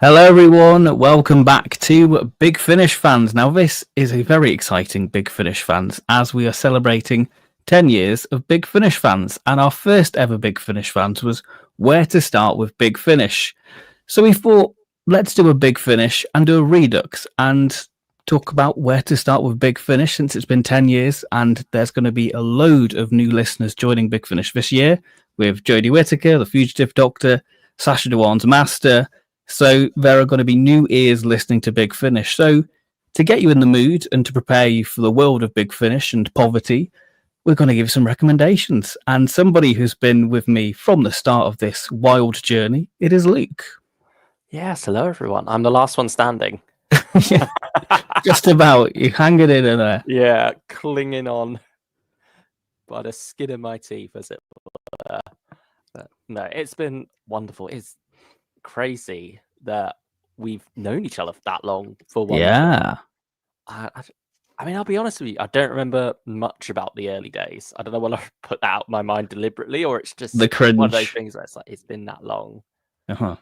Hello, everyone. Welcome back to Big Finish Fans. Now, this is a very exciting Big Finish Fans as we are celebrating 10 years of Big Finish Fans. And our first ever Big Finish Fans was where to start with Big Finish. So we thought, let's do a Big Finish and do a Redux and talk about where to start with Big Finish since it's been 10 years. And there's going to be a load of new listeners joining Big Finish this year with Jodie Whittaker, the Fugitive Doctor, Sasha Dewan's Master. So there are going to be new ears listening to Big Finish. So to get you in the mood and to prepare you for the world of Big Finish and poverty, we're going to give some recommendations. And somebody who's been with me from the start of this wild journey, it is Luke. Yes, hello everyone. I'm the last one standing. Yeah, just about. You hanging in there. Yeah, clinging on by the skin of my teeth, as it were. But no, it's been wonderful. It's crazy that we've known each other for that long for one. Yeah. I mean, I'll be honest with you. I don't remember much about the early days. I don't know whether I put that out of my mind deliberately or it's just The cringe. one of those things where it's like it's been that long. Uh-huh.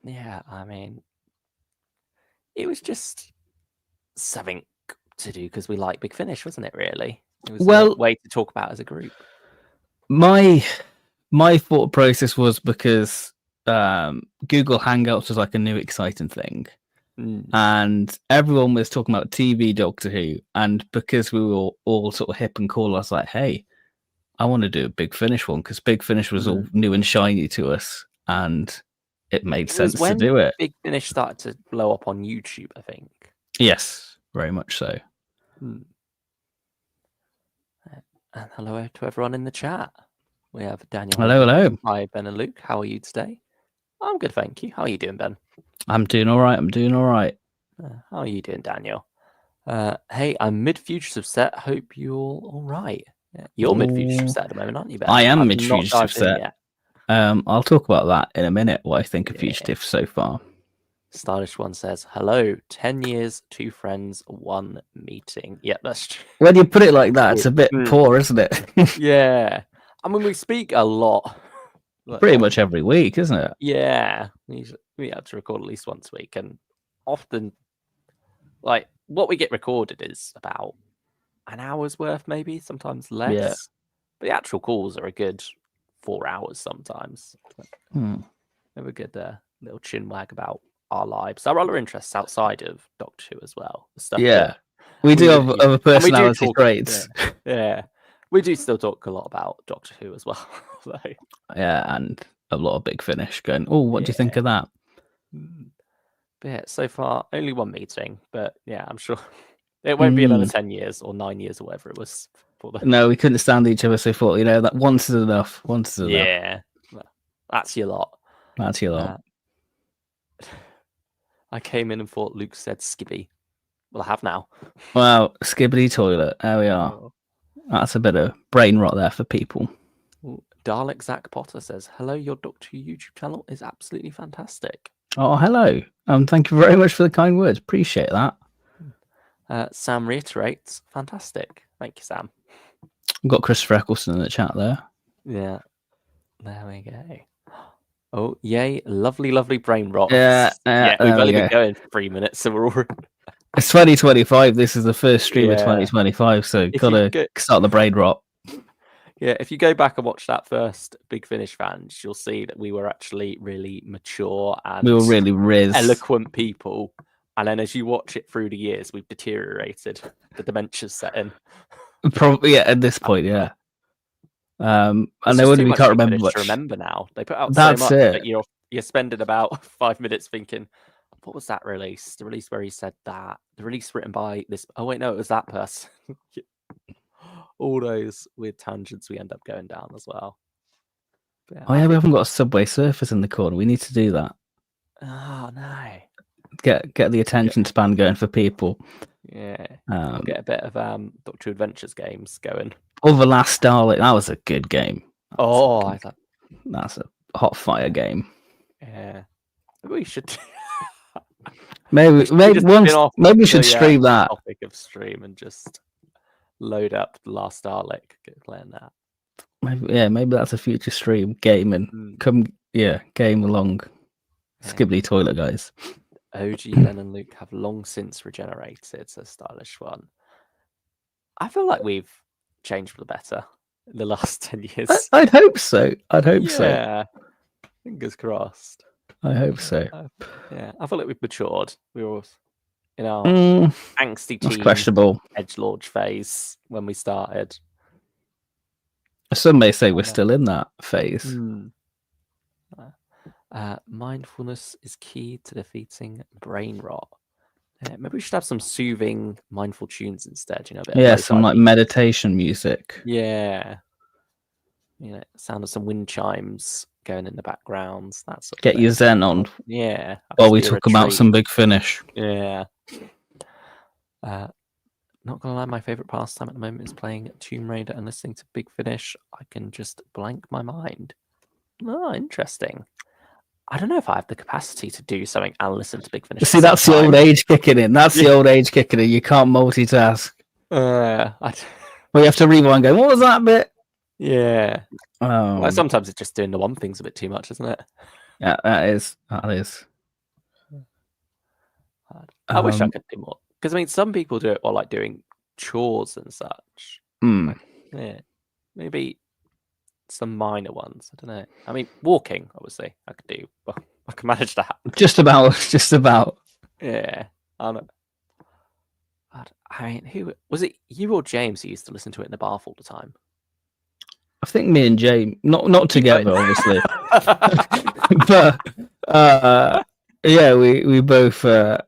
Yeah, I mean, it was just something to do because we like Big Finish, wasn't it? Really, it was a way to talk about as a group. My thought process was because Google Hangouts was like a new exciting thing, and everyone was talking about TV Doctor Who, and because we were all sort of hip and cool, I was like, hey, I want to do a Big Finish one because Big Finish was all new and shiny to us, and it made sense to do it. Big Finish started to blow up on YouTube, I think. Yes, very much so. And hello to everyone in the chat. We have Daniel. Hello. Hi, Ben and Luke. How are you today? I'm good, thank you. How are you doing, Ben? I'm doing all right. How are you doing, Daniel? Hey, I'm mid-fugitive set. Hope you're all right. Yeah, you're mid-fugitive set at the moment, aren't you, Ben? I am mid-fugitive set. I'll talk about that in a minute, what I think of Fugitive so far. Stylish One says, hello, 10 years, 2 friends, 1 meeting. Yeah, that's true. When you put it like that, it's a bit poor, isn't it? Yeah. I mean, we speak a lot. Pretty much every week, isn't it? Yeah. We have to record at least once a week. And often, like, what we get recorded is about an hour's worth, maybe, sometimes less. Yeah. But the actual calls are a good 4 hours sometimes. We have a good little chin wag about our lives, our other interests outside of Doctor Who as well. Stuff we do have other personality traits. Yeah. We do still talk a lot about Doctor Who as well. Yeah, and a lot of Big Finish going, oh, what do you think of that? But yeah, so far, only 1 meeting. But yeah, I'm sure it won't be another 10 years or 9 years or whatever it was. No, we couldn't stand each other, so thought, that once is enough. Yeah, that's your lot. I came in and thought Luke said Skibby. Well, I have now. Wow, Skibbity toilet. There we are. That's a bit of brain rot there for people. Dalek Zach Potter says, hello, your Doctor Who YouTube channel is absolutely fantastic. Oh, hello. Thank you very much for the kind words. Appreciate that. Sam reiterates, fantastic. Thank you, Sam. We've got Christopher Eccleston in the chat there. Yeah. There we go. Oh, yay. Lovely, lovely brain rot. Yeah, we've only been going for 3 minutes, so we're all... It's 2025. This is the first stream of 2025, so gotta start the brain rot. Yeah, if you go back and watch that first Big Finish Fans, you'll see that we were actually really mature and we were really eloquent people. And then as you watch it through the years, we've deteriorated. The dementia's set in. Probably, at this point, yeah. And they wouldn't. We can't remember much. To remember now, they put out so much that you're spending about 5 minutes thinking, what was that release? The release where he said that. The release written by this. Oh wait, no, it was that person. All those weird tangents we end up going down as well. Yeah, we haven't got a Subway Surfers in the corner. We need to do that. Oh no! Get the attention span going for people. Yeah, we'll get a bit of Doctor Who Adventures games going. Oh, The Last Dalek. That was a good game. That's a hot fire game. Yeah, we should. maybe we should stream that. Topic of stream and just load up The Last Dalek. Get playing that. Maybe that's a future stream. Gaming. Game along. Skibbly toilet guys. OG Len and Luke have long since regenerated, says Stylish One. I feel like we've changed for the better in the last 10 years. I'd hope so. I'd hope so. Yeah. Fingers crossed. I hope so. Yeah. I feel like we've matured. We were in our angsty teen questionable edgelord phase when we started. Some may say we're still in that phase. Mindfulness is key to defeating brain rot. Maybe we should have some soothing, mindful tunes instead. You know, some like meditation music. Yeah, sound of some wind chimes going in the background. That's get your Zen on. Yeah. While we talk about some Big Finish. Yeah. Not gonna lie, my favorite pastime at the moment is playing Tomb Raider and listening to Big Finish. I can just blank my mind. Oh, interesting. I don't know if I have the capacity to do something and listen to Big Finish. See, that's the old age kicking in. That's the old age kicking in. You can't multitask. Well, you have to rewind and go, what was that bit? Yeah. Well, sometimes it's just doing the one thing's a bit too much, isn't it? Yeah, that is. I wish I could do more. Because, I mean, some people do it while, like, doing chores and such. Yeah. Maybe some minor ones. I don't know. I mean, walking, obviously, I could do. Well, I can manage that. Just about. Yeah. I know. But, I mean, who was it? You or James who used to listen to it in the bath all the time? I think me and James, not together, obviously, but yeah, we both were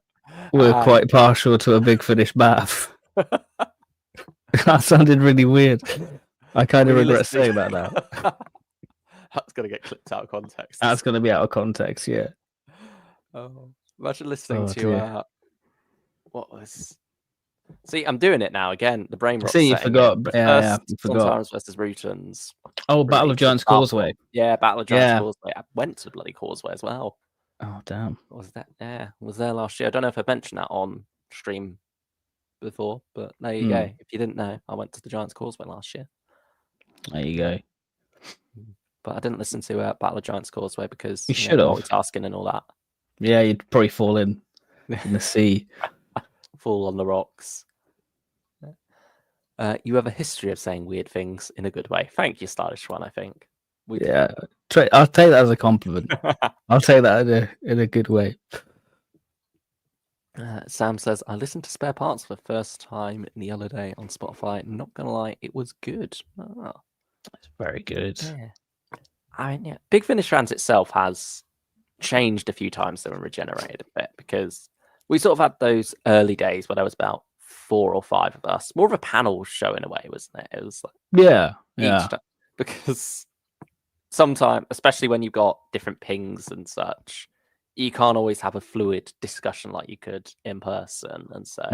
quite partial to a Big Finish bath. That sounded really weird. I kind of regret saying that now. That's going to get clipped out of context. That's going to be out of context, yeah. Oh, imagine listening to what was... See, I'm doing it now again. The brain rot. See, you forgot. Yeah, you forgot. Sontarans versus Rutans. Oh, Battle of Giants Causeway. Yeah, Battle of Giants Causeway. I went to bloody Causeway as well. Oh, damn. Was that? Yeah, was there last year. I don't know if I mentioned that on stream before, but there you go. If you didn't know, I went to the Giants Causeway last year. There you go. But I didn't listen to Battle of Giants Causeway because you should have multitasking and all that. Yeah, you'd probably fall in the sea. Fall on the rocks. You have a history of saying weird things in a good way. Thank you, Stylish One, I think. Yeah, I'll take that as a compliment. I'll take that in a good way. Sam says, I listened to Spare Parts for the first time the other day on Spotify. Not going to lie, it was good. Oh. It's very good. Yeah. I mean, yeah. Big Finish Fans itself has changed a few times and regenerated a bit because we sort of had those early days where there was about 4 or 5 of us. More of a panel show in a way, wasn't it? It was like yeah. Because sometimes, especially when you've got different pings and such, you can't always have a fluid discussion like you could in person. And so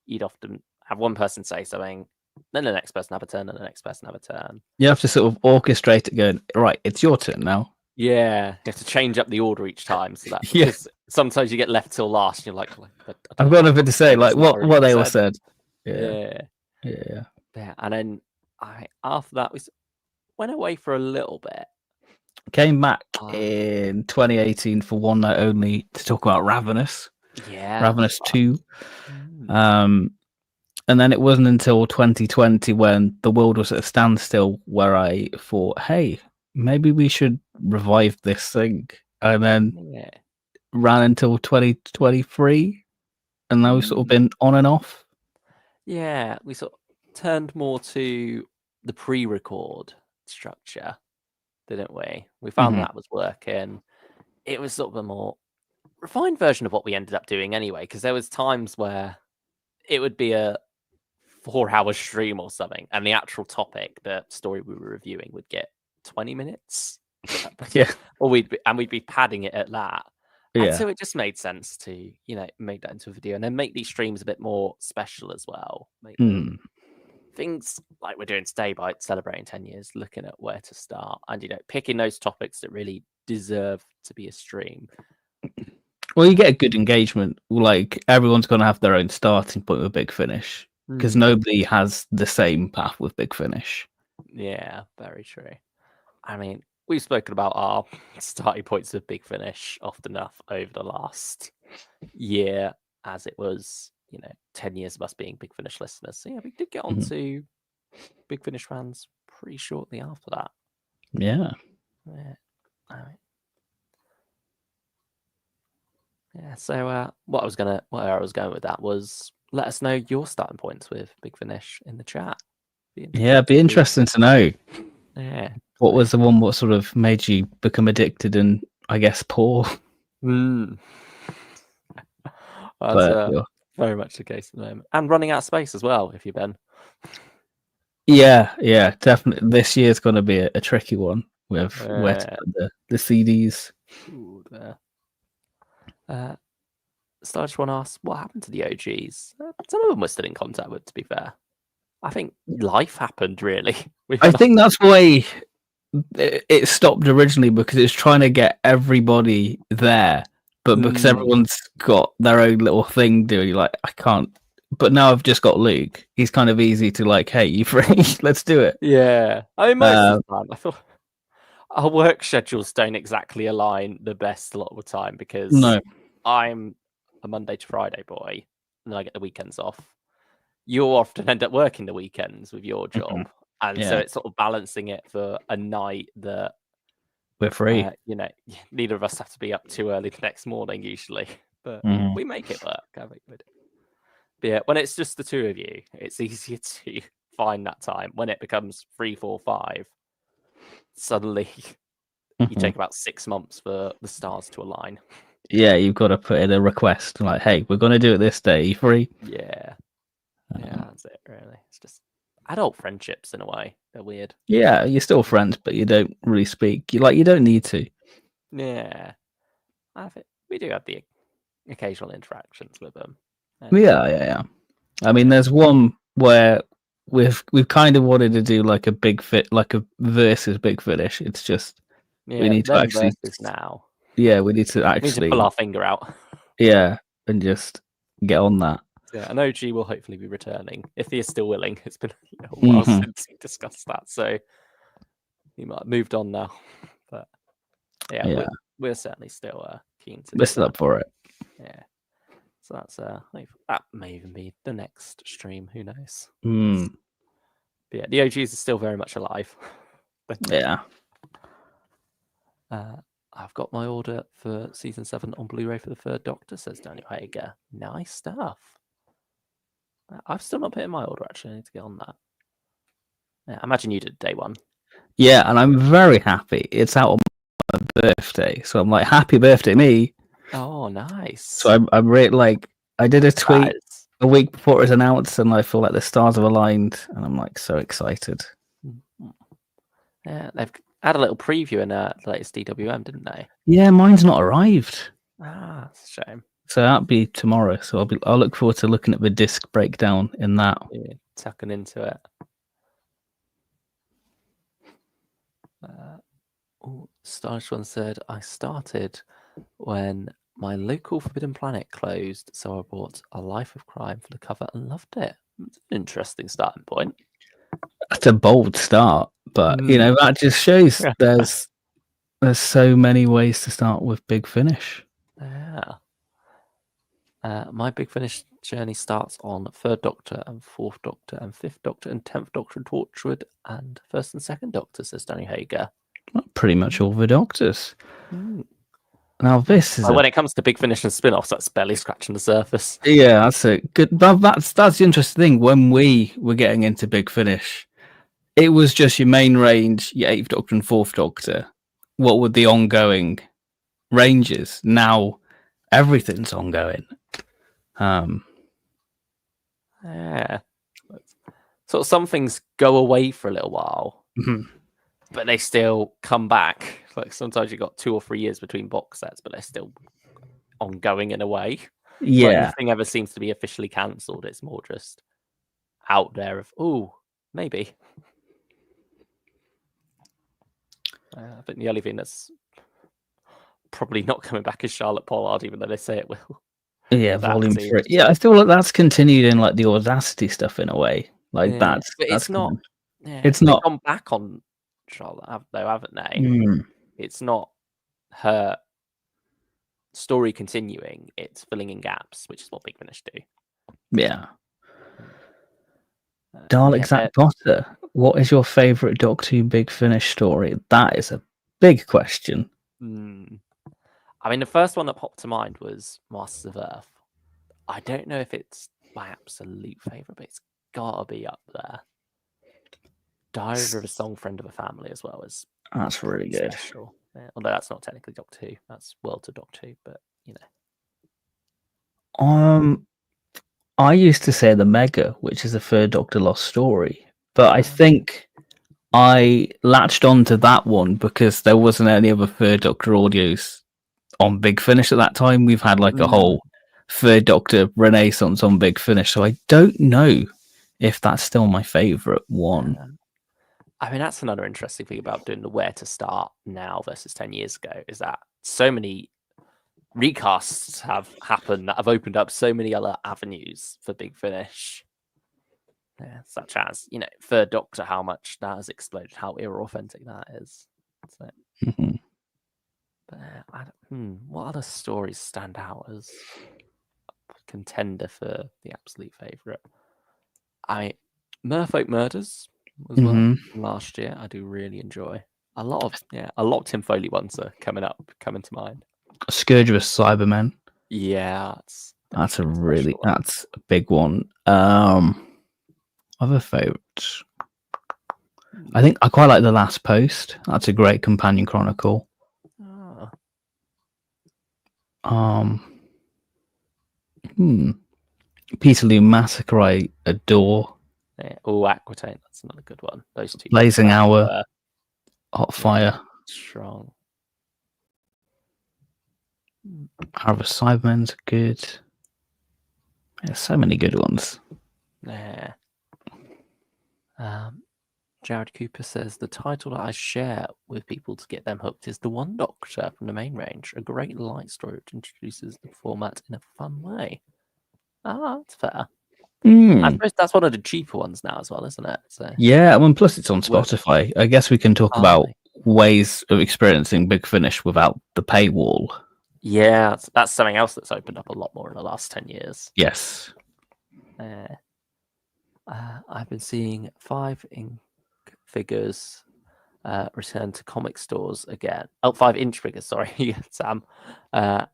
you'd often have one person say something, then the next person have a turn, and the next person have a turn. You have to sort of orchestrate it going, right, it's your turn now. Yeah, you have to change up the order each time. So that because sometimes you get left till last and you're like I've got nothing to say, like what they all said. Yeah. And then after that we went away for a little bit. Came back in 2018 for one night only to talk about Ravenous. Yeah. Ravenous 2. And then it wasn't until 2020 when the world was at a standstill where I thought, hey, maybe we should revive this thing. And then ran until 2023. And now we've sort of been on and off. Yeah, we sort of turned more to the pre-record structure, didn't we? We found that was working. It was sort of a more refined version of what we ended up doing anyway, because there was times where it would be a 4-hour stream or something, and the actual topic, the story we were reviewing, would get 20 minutes. Or we'd be padding it at that. And so it just made sense to, make that into a video and then make these streams a bit more special as well. Make things like we're doing today by celebrating 10 years, looking at where to start and, picking those topics that really deserve to be a stream. Well, you get a good engagement. Like everyone's going to have their own starting point with Big Finish because nobody has the same path with Big Finish. Yeah, very true. I mean, we've spoken about our starting points of Big Finish often enough over the last year, as it was, 10 years of us being Big Finish listeners. So yeah, we did get on to Big Finish fans pretty shortly after that. Yeah. Yeah. So where I was going with that was let us know your starting points with Big Finish in the chat. It'd be interesting to know. Yeah. What was the one what sort of made you become addicted and I guess poor? That's very much the case at the moment. And running out of space as well, if you've been. Yeah, definitely. This year's going to be a tricky one with where to put the CDs. Ooh, there. Starch one asks, what happened to the OGs? Some of them we're still in contact with, to be fair. I think life happened, really. I think that's why it stopped originally, because it's trying to get everybody there, but because everyone's got their own little thing doing, like, I can't. But now I've just got Luke. He's kind of easy to like, hey, you free? Let's do it. Yeah. I mean, most of the time, I thought our work schedules don't exactly align the best a lot of the time, because I'm a Monday to Friday boy, and then I get the weekends off. You often end up working the weekends with your job. And so it's sort of balancing it for a night that we're free. Neither of us have to be up too early the next morning usually, but we make it work. I think we do. But yeah, when it's just the two of you, it's easier to find that time. When it becomes 3, 4, 5, suddenly you take about 6 months for the stars to align. Yeah, you've got to put in a request like, hey, we're going to do it this day. You free? Yeah. That's it, really. It's just adult friendships in a way. They're weird. Yeah, you're still friends, but you don't really speak. You don't need to. Yeah. I think we do have the occasional interactions with them. Yeah. I mean, there's one where we've kind of wanted to do like a like a versus Big Finish. It's just we need to actually now. Yeah, we need to actually pull our finger out. Yeah, and just get on that. Yeah, an OG will hopefully be returning if he is still willing. It's been a while since we discussed that, so he might have moved on now. But yeah. We're certainly still keen to. We're still up for it. Yeah. So that's that may even be the next stream. Who knows? But yeah, the OGs are still very much alive. Yeah. I've got my order for season 7 on Blu-ray for the Third Doctor, says Daniel Hager. Nice stuff. I've still not put in my order, actually. I need to get on that. Yeah, I imagine you did day one. Yeah, and I'm very happy. It's out on my birthday, so I'm like, happy birthday, me. Oh, nice. So I'm really like, I did a tweet a week before it was announced, and I feel like the stars have aligned, and I'm like so excited. Yeah, they've had a little preview in the latest DWM, didn't they? Yeah, mine's not arrived. That's a shame. So that'll be tomorrow. So I'll look forward to looking at the disc breakdown in that. Yeah, tucking into it. Stylish one said, I started when my local Forbidden Planet closed, so I bought A Life of Crime for the cover and loved it. It's an interesting starting point. That's a bold start, but that just shows there's so many ways to start with Big Finish. Yeah. My Big Finish journey starts on 3rd Doctor and 4th Doctor and 5th Doctor and 10th Doctor and Torchwood and 1st and 2nd Doctor, says Danny Hager. Pretty much all the Doctors. Now this is when it comes to Big Finish and spin-offs, that's barely scratching the surface. Yeah, that's a good. That's the interesting thing. When we were getting into Big Finish, it was just your main range, your 8th Doctor and 4th Doctor. What were the ongoing ranges? Now everything's ongoing. Yeah. So some things go away for a little while, but they still come back. Like sometimes you got 2 or 3 years between box sets, but they're still ongoing in a way. Yeah. Like nothing ever seems to be officially cancelled. It's more just out there of, maybe. I think the only thing that's probably not coming back is Charlotte Pollard, even though they say it will. Yeah, volume 3. Yeah, I feel like that's continued in like the Audacity stuff in a way. Like that's it's not. It's not gone back on control, though, haven't they? Mm. It's not her story continuing; it's filling in gaps, which is what Big Finish do. Yeah. Dalek Zach Potter, what is your favourite Doctor Who Big Finish story? That is a big question. I mean, the first one that popped to mind was Masters of Earth. I don't know if it's my absolute favourite, but it's gotta be up there. Diary of a Song Friend of a Family as well as that's really good. Special. Yeah, although that's not technically Doctor Who, that's World to Doctor Who, but you know. I used to say the Mega, which is a Third Doctor Lost story, but I think I latched on to that one because there wasn't any other Third Doctor audios on Big Finish at that time. We've had like a whole Third Doctor renaissance on Big Finish, so I don't know if that's still my favourite one. I mean, that's another interesting thing about doing the where to start now versus 10 years ago, is that so many recasts have happened that have opened up so many other avenues for Big Finish. Yeah, such as, Third Doctor, how much that has exploded, how authentic that is. So, but what other stories stand out as a contender for the absolute favourite? Merfolk Murders as well last year. I do really enjoy a lot of Tim Foley ones are coming to mind. Scourge of Cybermen. Yeah, that's a big one. Other favourites. I think I quite like The Last Post. That's a great companion chronicle. Peterloo Massacre, I adore. Yeah. Aquitaine, that's another good one. Those two. Blazing Hour, Hot Fire. Strong. Harvest Cybermen's good. There's so many good ones. Yeah. Jared Cooper says the title that I share with people to get them hooked is The One Doctor from the main range, a great light story which introduces the format in a fun way. That's fair. I suppose that's one of the cheaper ones now as well, isn't it? So yeah, plus it's on Spotify. I guess we can talk about ways of experiencing Big Finish without the paywall. Yeah, that's something else that's opened up a lot more in the last 10 years. Yes. I've been seeing 5 ink figures return to comic stores again. 5-inch figures, sorry, Sam. At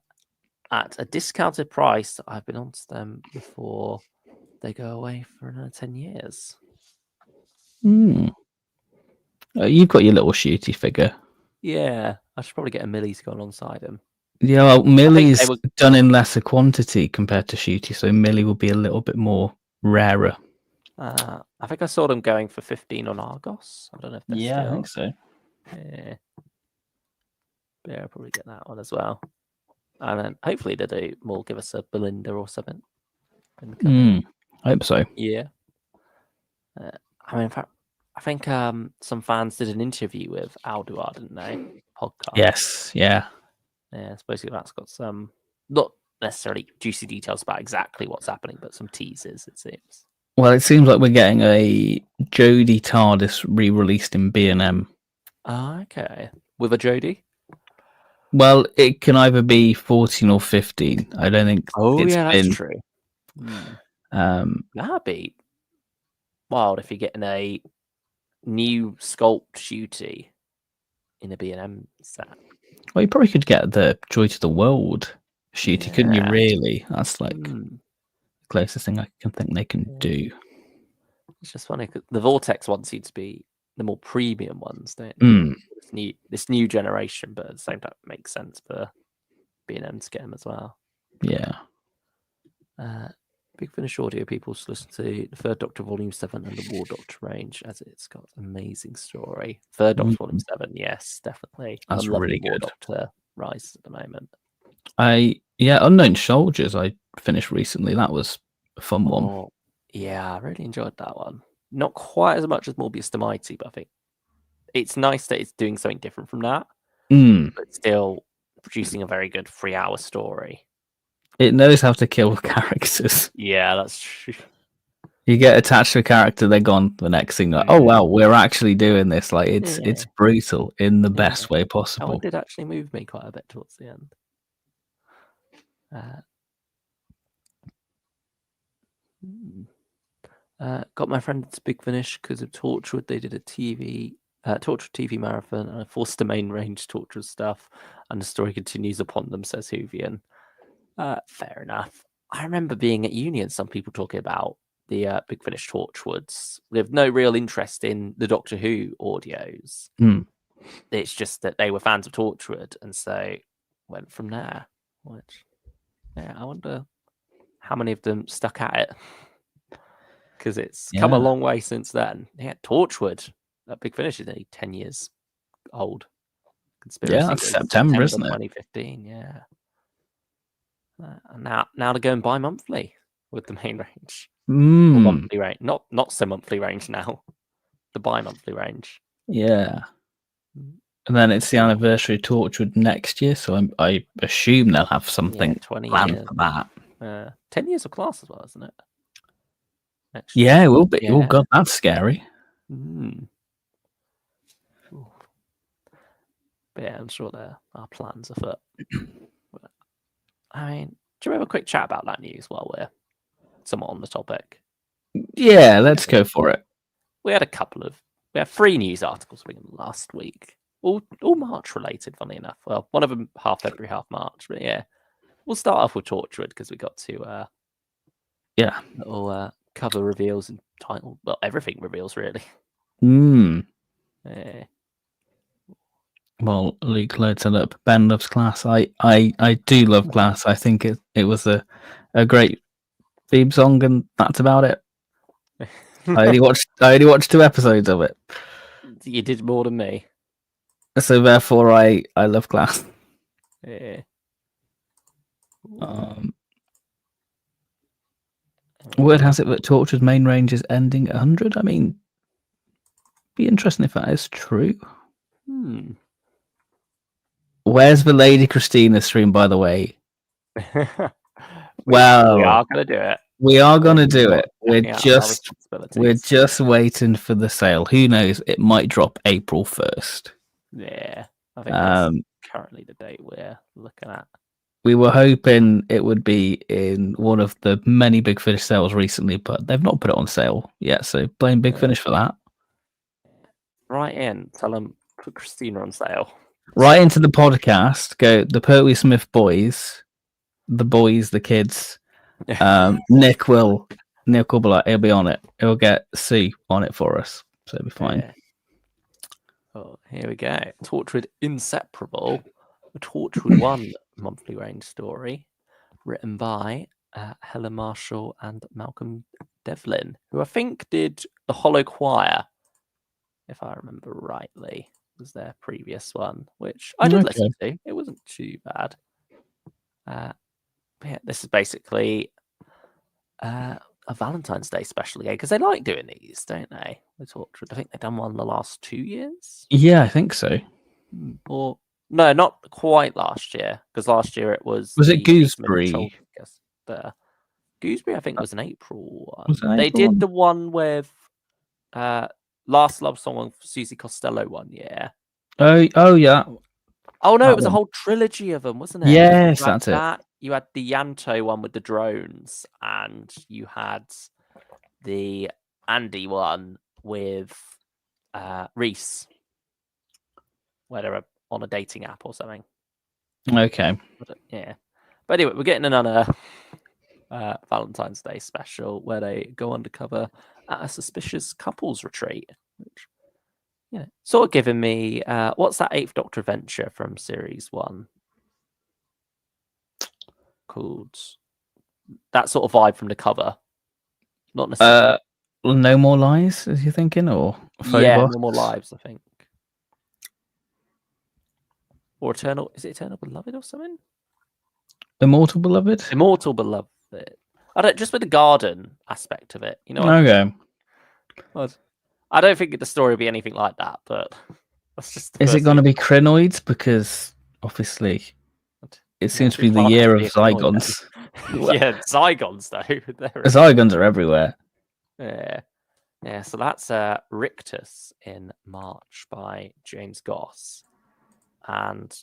a discounted price. I've been onto them before they go away for another 10 years. You've got your little Shooty figure. Yeah, I should probably get a Millie to go alongside him. Yeah, well, Millie's done in lesser quantity compared to Shooty, so Millie will be a little bit more rarer. I think I saw them going for 15 on Argos. I don't know if they're still. I think so. Yeah, I'll probably get that one as well. And then hopefully they will give us a Belinda or something. I hope so. Yeah. I mean, in fact, I think some fans did an interview with Alduar, didn't they? Podcast. Yes, yeah. Yeah, supposedly that's got some, not necessarily juicy details about exactly what's happening, but some teasers, it seems. Well, it seems like we're getting a Jodie TARDIS re-released in B&M. Okay. With a Jodie? Well, it can either be 14 or 15. I don't think that's true. That'd be wild if you're getting a new sculpt Shooty in a B&M set. Well, you probably could get the Joy to the World Shooty, couldn't you, really? That's like the closest thing I can think they can do. It's just funny, because the Vortex ones seem to be the more premium ones, don't they? This new generation, but at the same time, it makes sense for B&M to get them as well. Yeah. Big Finish audio people should listen to the Third Doctor Volume 7 and the War Doctor range, as it's got an amazing story. Third Doctor Volume 7, yes, definitely. That's really good. War Doctor Rise at the moment. Unknown Soldiers I finished recently. That was a fun one. Yeah, I really enjoyed that one. Not quite as much as Morbius the Mighty, but I think it's nice that it's doing something different from that, but still producing a very good 3-hour story. It knows how to kill characters. Yeah, that's true. You get attached to a character, they're gone the next thing. Like, oh wow, we're actually doing this. Like it's brutal in the best way possible. It did actually move me quite a bit towards the end. Got my friend to Big Finish because of Torchwood. They did a Torchwood TV marathon, and I forced the main range Torchwood stuff, and the story continues upon them, says Hoovian. Fair enough. I remember being at uni and some people talking about the Big Finish Torchwoods with no real interest in the Doctor Who audios. It's just that they were fans of Torchwood, and so went from there. Which, I wonder how many of them stuck at it, because it's come a long way since then. Yeah, Torchwood, that Big Finish is only 10 years old. Conspiracy that's September, isn't it? 2015, yeah. And now they're going bi-monthly with the main range. Monthly range, not so monthly range now. The bi-monthly range. Yeah. And then it's the anniversary of Torchwood next year, so I assume they'll have something 20 planned years. for that. 10 years of class as well, isn't it? Yeah, it will be. Oh god, that's scary. But yeah, I'm sure there are plans afoot. I mean, do you have a quick chat about that news while we're somewhat on the topic? Yeah, let's go for it. We had 3 news articles last week, all March related, funny enough. Well, one of them half February, half March, but yeah. We'll start off with Torchwood because we got to little cover reveals and title. Well, everything reveals really. Yeah. Well, Luke loads it up. Ben loves Class. I do love Class. I think it was a great theme song, and that's about it. I only watched 2 episodes of it. You did more than me. So therefore, I love Class. Yeah. Word has it that Torchwood's main range is ending at 100. I mean, be interesting if that is true. Where's the Lady Christina stream, by the way? Well, we are gonna do it. We are gonna do it. We're just waiting for the sale. Who knows? It might drop April 1st. Yeah, I think that's currently the date we're looking at. We were hoping it would be in one of the many Big Finish sales recently, but they've not put it on sale yet. So blame Big Finish for that. Right in, tell them put Christina on sale. Right into the podcast. Go the Pertwee Smith boys, the kids. Nick will be like, he'll be on it. He'll get C on it for us, so it'll be fine. Yeah. Oh, here we go. Torchwood Inseparable, a Torchwood 1 monthly range story, written by Helen Marshall and Malcolm Devlin, who I think did The Hollow Choir, if I remember rightly, was their previous one, which I did listen to. It wasn't too bad. Yeah, this is basically a Valentine's Day special again, because they like doing these, don't they? I think they've done one the last 2 years. Yeah, I think so. Or no, not quite last year, because last year it was. Was it Gooseberry? Gooseberry, I think, was an April one. Was it April they did the one with Last Love Song on Susie Costello one year. Oh yeah. Oh no, it was a whole trilogy of them, wasn't it? Yes, that's it. You had the Yanto one with the drones, and you had the Andy one with Reese, where they're on a dating app or something. Okay. Yeah. But anyway, we're getting another Valentine's Day special where they go undercover at a suspicious couples retreat, which, sort of giving me what's that 8th Doctor adventure from series 1 called? That sort of vibe from the cover. Not necessarily. No More Lies, as you're thinking, or No More Lives, I think. Or Eternal Beloved or something? Immortal Beloved? Immortal Beloved. I don't, just with the garden aspect of it, Okay. I don't think the story will be anything like that, but that's just. Is it going to be Crinoids? Because obviously, it seems to be the year of Zygons. Yeah, Zygons though. Zygons are everywhere. Yeah. So that's Rictus in March by James Goss, and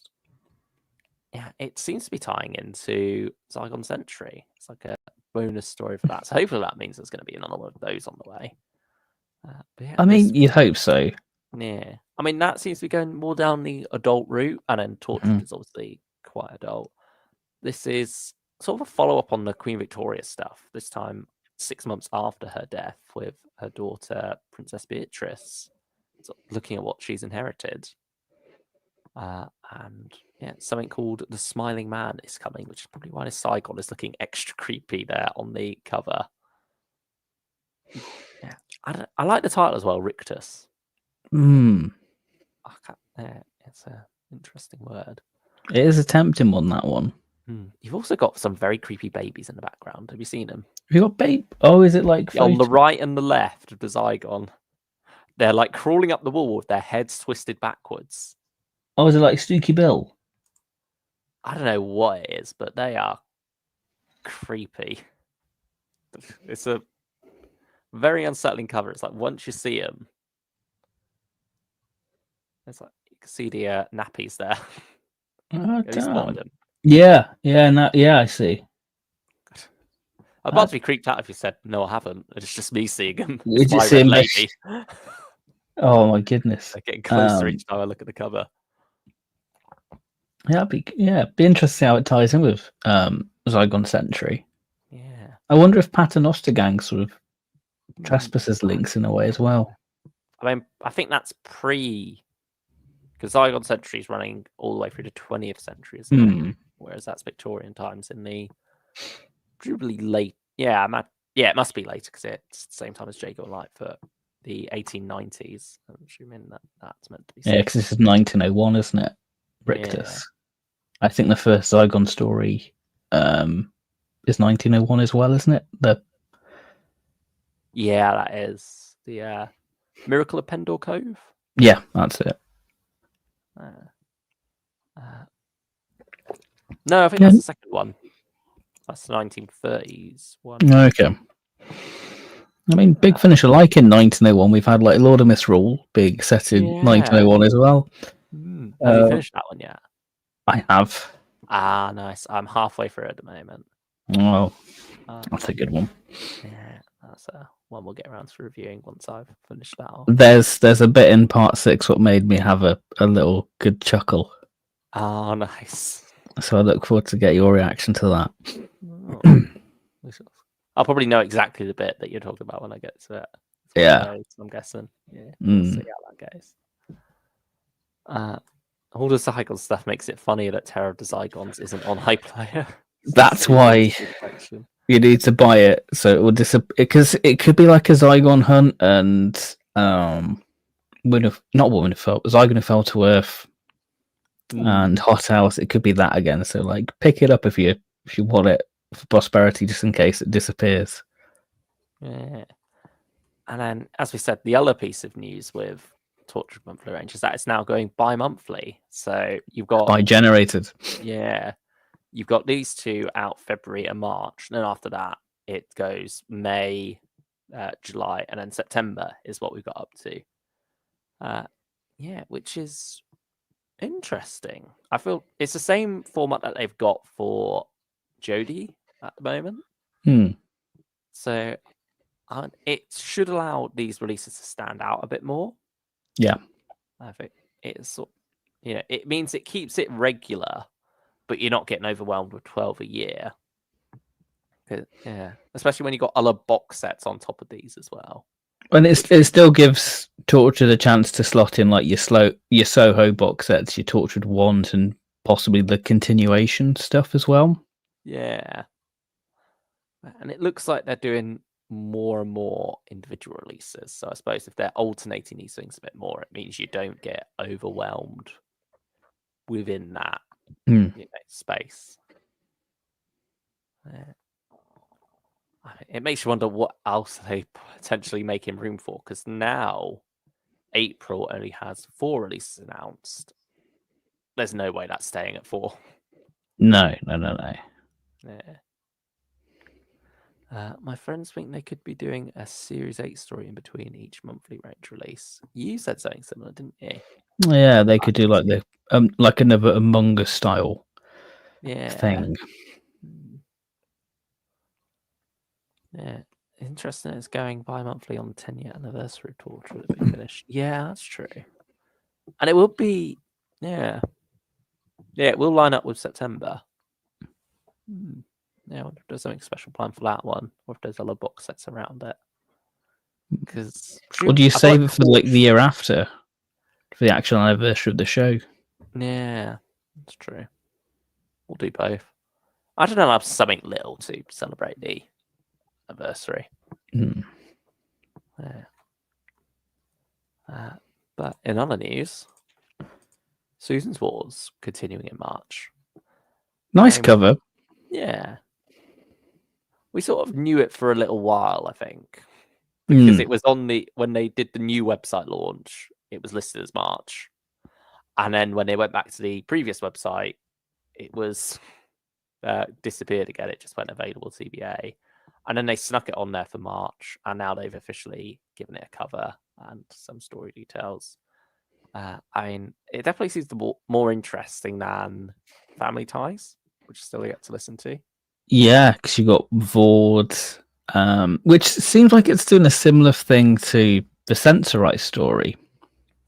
yeah, it seems to be tying into Zygon Century. It's like a bonus story for that. So hopefully that means there's going to be another one of those on the way. I mean, you'd hope so. Yeah. I mean, that seems to be going more down the adult route, and then Torchwood is obviously quite adult. This is sort of a follow-up on the Queen Victoria stuff, this time 6 months after her death, with her daughter, Princess Beatrice, sort of looking at what she's inherited. And yeah, something called The Smiling Man is coming, which is probably why Zygon is looking extra creepy there on the cover. Yeah, I like the title as well, Rictus. It's an interesting word. It is a tempting one, that one. You've also got some very creepy babies in the background. Have you seen them? Have you got babe? Oh, is it like on the right and the left of the Zygon? They're like crawling up the wall with their heads twisted backwards. Oh, is it like Stooky Bill? I don't know what it is, but they are creepy. It's a very unsettling cover. It's like once you see them, it's like you can see the nappies there. Oh, Have you spotted them? Yeah, I see. I'd about to be creeped out if you said no, I haven't. It's just me seeing them. It's my red lady. Oh my goodness! They're getting closer each time I look at the cover. Yeah, be interesting how it ties in with Zygon Century. Yeah, I wonder if Paternoster Gang sort of trespasses links in a way as well. I mean, I think that's because Zygon Century is running all the way through the 20th century, isn't it? Whereas that's Victorian times in the presumably late. Yeah, it must be later because it's the same time as Jago Light for the 1890s. I'm assuming that's meant to be. Yeah, because this is 1901, isn't it? Rictus. Yeah. I think the first Zygon story is 1901 as well, isn't it? Yeah, that is the Miracle of Pendor Cove. Yeah, that's it. No, I think that's the second one. That's the 1930s one. Okay. I mean, Big Finish alike in 1901. We've had like Lord of Misrule being set in 1901 as well. Have you finished that one yet? I have. Ah, nice. I'm halfway through at the moment. Oh, that's a good one. Yeah, that's one we'll get around to reviewing once I've finished that off. There's a bit in part 6 what made me have a little good chuckle. Oh, nice. So I look forward to get your reaction to that. I'll probably know exactly the bit that you're talking about when I get to it. Yeah. I'm guessing. Yeah. We'll see how that goes. All the Zygon stuff makes it funny that Terror of the Zygons isn't on iPlayer. That's why you need to buy it, so it will disappear. Because it could be like a Zygon Hunt and Zygon Who Fell to Earth and Hot House. It could be that again. So like, pick it up if you want it for prosperity, just in case it disappears. Yeah. And then, as we said, the other piece of news with Torchwood Monthly Range is that it's now going bi-monthly. So you've got bi-generated. Yeah. You've got these two out February and March. And then after that, it goes May, July, and then September is what we've got up to. Which is interesting. I feel it's the same format that they've got for Jodie at the moment. So it should allow these releases to stand out a bit more. Yeah. I think it's, it means it keeps it regular, but you're not getting overwhelmed with 12 a year. Yeah, especially when you got other box sets on top of these as well. And it still gives Torchwood a chance to slot in like your Soho box sets, your Torchwood Wands, and possibly the continuation stuff as well. Yeah. And it looks like they're doing more and more individual releases. So I suppose if they're alternating these things a bit more, it means you don't get overwhelmed within that space. It makes you wonder what else they potentially making room for, because now April only has 4 releases announced. There's no way that's staying at 4. No. Yeah. My friends think they could be doing a Series 8 story in between each monthly range release. You said something similar, didn't you? Yeah, they could do like another Among Us style thing. Yeah, interesting. It's going bi-monthly on the 10-year anniversary tour to the Big Finish. Yeah, that's true. And it will be, yeah, it will line up with September. Yeah, I wonder if there's something special planned for that one, or if there's other box sets around it. Because, or do you save it for like the year after, for the actual anniversary of the show? Yeah, that's true. We'll do both. I don't know, have something little to celebrate the anniversary. Yeah. But in other news, Susan's Wars continuing in March. Nice cover. Yeah. We sort of knew it for a little while, I think. Because it was on when they did the new website launch, it was listed as March. And then when they went back to the previous website, it was disappeared again. It just went available TBA. And then they snuck it on there for March. And now they've officially given it a cover and some story details. I mean, it definitely seems more interesting than Family Ties, which still yet to listen to. Yeah, because you got Vord, which seems like it's doing a similar thing to the Sensorite story.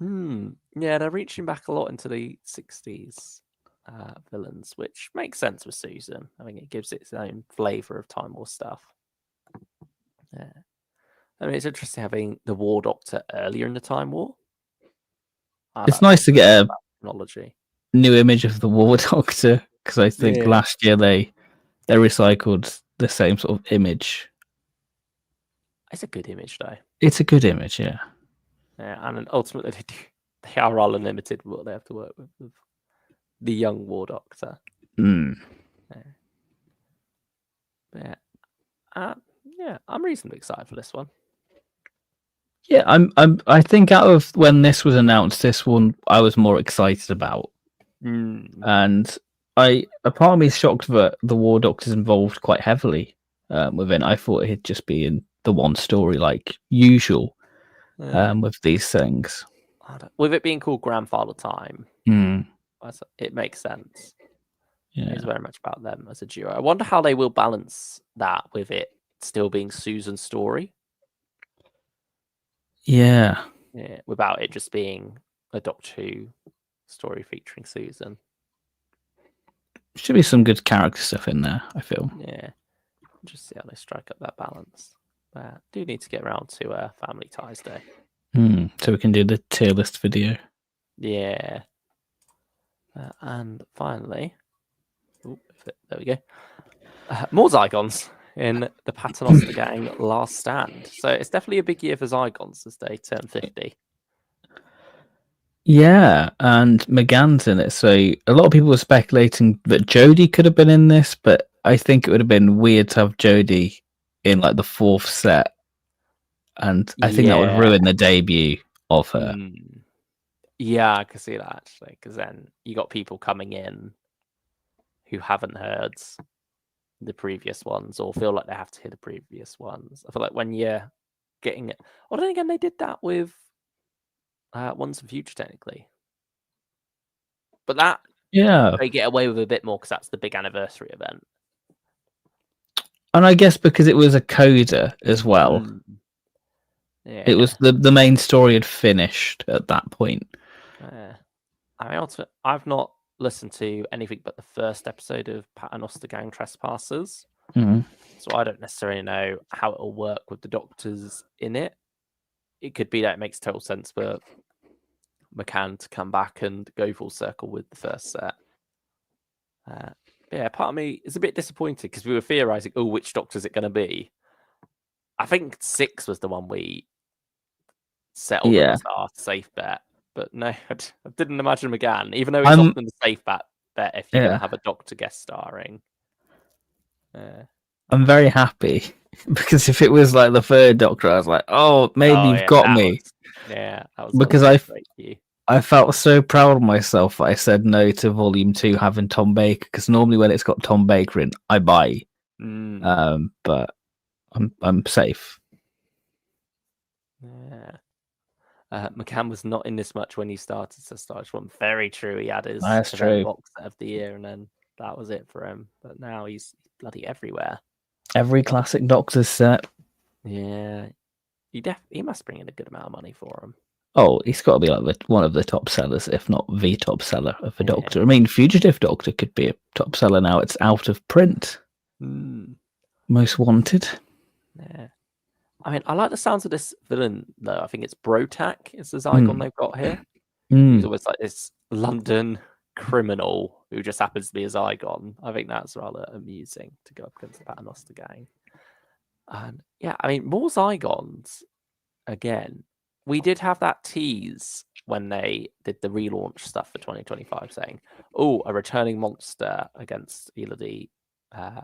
Yeah, they're reaching back a lot into the 60s villains, which makes sense with Susan. I mean, it gives it its own flavour of Time War stuff. Yeah. I mean, it's interesting having the War Doctor earlier in the Time War. It's nice to get a technology. New image of the War Doctor, because I think last year they recycled the same sort of image. It's a good image, though. It's a good image, yeah. Yeah, and ultimately they are all unlimited what they have to work with the young War Doctor. Yeah. I'm reasonably excited for this one. Yeah, I think out of when this was announced, this one I was more excited about. And a part of me is shocked that the War Doctor's involved quite heavily within. I thought it'd just be in the one story like usual with these things. With it being called Grandfather Time, it makes sense. Yeah. It's very much about them as a duo. I wonder how they will balance that with it still being Susan's story. Yeah, without it just being a Doctor Who story featuring Susan. Should be some good character stuff in there, I feel. Yeah. Just see how they strike up that balance. But I do need to get around to Family Ties Day. So we can do the tier list video. Yeah. And finally, there we go. More Zygons in the Paternoster Gang Last Stand. So it's definitely a big year for Zygons as they turn 50. Yeah, and McGann's in it. So a lot of people were speculating that Jodie could have been in this, but I think it would have been weird to have Jodie in like the fourth set. And I think that would ruin the debut of her. Yeah, I can see that actually, because then you got people coming in who haven't heard the previous ones or feel like they have to hear the previous ones. I feel like when you're getting it, well, then again, they did that with Once and Future technically, but that they get away with a bit more because that's the big anniversary event. And I guess because it was a coda as well. It was the main story had finished at that point. I mean, I've not listened to anything but the first episode of Paternoster Gang Trespassers, so I don't necessarily know how it'll work with the Doctors in it. It could be that it makes total sense for McCann to come back and go full circle with the first set. Part of me is a bit disappointed because we were theorizing, which Doctor is it going to be? I think 6 was the one we settled on as our safe bet. But no, I didn't imagine McGann, even though he's often the safe bet if you're going to have a Doctor guest starring. I'm very happy because if it was like the third Doctor, I was like, maybe you've got me. That was because I felt so proud of myself that I said no to Volume 2 having Tom Baker, because normally when it's got Tom Baker in, I buy. But I'm safe. Yeah. McCann was not in this much when he started, so Starch one. Very true. He had his That's true. box set of the year, and then that was it for him. But now he's bloody everywhere. Every classic Doctor's set. Yeah, he must bring in a good amount of money for him. Oh, he's got to be like one of the top sellers, if not the top seller of the Doctor. I mean, Fugitive Doctor could be a top seller now. It's out of print. Most Wanted. Yeah. I mean, I like the sounds of this villain, though. I think it's Brotak. It's the Zygon they've got here. He's always like this London criminal who just happens to be a Zygon. I think that's rather amusing to go up against the Paternoster gang. And yeah, I mean, more Zygons. Again, we did have that tease when they did the relaunch stuff for 2025 saying, oh, a returning monster against either the 5th,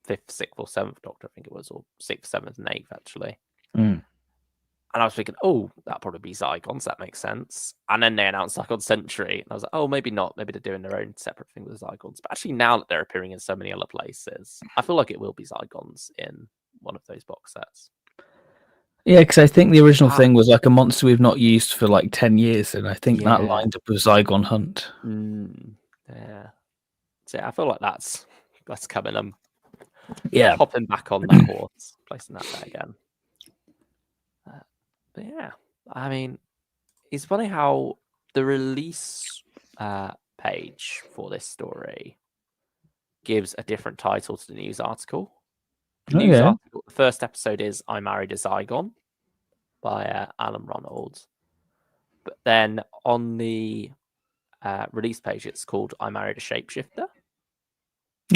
6th, or 7th Doctor, I think it was, or 6th, 7th, and 8th, actually. And I was thinking, oh, that'll probably be Zygons. That makes sense. And then they announced Zygon Century. And I was like, oh, maybe not. Maybe they're doing their own separate thing with Zygons. But actually, now that they're appearing in so many other places, I feel like it will be Zygons in one of those box sets. Yeah, because I think the original thing was like a monster we've not used for like 10 years. And I think that lined up with Zygon Hunt. Yeah. So yeah, I feel like that's coming. I'm hopping back on that horse, placing that there again. But yeah, I mean, it's funny how the release page for this story gives a different title to the news article. The first episode is I Married a Zygon by Alan Ronald. But then on the release page, it's called I Married a Shapeshifter.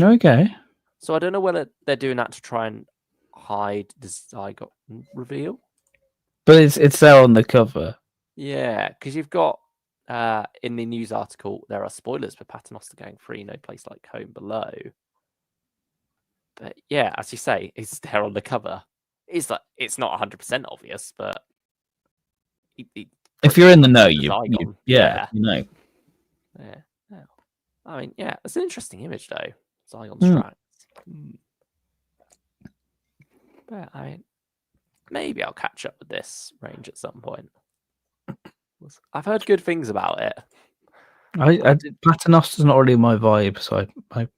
Okay. So I don't know whether they're doing that to try and hide the Zygon reveal. But it's there on the cover. Yeah, because you've got in the news article, there are spoilers for Paternoster Gang 3, No Place Like Home below. But yeah, as you say, it's there on the cover. It's like it's not 100% obvious, but if you're in the know, you know. Yeah. I mean, yeah, it's an interesting image though. Zygon's tracks. But I mean, maybe I'll catch up with this range at some point. I've heard good things about it. Paternoster's not really my vibe, so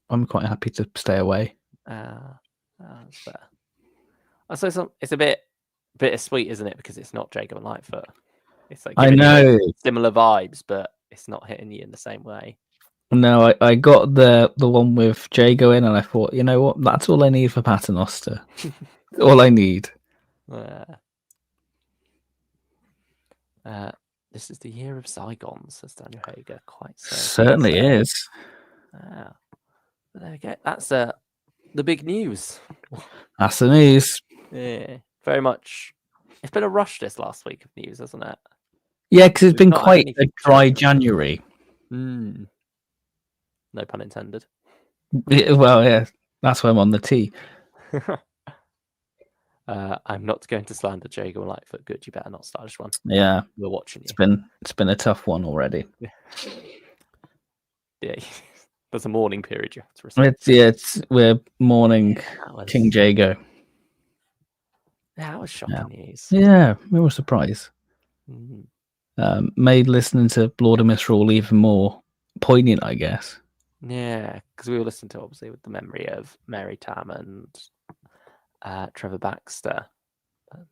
I'm quite happy to stay away. That's fair. I say it's a bit bittersweet, isn't it? Because it's not Jago and Lightfoot. It's like I know similar vibes, but it's not hitting you in the same way. No, I got the one with Jago in, and I thought, you know what? That's all I need for Paternoster. All I need. This is the year of Zygons, says Daniel Hager. Quite so. Certainly is. But there we go. That's the big news. That's the news. Yeah, very much. It's been a rush this last week of news, hasn't it? Yeah, because it's been quite a dry January. No pun intended. Well, yeah, that's why I'm on the tee. I'm not going to slander Jago and Lightfoot. Good, you better not start this one. Yeah, we're watching you. It's been a tough one already. Yeah, there's a mourning period you have to respect. We're mourning King Jago. Yeah, that was shocking news. Yeah, we were surprised. Made listening to Lord of Misrule even more poignant, I guess. Yeah, because we were listening to obviously with the memory of Mary Tam and Trevor Baxter, but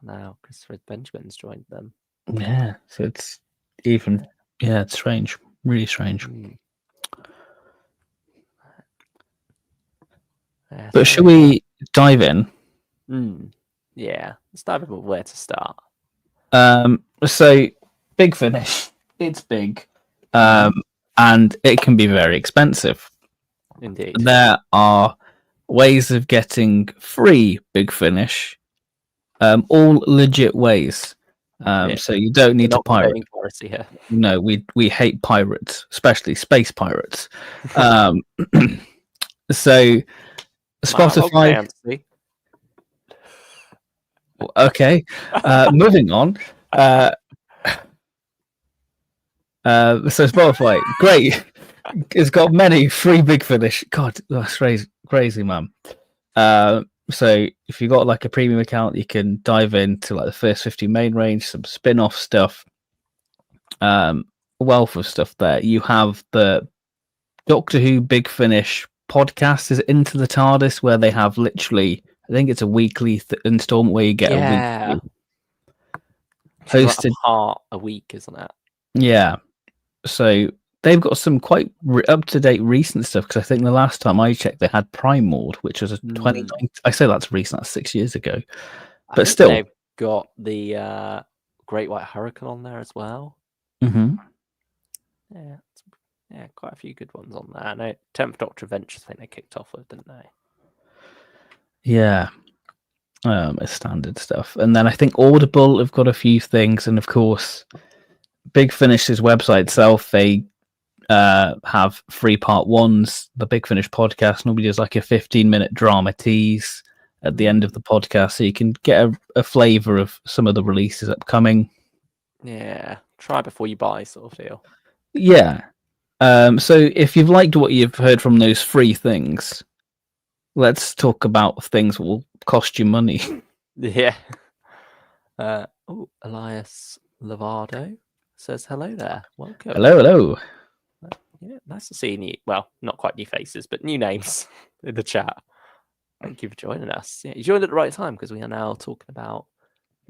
now Christopher Benjamin's joined them. Yeah, so it's even it's strange, really strange. But should we dive in? Yeah, let's dive in with where to start. So Big Finish, it's big, and it can be very expensive. Indeed, there are ways of getting free Big Finish, all legit ways. So you don't need to pirate. Here. No, we hate pirates, especially space pirates. So Spotify. Okay, moving on. So Spotify, great. It's got many free Big Finish. God, that's crazy, man. So if you've got like a premium account, you can dive into like the first 50 main range, some spin-off stuff, wealth of stuff there. You have the Doctor Who Big Finish podcast is Into the TARDIS, where they have literally, I think it's a weekly installment where you get a weekly hosted part a week, isn't it? Yeah. So they've got some quite up-to-date recent stuff, because I think the last time I checked they had Primord, which was a 2019. I say that's recent, that's 6 years ago. But still, they've got the Great White Hurricane on there as well. Mm-hmm. Yeah, quite a few good ones on there. I know 10th Doctor Adventures, I think they kicked off with, didn't they? Yeah. It's standard stuff. And then I think Audible have got a few things, and of course Big Finish's website itself, they have 3 part ones. The Big Finish podcast normally does like a 15-minute drama tease at the end of the podcast, so you can get a flavour of some of the releases upcoming. Yeah, try before you buy, sort of feel. Yeah. So if you've liked what you've heard from those 3 things, let's talk about things that will cost you money. Yeah. Elias Lovardo says hello there. Welcome. Hello. Yeah, nice to see you. Well, not quite new faces, but new names in the chat. Thank you for joining us. Yeah, you joined at the right time, because we are now talking about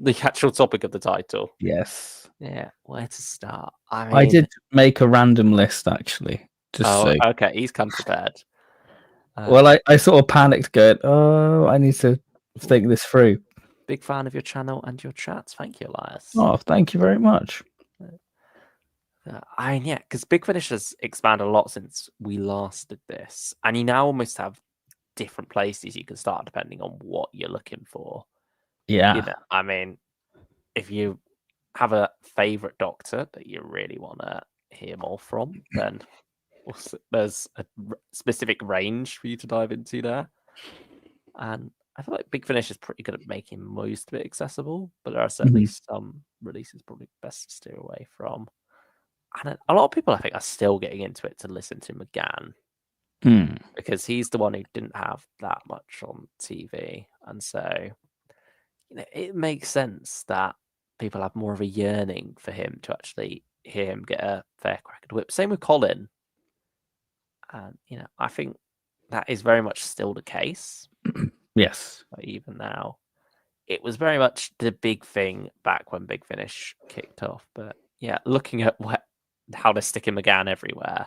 the actual topic of the title. Yes. Yeah, where to start? I did make a random list, actually. Okay, he's come prepared. Well, I sort of panicked, going, I need to think this through. Big fan of your channel and your chats. Thank you, Elias. Oh, thank you very much. Yeah, because Big Finish has expanded a lot since we last did this, and you now almost have different places you can start depending on what you're looking for. Yeah. I mean, if you have a favorite Doctor that you really want to hear more from, then there's a specific range for you to dive into there. And I feel like Big Finish is pretty good at making most of it accessible, but there are certainly some releases probably best to steer away from. And a lot of people, I think, are still getting into it to listen to McGann, because he's the one who didn't have that much on TV. And so, it makes sense that people have more of a yearning for him to actually hear him get a fair crack at the whip. Same with Colin. And, I think that is very much still the case. Yes. Even now. It was very much the big thing back when Big Finish kicked off. But yeah, looking at how they're sticking McGann everywhere.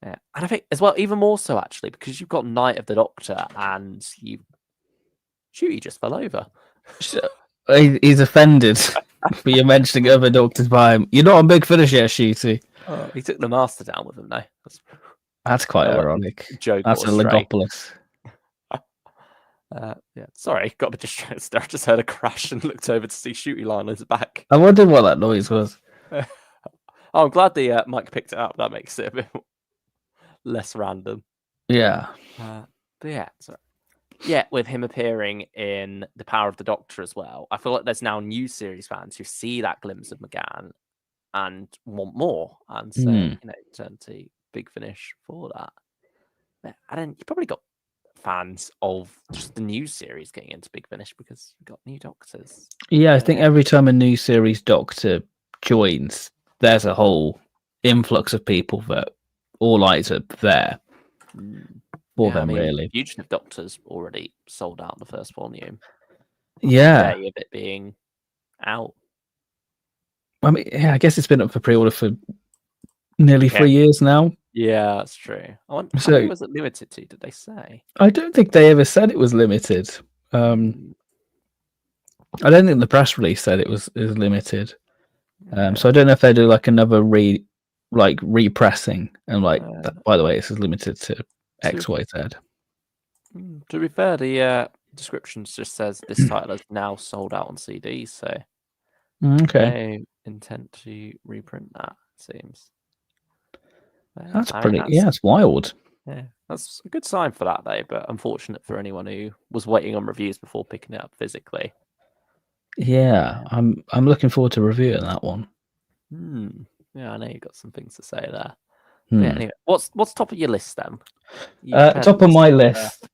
Yeah. And I think as well, even more so actually, because you've got Night of the Doctor and Shooty just fell over. He's offended for you mentioning other Doctors by him. You're not on Big Finish yet, Shooty. Oh, he took the Master down with him, though. That's quite ironic. Joke. That's a Legopolis. Yeah, sorry, got a bit distracted there. I just heard a crash and looked over to see Shooty lying on his back. I wondered what that noise was. I'm glad the mic picked it up. That makes it a bit less random. Yeah. But yeah, yeah, with him appearing in The Power of the Doctor as well, I feel like there's now new series fans who see that glimpse of McGann and want more, and so turn to Big Finish for that. And then you probably got fans of just the new series getting into Big Finish because we've got new Doctors. Yeah, I think every time a new series Doctor joins, there's a whole influx of people that all eyes are there for them, really. Fugitive Doctor's already sold out the first volume. Yeah. Day of it being out. I mean, yeah, I guess it's been up for pre-order for nearly 3 years now. Yeah, that's true. How many was it limited to, did they say? I don't think they ever said it was limited. I don't think the press release said it was limited. So I don't know if they do like another repressing and by the way, this is limited to X, Y, Z. To be fair, the description just says this title is now sold out on CD, so okay. they intend to reprint that, it seems. That's pretty. It's wild. Yeah, that's a good sign for that, though. But unfortunate for anyone who was waiting on reviews before picking it up physically. Yeah, I'm looking forward to reviewing that one. Yeah, I know you've got some things to say there. Yeah, anyway, what's top of your list then? Top of my list.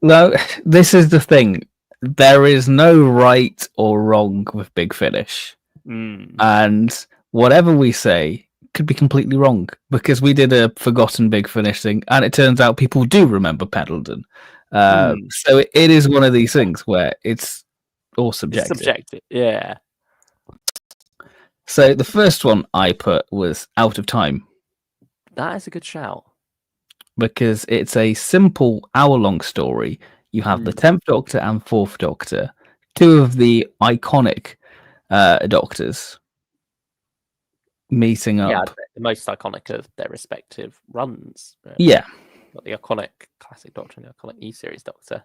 No, this is the thing. There is no right or wrong with Big Finish. And whatever we say could be completely wrong, because we did a forgotten Big Finish thing, and it turns out people do remember Pendleton. So it is one of these things where it's all subjective. It's subjective, yeah. So the first one I put was Out of Time. That is a good shout. Because it's a simple hour-long story. You have the 10th Doctor and 4th Doctor, two of the iconic Doctors, meeting up. Yeah, the most iconic of their respective runs. Yeah. Got the iconic classic Doctor and the iconic new series Doctor.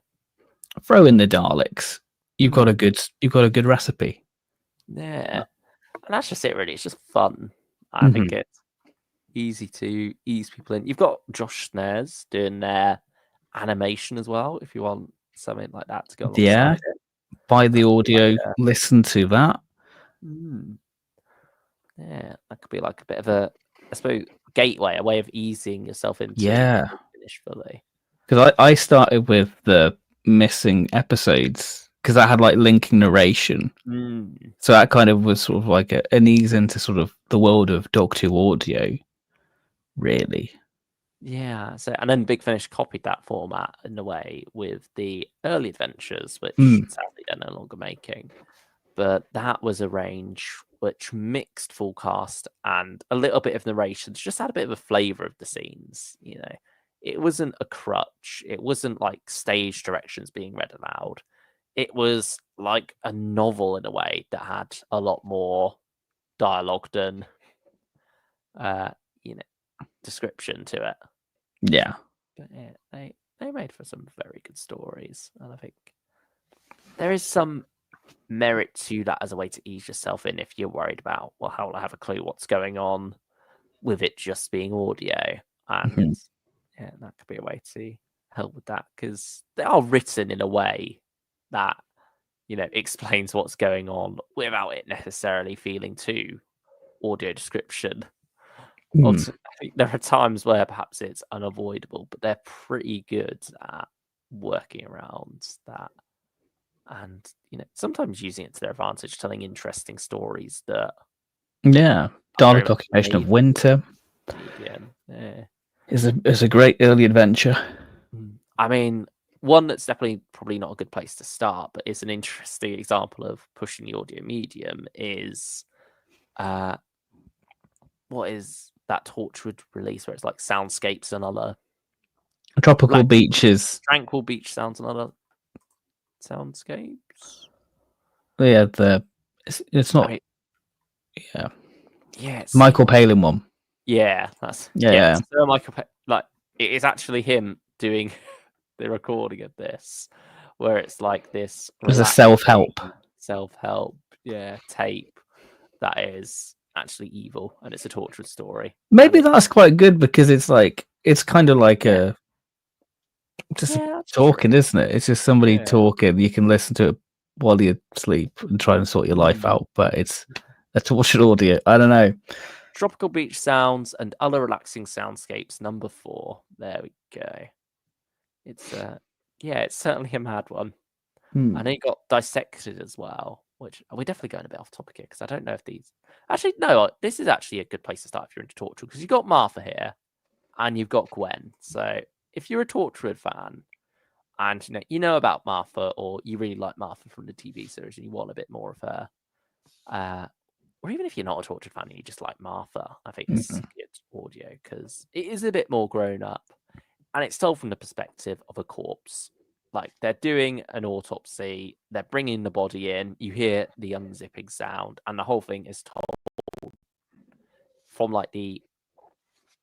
Throw in the Daleks. You've got a good recipe. Yeah. And that's just it, really. It's just fun. I think it's easy to ease people in. You've got Josh Snares doing their animation as well, if you want something like that to go alongside it. Buy the audio, listen to that. Yeah, that could be like a bit of a, I suppose, gateway, a way of easing yourself into Finish fully. Because I started with the missing episodes, because I had like linking narration. So that kind of was sort of like an ease into sort of the world of Doctor Who audio, really. Yeah, so and then Big Finish copied that format in a way with the early adventures, which sadly they're no longer making. But that was a range which mixed full cast and a little bit of narration, just had a bit of a flavour of the scenes. You know, it wasn't a crutch. It wasn't like stage directions being read aloud. It was like a novel in a way that had a lot more dialogue than, description to it. Yeah. But yeah, they made for some very good stories, and I think there is some merit to that as a way to ease yourself in if you're worried about, well, how will I have a clue what's going on with it just being audio? And yeah, that could be a way to help with that, because they are written in a way that, explains what's going on without it necessarily feeling too audio description. I think there are times where perhaps it's unavoidable, but they're pretty good at working around that. And, sometimes using it to their advantage, telling interesting stories that... Yeah. Dalek Occupation of Winter is a great early adventure. I mean, one that's definitely probably not a good place to start, but it's an interesting example of pushing the audio medium is... what is that Torchwood release where it's like soundscapes and other... Tropical Beaches. Tranquil Beach sounds and other soundscapes. Yeah, it's not. Yeah, it's Michael Palin one. Yeah, that's So Michael, like it is actually him doing the recording of this, where it's like this. It's a self-help tape that is actually evil, and it's a Torchwood story. Maybe that's quite good, because it's kind of like talking, isn't it? It's just somebody talking. You can listen to it while you sleep and try and sort your life out, but it's a Torchwood audio. I don't know. Tropical Beach Sounds and Other Relaxing Soundscapes, number 4. There we go. It's it's certainly a mad one. And it got dissected as well, which we're definitely going a bit off topic here, because I don't know if these... Actually, no, this is actually a good place to start if you're into Torchwood, because you've got Martha here and you've got Gwen. So if you're a Torchwood fan and you know about Martha, or you really like Martha from the TV series and you want a bit more of her, or even if you're not a Torchwood fan and you just like Martha, I think it's good audio, because it is a bit more grown up and it's told from the perspective of a corpse. Like, they're doing an autopsy, they're bringing the body in, you hear the unzipping sound, and the whole thing is told from like the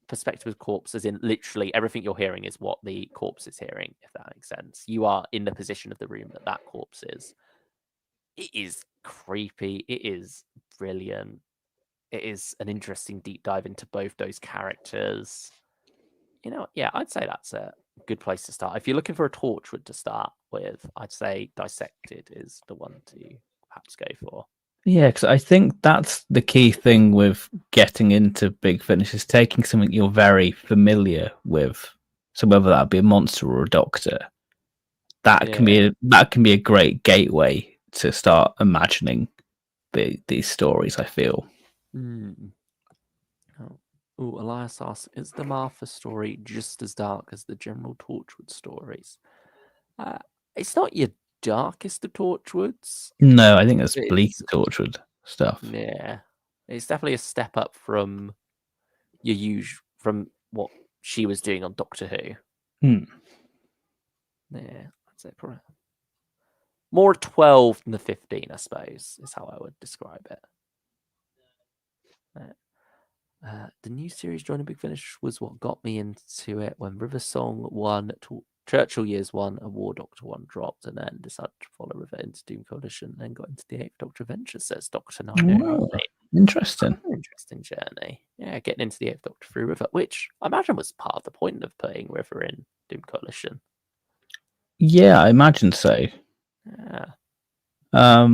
perspective of corpse, as in literally everything you're hearing is what the corpse is hearing, if that makes sense. You are in the position of the room that corpse is. It is creepy, it is brilliant, it is an interesting deep dive into both those characters. I'd say that's a good place to start. If you're looking for a Torchwood to start with, I'd say Dissected is the one to perhaps go for. Yeah, because I think that's the key thing with getting into Big Finish, is taking something you're very familiar with. So whether that be a monster or a Doctor, that can be a great gateway to start imagining these stories, I feel. Elias asks, is the Martha story just as dark as the general Torchwood stories? It's not your darkest of Torchwoods. No, I think that's bleak Torchwood stuff. Yeah, it's definitely a step up from from what she was doing on Doctor Who. Yeah, that's it. Probably more 12 than the 15, I suppose, is how I would describe it. The new series Joining Big Finish was what got me into it when River Song won, Churchill Years 1, and War Doctor 1 dropped, and then decided to follow River into Doom Coalition, and then got into the 8th Doctor Adventure, says Dr. 908. Interesting. Interesting journey. Yeah, getting into the 8th Doctor through River, which I imagine was part of the point of putting River in Doom Coalition. Yeah, I imagine so. Yeah. I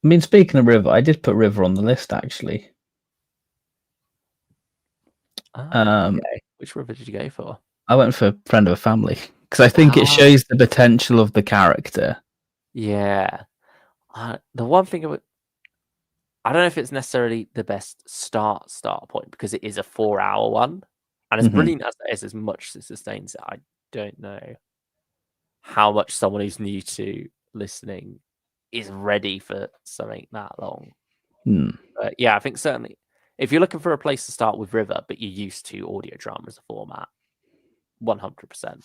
mean, speaking of River, I did put River on the list, actually. Okay. Which River did you go for? I went for Friend of a Family because I think it shows the potential of the character. Yeah. The one thing I don't know if it's necessarily the best start point because it is a 4-hour one. And as brilliant as that is, as much as it sustains it, I don't know how much someone who's new to listening is ready for something that long. But yeah, I think certainly if you're looking for a place to start with River, but you're used to audio drama as a format, 100%.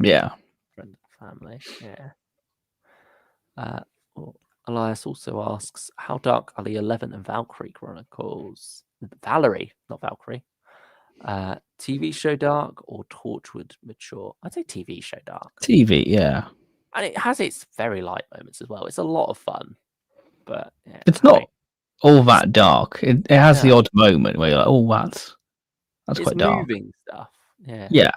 Yeah. Friend of Family. Yeah. Elias also asks, how dark are the 11 and Valkyrie Chronicles? Valerie, not Valkyrie. TV show dark or Torchwood mature? I'd say TV show dark. TV, yeah. And it has its very light moments as well. It's a lot of fun, but yeah, it's not all that dark. It has the odd moment where you're like, oh, that's quite dark. Moving stuff. Yeah.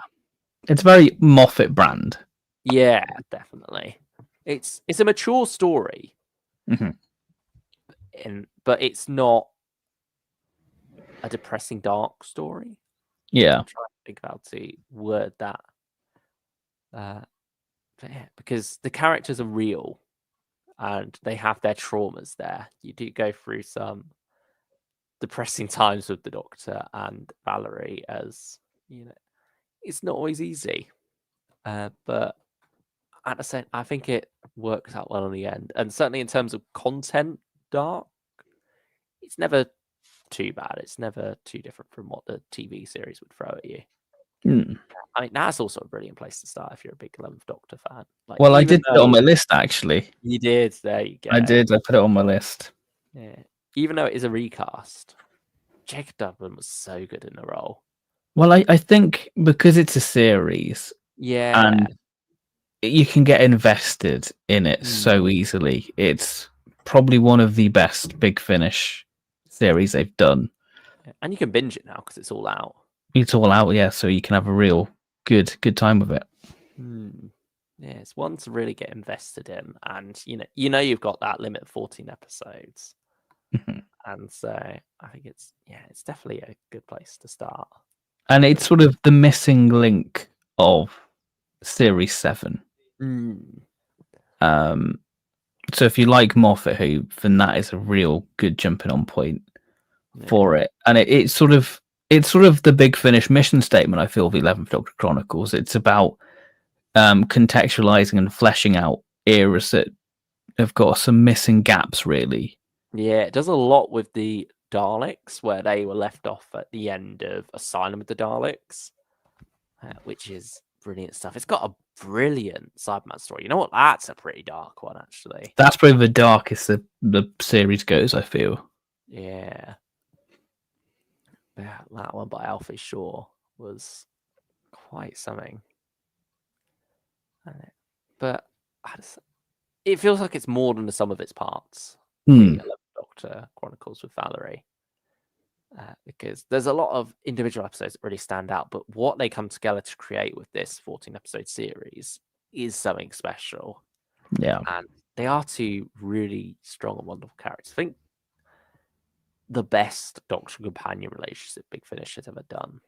It's very Moffat brand. Yeah, definitely. It's a mature story, but it's not a depressing dark story. Yeah. I'm trying to think how to word that. But yeah, because the characters are real and they have their traumas there. You do go through some depressing times with the Doctor and Valerie, as you know, it's not always easy. But at the same, I think it works out well in the end. And certainly in terms of content, dark, it's never too bad. It's never too different from what the TV series would throw at you. I mean, that's also a brilliant place to start if you're a big 11th Doctor fan. Like, well, I did put it on my list, actually. You did. There you go. I did. I put it on my list. Yeah. Even though it is a recast, Jacob Dublin was so good in the role. Well, I think because it's a series, and you can get invested in it so easily. It's probably one of the best Big Finish series they've done. And you can binge it now because it's all out. It's all out, yeah, so you can have a real good time with it. Yeah, it's one to really get invested in, and you know you've got that limit of 14 episodes. And so I think it's definitely a good place to start. And it's sort of the missing link of Series 7. So if you like Moffat Who, then that is a real good jumping on point for it. And it's sort of the Big Finish mission statement, I feel, the 11th Doctor Chronicles. It's about contextualizing and fleshing out eras that have got some missing gaps, really. Yeah, it does a lot with the Daleks, where they were left off at the end of Asylum with the Daleks, which is brilliant stuff. It's got a brilliant Cyberman story. You know what? That's a pretty dark one, actually. That's probably the darkest the series goes, I feel. Yeah. Yeah, that one by Alfie Shaw was quite something. But it feels like it's more than the sum of its parts. The 11th Doctor Chronicles with Valerie. Because there's a lot of individual episodes that really stand out, but what they come together to create with this 14-episode series is something special. Yeah. And they are two really strong and wonderful characters. I think the best Doctor companion relationship Big Finish has ever done.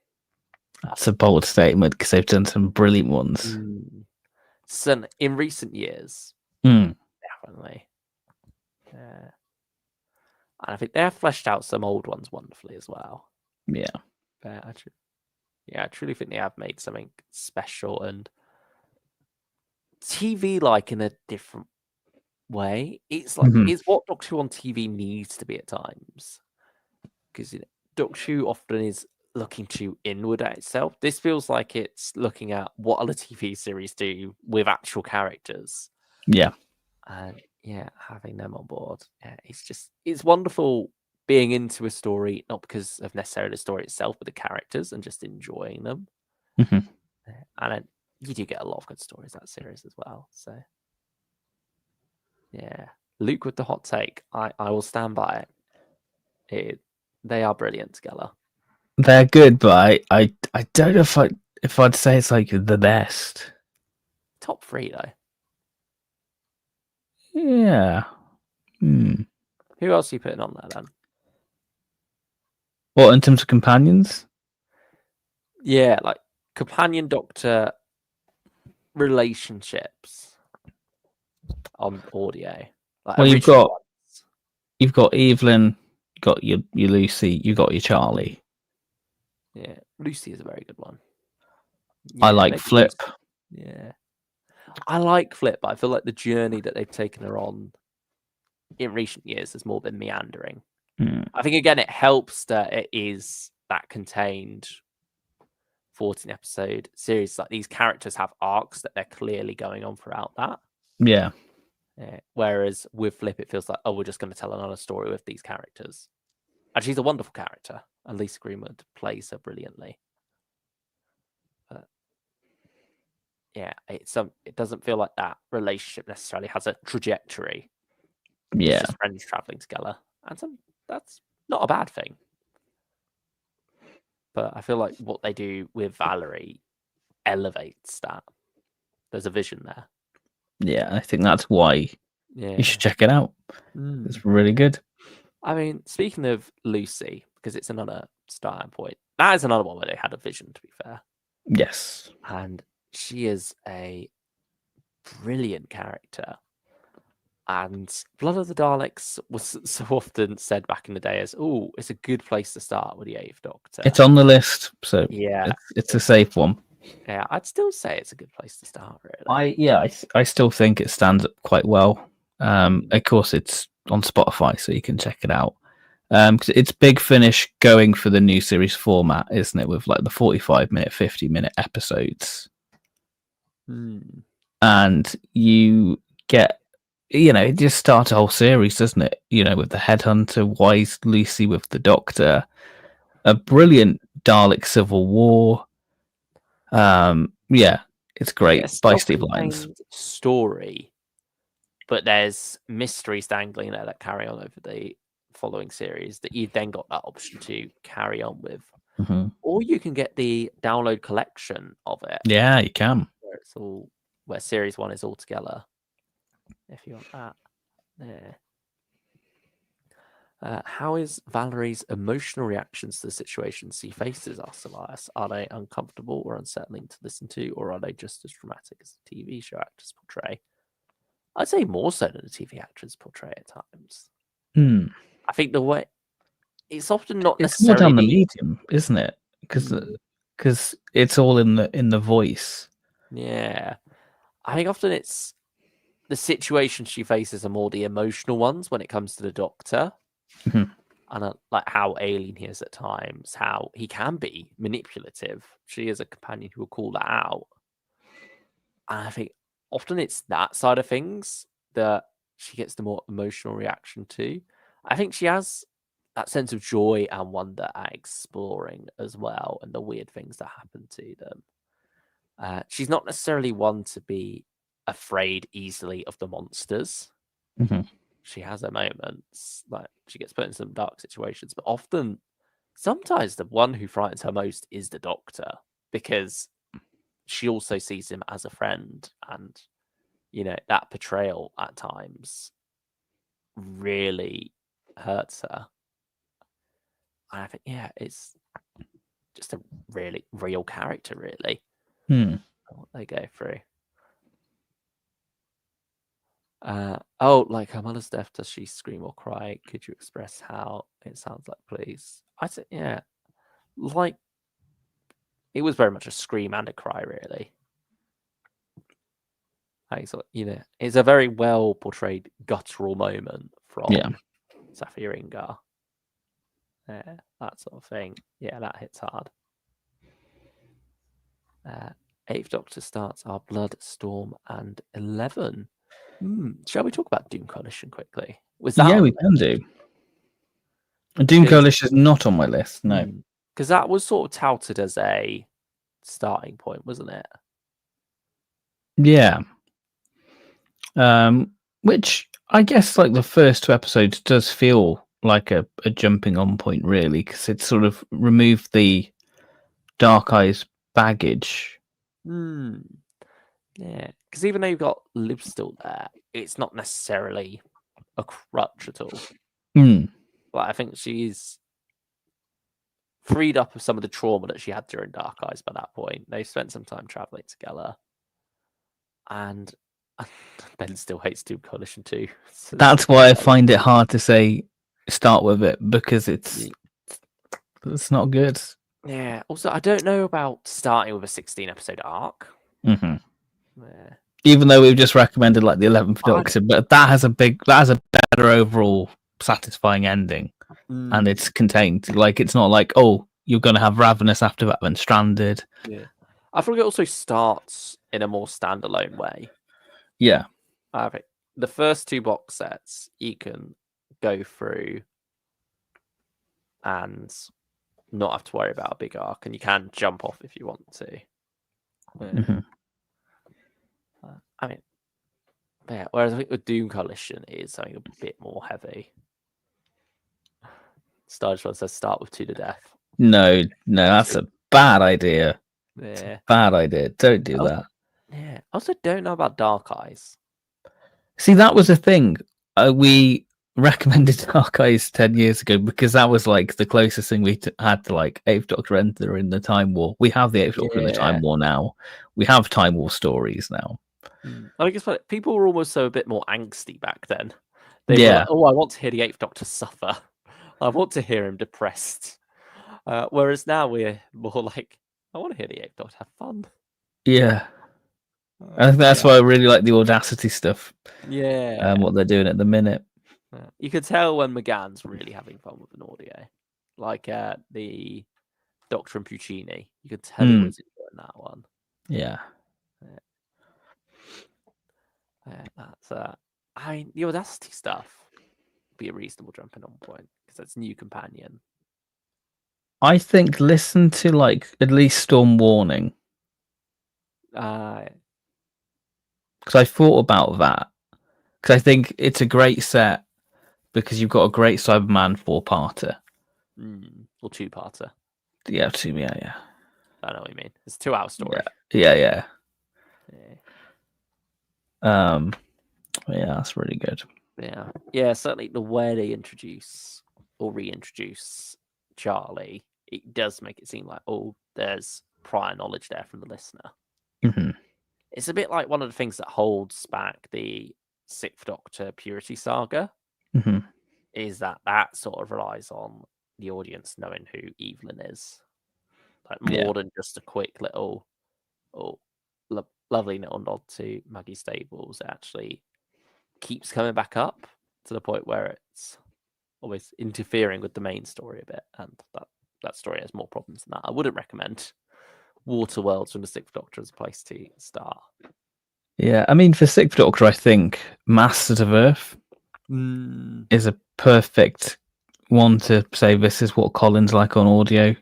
That's a bold statement because they've done some brilliant ones. in recent years, definitely. Yeah. And I think they have fleshed out some old ones wonderfully as well. Yeah. But I truly think they have made something special and TV like in a different way. It's like it's what Doctor Who on TV needs to be at times. Because Doctor Who often is looking too inward at itself. This feels like it's looking at what other TV series do with actual characters. Yeah. And having them on board. Yeah, it's wonderful being into a story, not because of necessarily the story itself, but the characters and just enjoying them. And then you do get a lot of good stories that series as well. So yeah, Luke with the hot take. I will stand by it. They are brilliant together. They're good, but I don't know if I'd say it's like the best. Top 3 though. Yeah. Who else are you putting on there then? What, in terms of companions? Yeah, like companion Doctor relationships on audio. Like well, you've got Evelyn, you got your Lucy, you got your Charlie. Yeah, Lucy is a very good one. Yeah, I like Flip. Lucy. Yeah, I like Flip, but I feel like the journey that they've taken her on in recent years has more been meandering. I think again it helps that it is that contained 14 episode series. Like these characters have arcs that they're clearly going on throughout that. Yeah. Whereas with Flip, it feels like, we're just going to tell another story with these characters. And she's a wonderful character. And Lisa Greenwood plays her brilliantly. But yeah, it doesn't feel like that relationship necessarily has a trajectory. Yeah. It's just friends traveling together. And that's not a bad thing. But I feel like what they do with Valerie elevates that. There's a vision there. Yeah, I think that's why you should check it out. It's really good. I mean, speaking of Lucy, because it's another starting point, that is another one where they had a vision, to be fair. Yes. And she is a brilliant character. And Blood of the Daleks was so often said back in the day as, it's a good place to start with the 8th Doctor. It's on the list, so yeah, it's a safe one. Yeah, I'd still say it's a good place to start, really. I still think it stands up quite well. Of course, it's on Spotify, so you can check it out. Cause it's Big Finish going for the new series format, isn't it? With like the 45-minute, 50-minute episodes. And you get, it just starts a whole series, doesn't it? With the Headhunter, Wise Lucy with the Doctor, a brilliant Dalek Civil War. Yeah, it's great by Steve Lyons. Story, but there's mysteries dangling there that carry on over the following series that you've then got that option to carry on with. Or you can get the download collection of it. Yeah, you can. Where series 1 is all together. If you want that. There. How is Valerie's emotional reactions to the situations she faces, asks Elias? Are they uncomfortable or unsettling to listen to, or are they just as dramatic as the TV show actors portray? I'd say more so than the TV actors portray at times. I think the way it's often not necessarily more down the medium, isn't it? Because it's all in the voice. Yeah, I think often it's the situations she faces are more the emotional ones when it comes to the Doctor. And like how alien he is at times, how he can be manipulative. She is a companion who will call that out. And I think often it's that side of things that she gets the more emotional reaction to. I think she has that sense of joy and wonder at exploring as well, and the weird things that happen to them. She's not necessarily one to be afraid easily of the monsters. She has her moments, like she gets put in some dark situations, but sometimes the one who frightens her most is the Doctor, because she also sees him as a friend, and that portrayal at times really hurts her. And I think, it's just a really real character, really. What they go through. Like her mother's death, does she scream or cry? Could you express how it sounds like, please? I said, yeah. Like, it was very much a scream and a cry, really. It's a very well portrayed guttural moment from Safiringa. Yeah, that sort of thing. Yeah, that hits hard. Eighth Doctor starts our Blood, Storm, and 11. Shall we talk about Doom Coalition quickly? Yeah, we can do. Doom Coalition is not on my list, no. Because that was sort of touted as a starting point, wasn't it? Yeah. Which I guess, like, the first 2 episodes does feel like a jumping on point, really, because it sort of removed the Dark Eyes baggage. Yeah, because even though you've got Liv still there, it's not necessarily a crutch at all. But I think she's freed up of some of the trauma that she had during Dark Eyes by that point. They've spent some time traveling together. And Ben still hates Doom Coalition too. So that's why I find it hard to say start with it, because it's not good. Yeah. Also, I don't know about starting with a 16-episode arc. Yeah. Even though we've just recommended like the 11th Doctor, but that has a better overall satisfying ending, and it's contained. Like, it's not like, oh, you're going to have Ravenous after that, then Stranded. Yeah. I think it also starts in a more standalone way. Yeah. I think the first 2 box sets you can go through and not have to worry about a big arc, and you can jump off if you want to. I mean, yeah. Whereas I think the Doom Coalition is something a bit more heavy. Star just says start with 2 to death. No, that's a bad idea. Yeah, bad idea. Don't do that. Yeah. I also don't know about Dark Eyes. See, that was a thing. We recommended Dark Eyes 10 years ago because that was like the closest thing we had to like 8th Doctor Enter in the Time War. We have the 8th Doctor in the Time War now. We have Time War stories now. I guess people were almost a bit more angsty back then. They were like, oh, I want to hear the 8th Doctor suffer. I want to hear him depressed. Whereas now we're more like, I want to hear the 8th Doctor have fun. Yeah. I think that's why I really like the Audacity stuff. Yeah. What they're doing at the minute. You could tell when McGann's really having fun with an audio. Like the Doctor and Puccini. You could tell he was enjoying that one. Yeah. That's I mean, the Audacity stuff would be a reasonable jumping on point because that's new companion. I think listen to like at least Storm Warning. Because I thought about that. Because I think it's a great set because you've got a great Cyberman 4-parter. Or 2-parter. Yeah, 2, yeah. I know what you mean. It's a 2-hour story. Yeah. Yeah, that's really good. Yeah, certainly the way they introduce or reintroduce Charlie, it does make it seem like, oh, there's prior knowledge there from the listener. It's a bit like one of the things that holds back the 6th Doctor Purity saga, is that sort of relies on the audience knowing who Evelyn is, like more than just a quick little, lovely little nod to Maggie Stables. It actually keeps coming back up to the point where it's always interfering with the main story a bit, and that story has more problems than that. I wouldn't recommend Waterworlds from the 6th Doctor as a place to start. Yeah, I mean, for 6th Doctor, I think Masters of Earth is a perfect one to say this is what Colin's like on audio.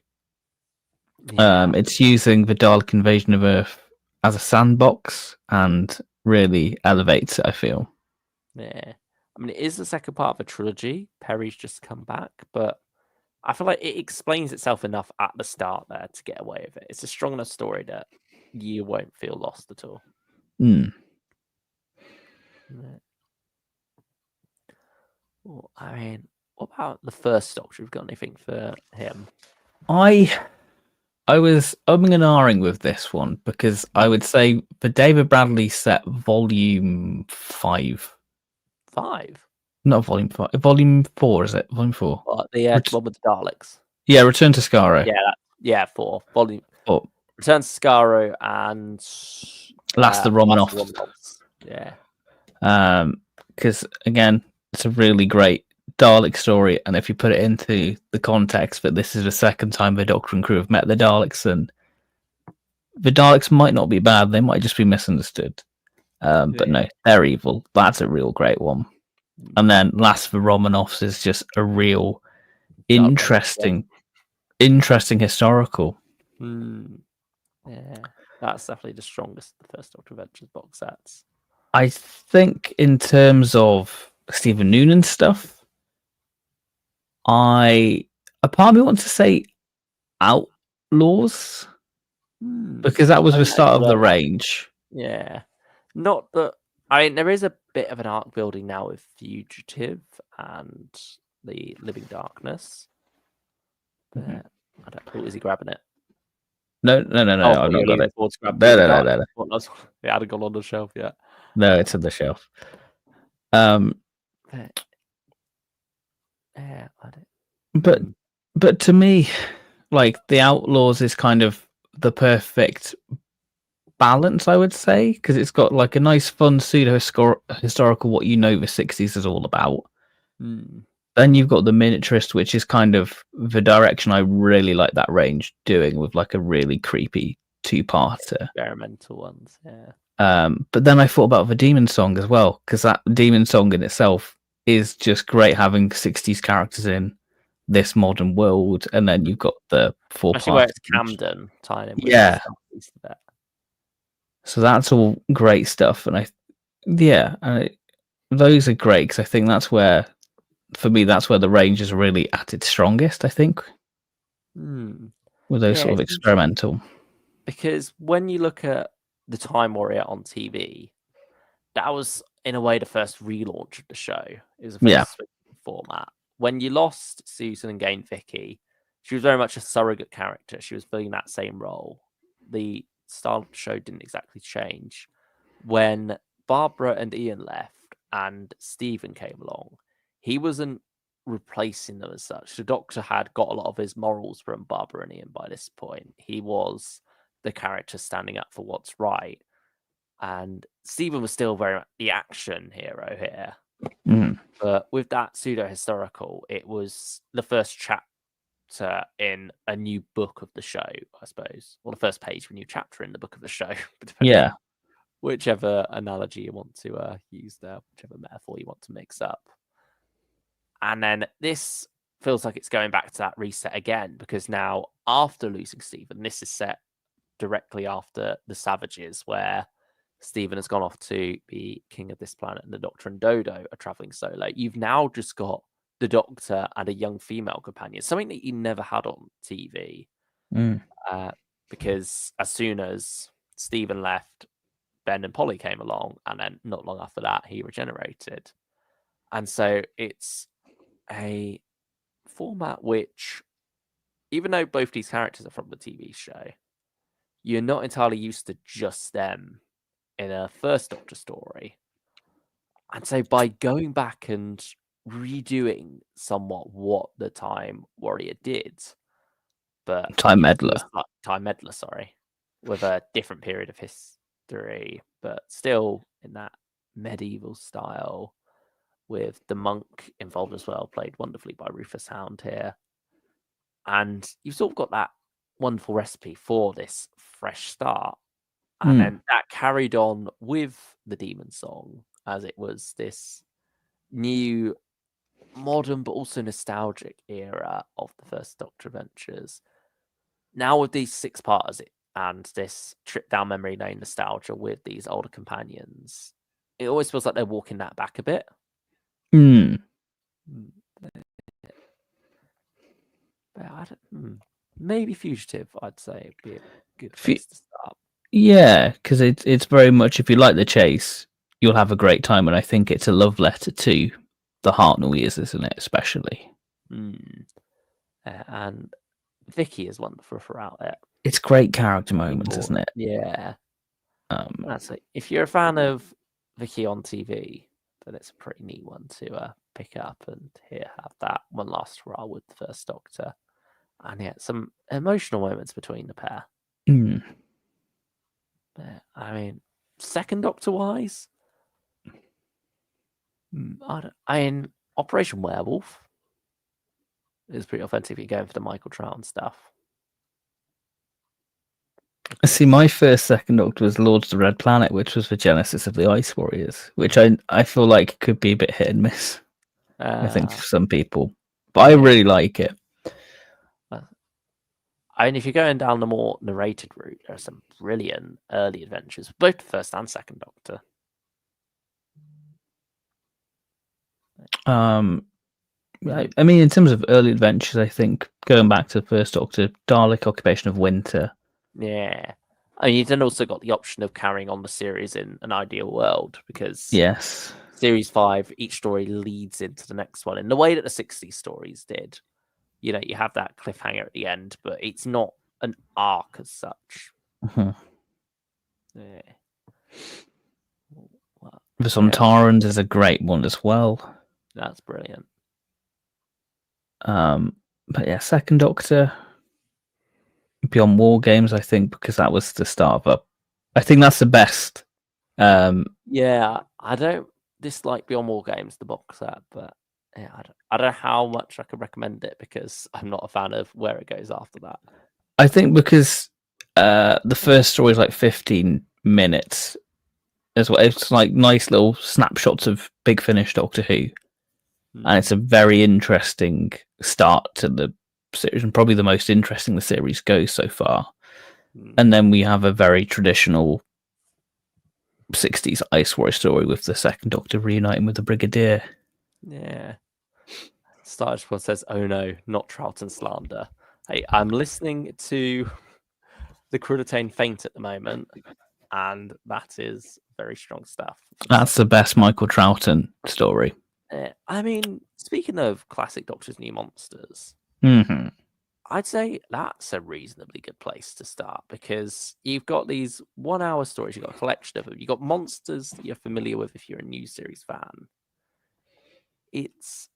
It's using the Dalek invasion of Earth as a sandbox and really elevates it, I feel. Yeah. I mean, it is the second part of a trilogy. Perry's just come back, but I feel like it explains itself enough at the start there to get away with it. It's a strong enough story that you won't feel lost at all. Well, I mean, what about the first Doctor? Have you got anything for him? I was umming and ahhing with this one because I would say the David Bradley set volume 5 5? Not Volume 5. Volume 4, is it? Volume 4. What, the one with the Daleks? Yeah, Return to Skaro. Yeah, 4. Volume 4. Return to Skaro and Last of the Romanovs. Yeah. Because again, it's a really great Dalek story, and if you put it into the context that this is the second time the Doctor and crew have met the Daleks, and the Daleks might not be bad, they might just be misunderstood. But no, they're evil. That's a real great one. And then Last of the Romanovs is just a real interesting historical. Yeah, that's definitely the strongest of the first Doctor Adventures box sets. I think in terms of Stephen Noonan stuff, a part of me wants to say Outlaws, because that was the start of the range. Yeah, not that. I mean, there is a bit of an arc building now with Fugitive and the Living Darkness. But I don't know, is he grabbing it? No, I've not got it. No. It hadn't gone on the shelf yet. No, it's on the shelf. But to me, like, the Outlaws is kind of the perfect balance, I would say, because it's got like a nice, fun pseudo-historical what you know the 60s is all about. Then you've got the Miniaturist, which is kind of the direction I really like that range doing, with like a really creepy 2-parter. Experimental ones, yeah. But then I thought about the Demon Song as well, because that Demon Song in itself is just great, having 60s characters in this modern world, and then you've got the 4-part. Actually, where it's Camden tying in with so that's all great stuff, and those are great, because I think that's where, for me, that's where the range is really at its strongest, I think, with those sort of experimental. Because when you look at the Time Warrior on TV, that was in a way the first relaunch of the show. It was the first format. When you lost Susan and gained Vicky, she was very much a surrogate character. She was filling that same role. The style of the show didn't exactly change. When Barbara and Ian left and Stephen came along, he wasn't replacing them as such. The Doctor had got a lot of his morals from Barbara and Ian by this point. He was the character standing up for what's right. And Stephen was still very much the action hero here. But with that pseudo-historical, it was the first chapter in a new book of the show, I suppose. Or the first page of a new chapter in the book of the show. Yeah. Whichever analogy you want to use there, whichever metaphor you want to mix up. And then this feels like it's going back to that reset again, because now, after losing Stephen, this is set directly after the Savages, where Stephen has gone off to be king of this planet, and the Doctor and Dodo are traveling solo. You've now just got the Doctor and a young female companion, something that you never had on TV. Because as soon as Stephen left, Ben and Polly came along, and then not long after that, he regenerated. And so it's a format which, even though both these characters are from the TV show, you're not entirely used to just them in a first Doctor story. And so by going back and redoing somewhat what the Time Warrior did, but Time Meddler, sorry, with a different period of history, but still in that medieval style, with the monk involved as well, played wonderfully by Rufus Hound here. And you've sort of got that wonderful recipe for this fresh start. And then that carried on with the Demon Song, as it was this new, modern, but also nostalgic era of the first Doctor Adventures. Now with these 6-parters and this trip down memory lane nostalgia with these older companions, it always feels like they're walking that back a bit. Maybe Fugitive, I'd say, would be a good place to start. Yeah, because it's very much, if you like the chase, you'll have a great time, and I think it's a love letter to the Hartnell, isn't it, especially? And Vicky is wonderful throughout it. It's great character moments, isn't it? Yeah. That's it. If you're a fan of Vicky on TV, then it's a pretty neat one to pick up and have that one last hurrah with the First Doctor. And some emotional moments between the pair. But, I mean, Second Doctor wise, Operation Werewolf is pretty authentic if you're going for the Michael Troughton stuff. See, my first Second Doctor was Lords of the Red Planet, which was the genesis of the Ice Warriors, which I feel like could be a bit hit and miss. I think for some people, but I really like it. If you're going down the more narrated route, there are some brilliant early adventures, both First and Second Doctor. I mean, in terms of early adventures, I think going back to the First Doctor, Dalek Occupation of Winter. Yeah. I mean, you've then also got the option of carrying on the series in an ideal world, because Series 5, each story leads into the next one in the way that the 60s stories did. You have that cliffhanger at the end, but it's not an arc as such. The Sontarans is a great one as well. That's brilliant. But yeah, Second Doctor, Beyond War Games, I think, because that was the start of I think that's the best. Yeah, I don't dislike Beyond War Games, the box set, but yeah, I don't know how much I could recommend it because I'm not a fan of where it goes after that. I think because the first story is like 15 minutes as well. It's like nice little snapshots of Big Finish Doctor Who. And it's a very interesting start to the series, and probably the most interesting the series goes so far. And then we have a very traditional 60s Ice Warrior story with the Second Doctor reuniting with the Brigadier. Yeah. Starship says, "Oh no, not Troughton slander." Hey, I'm listening to the Cruditane Faint at the moment, and that is very strong stuff. That's the best Michael Troughton story. I mean, speaking of classic Doctor's New Monsters, I'd say that's a reasonably good place to start because you've got these 1 hour stories, you've got a collection of them, you've got monsters that you're familiar with if you're a new series fan. It's,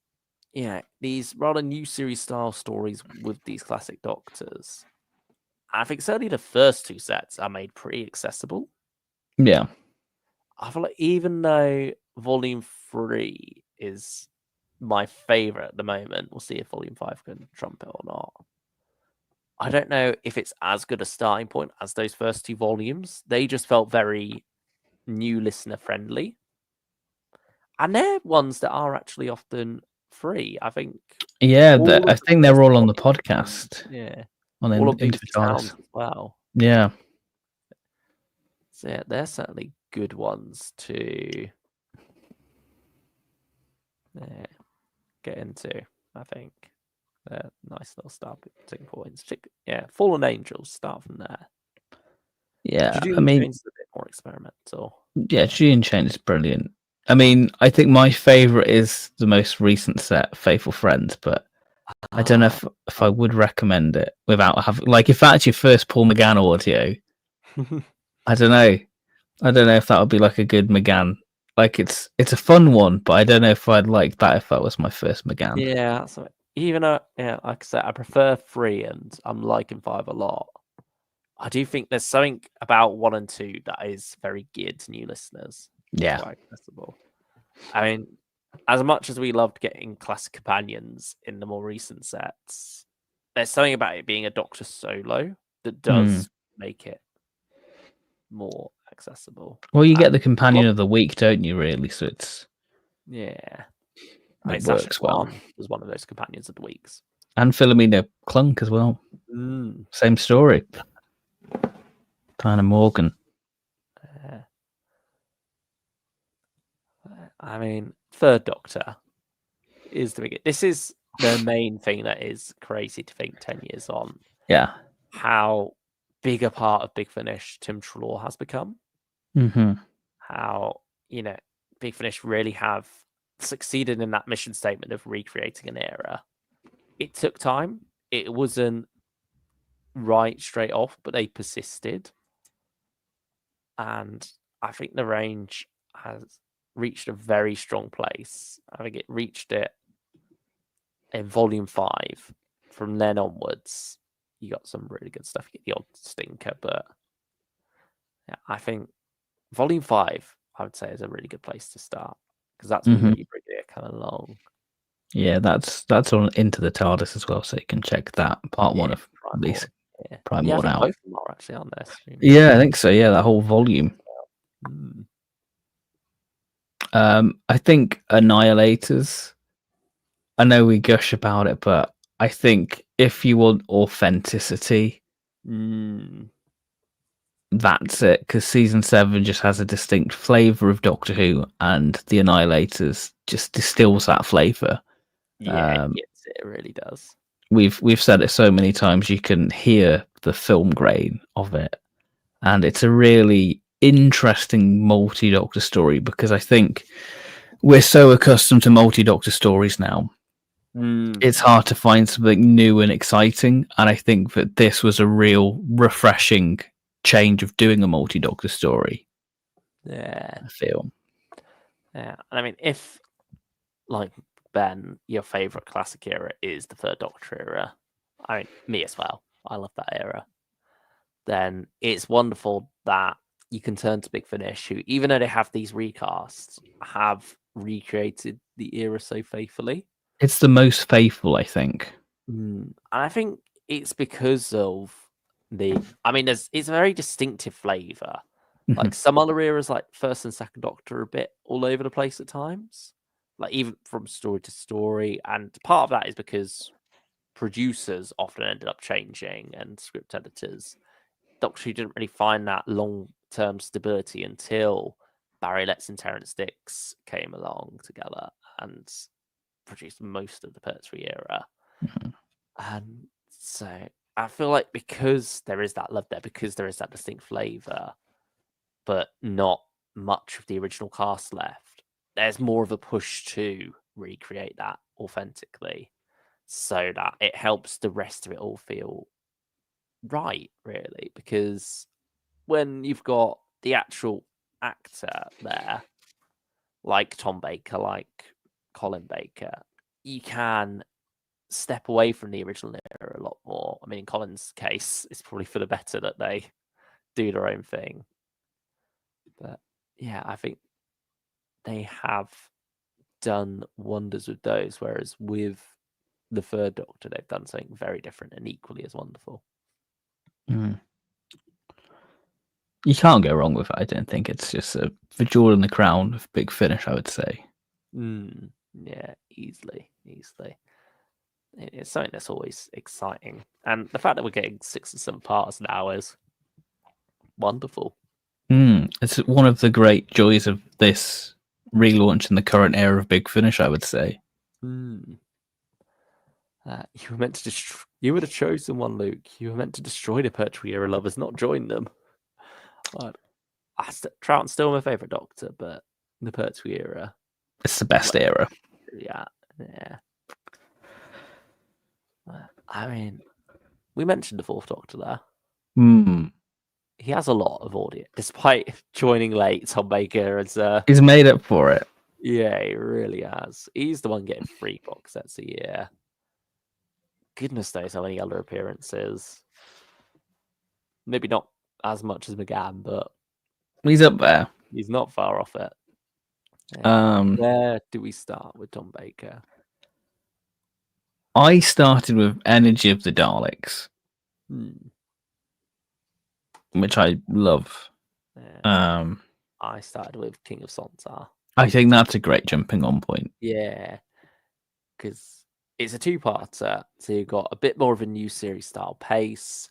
these rather new series style stories with these classic Doctors. I think certainly the first two sets are made pretty accessible. Yeah. I feel like even though Volume 3 is my favorite at the moment, we'll see if Volume 5 can trump it or not. I don't know if it's as good a starting point as those first two volumes. They just felt very new listener friendly. And they're ones that are actually often free, I think. Yeah, I think they're all on the podcast. Yeah. On all of these sounds as well. Yeah. So yeah, they're certainly good ones to get into, I think. They're nice little starting points. Yeah, Fallen Angels, start from there. Yeah, I mean, it's a bit more experimental. Yeah, Julian Chain is brilliant. I mean, I think my favorite is the most recent set, Faithful Friends, but I don't know if I would recommend it without having, like, if that's your first Paul McGann audio. I don't know. I don't know if that would be like a good McGann. Like, it's a fun one, but I don't know if I'd like that if that was my first McGann. Yeah, so even like I said, I prefer 3 and I'm liking 5 a lot. I do think there's something about 1 and 2 that is very geared to new listeners. Yeah. Quite accessible. I mean, as much as we loved getting classic companions in the more recent sets, there's something about it being a Doctor solo that does make it more accessible. Well, you get the companion of the week, don't you, really? So it's... Yeah. It works well. Was one of those companions of the weeks. And Philomena Clunk as well. Same story. Tyler Morgan. I mean, Third Doctor is the biggest. This is the main thing that is crazy to think 10 years on. Yeah. How big a part of Big Finish Tim Treloar has become. How, Big Finish really have succeeded in that mission statement of recreating an era. It took time. It wasn't right straight off, but they persisted. And I think the range has reached a very strong place. I think it reached it in Volume 5. From then onwards, you got some really good stuff. You get the odd stinker, but yeah, I think Volume 5, I would say, is a really good place to start because that's when you bring it kind of along. Yeah, that's on Into the TARDIS as well, so you can check that part one of these Prime One out. Both of them are actually on there. Yeah, I think so. Yeah, that whole volume. I think Annihilators. I know we gush about it, but I think if you want authenticity, that's it. Because season 7 just has a distinct flavor of Doctor Who, and the Annihilators just distills that flavor. Yeah, it really does. We've said it so many times. You can hear the film grain of it, and it's a really interesting multi-Doctor story because I think we're so accustomed to multi-Doctor stories now. It's hard to find something new and exciting, and I think that this was a real refreshing change of doing a multi-Doctor story. Yeah, I feel. Yeah, and I mean, if like Ben, your favorite classic era is the Third Doctor era, I mean, me as well. I love that era. Then it's wonderful that you can turn to Big Finish, who, even though they have these recasts, have recreated the era so faithfully. It's the most faithful, I think. And I think it's because of I mean, it's a very distinctive flavor. Like some other eras, like First and Second Doctor, are a bit all over the place at times, like even from story to story. And part of that is because producers often ended up changing and script editors. Doctor Who didn't really find that long-term stability until Barry Letts and Terrance Dicks came along together and produced most of the Pertwee era. And so I feel like because there is that love there, because there is that distinct flavor, but not much of the original cast left, there's more of a push to recreate that authentically so that it helps the rest of it all feel right, really. Because when you've got the actual actor there, like Tom Baker, like Colin Baker, you can step away from the original era a lot more. I mean, in Colin's case, it's probably for the better that they do their own thing. But yeah, I think they have done wonders with those, whereas with the Third Doctor, they've done something very different and equally as wonderful. You can't go wrong with it. I don't think it's just the jewel in the crown of Big Finish, I would say. Yeah, easily. It's something that's always exciting, and the fact that we're getting 6 and 7 parts now is wonderful. It's one of the great joys of this relaunch in the current era of Big Finish, I would say. You were meant to you were the chosen one, Luke. You were meant to destroy the Pertwee era lovers, not join them. Troughton's still my favorite Doctor, but the Pertwee era, it's the best era. Yeah. I mean, we mentioned the Fourth Doctor there. He has a lot of audience, despite joining late. Tom Baker has he's made up for it. Yeah, he really has. He's the one getting 3 box sets a year. Goodness knows how many other appearances. Maybe not as much as McGann, but he's up there. He's not far off it. Where do we start with Tom Baker? I started with Energy of the Daleks, which I love. I started with King of Sontar. I think that's a great jumping on point. Yeah, because it's a 2-parter, so you've got a bit more of a new series style pace.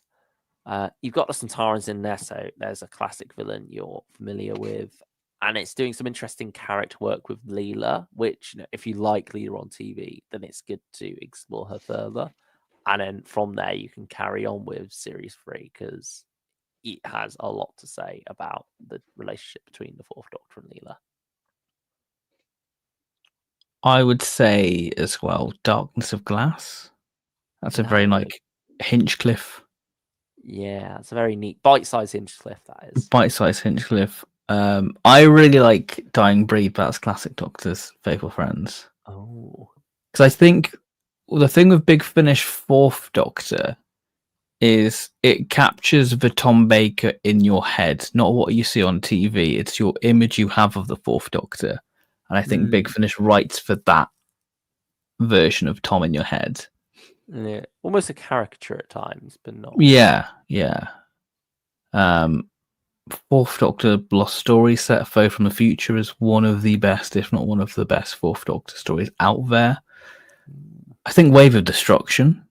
You've got the Sontarans in there, so there's a classic villain you're familiar with, and it's doing some interesting character work with Leela, which, if you like Leela on TV, then it's good to explore her further. And then from there, you can carry on with Series 3, because it has a lot to say about the relationship between the Fourth Doctor and Leela. I would say as well, Darkness of Glass. That's a very Hinchcliffe. Yeah, it's a very neat bite-sized Hinchcliffe, that is. Bite-sized Hinchcliffe. I really like Dying Breed, but that's Classic Doctor's Faithful Friends. Oh, because I think the thing with Big Finish Fourth Doctor is it captures the Tom Baker in your head, not what you see on TV. It's your image you have of the Fourth Doctor, and I think Big Finish writes for that version of Tom in your head. Yeah, almost a caricature at times, but not. Yeah. Fourth Doctor Lost Story Set Foe from the Future is one of the best, if not one of the best, Fourth Doctor stories out there. I think Wave of Destruction.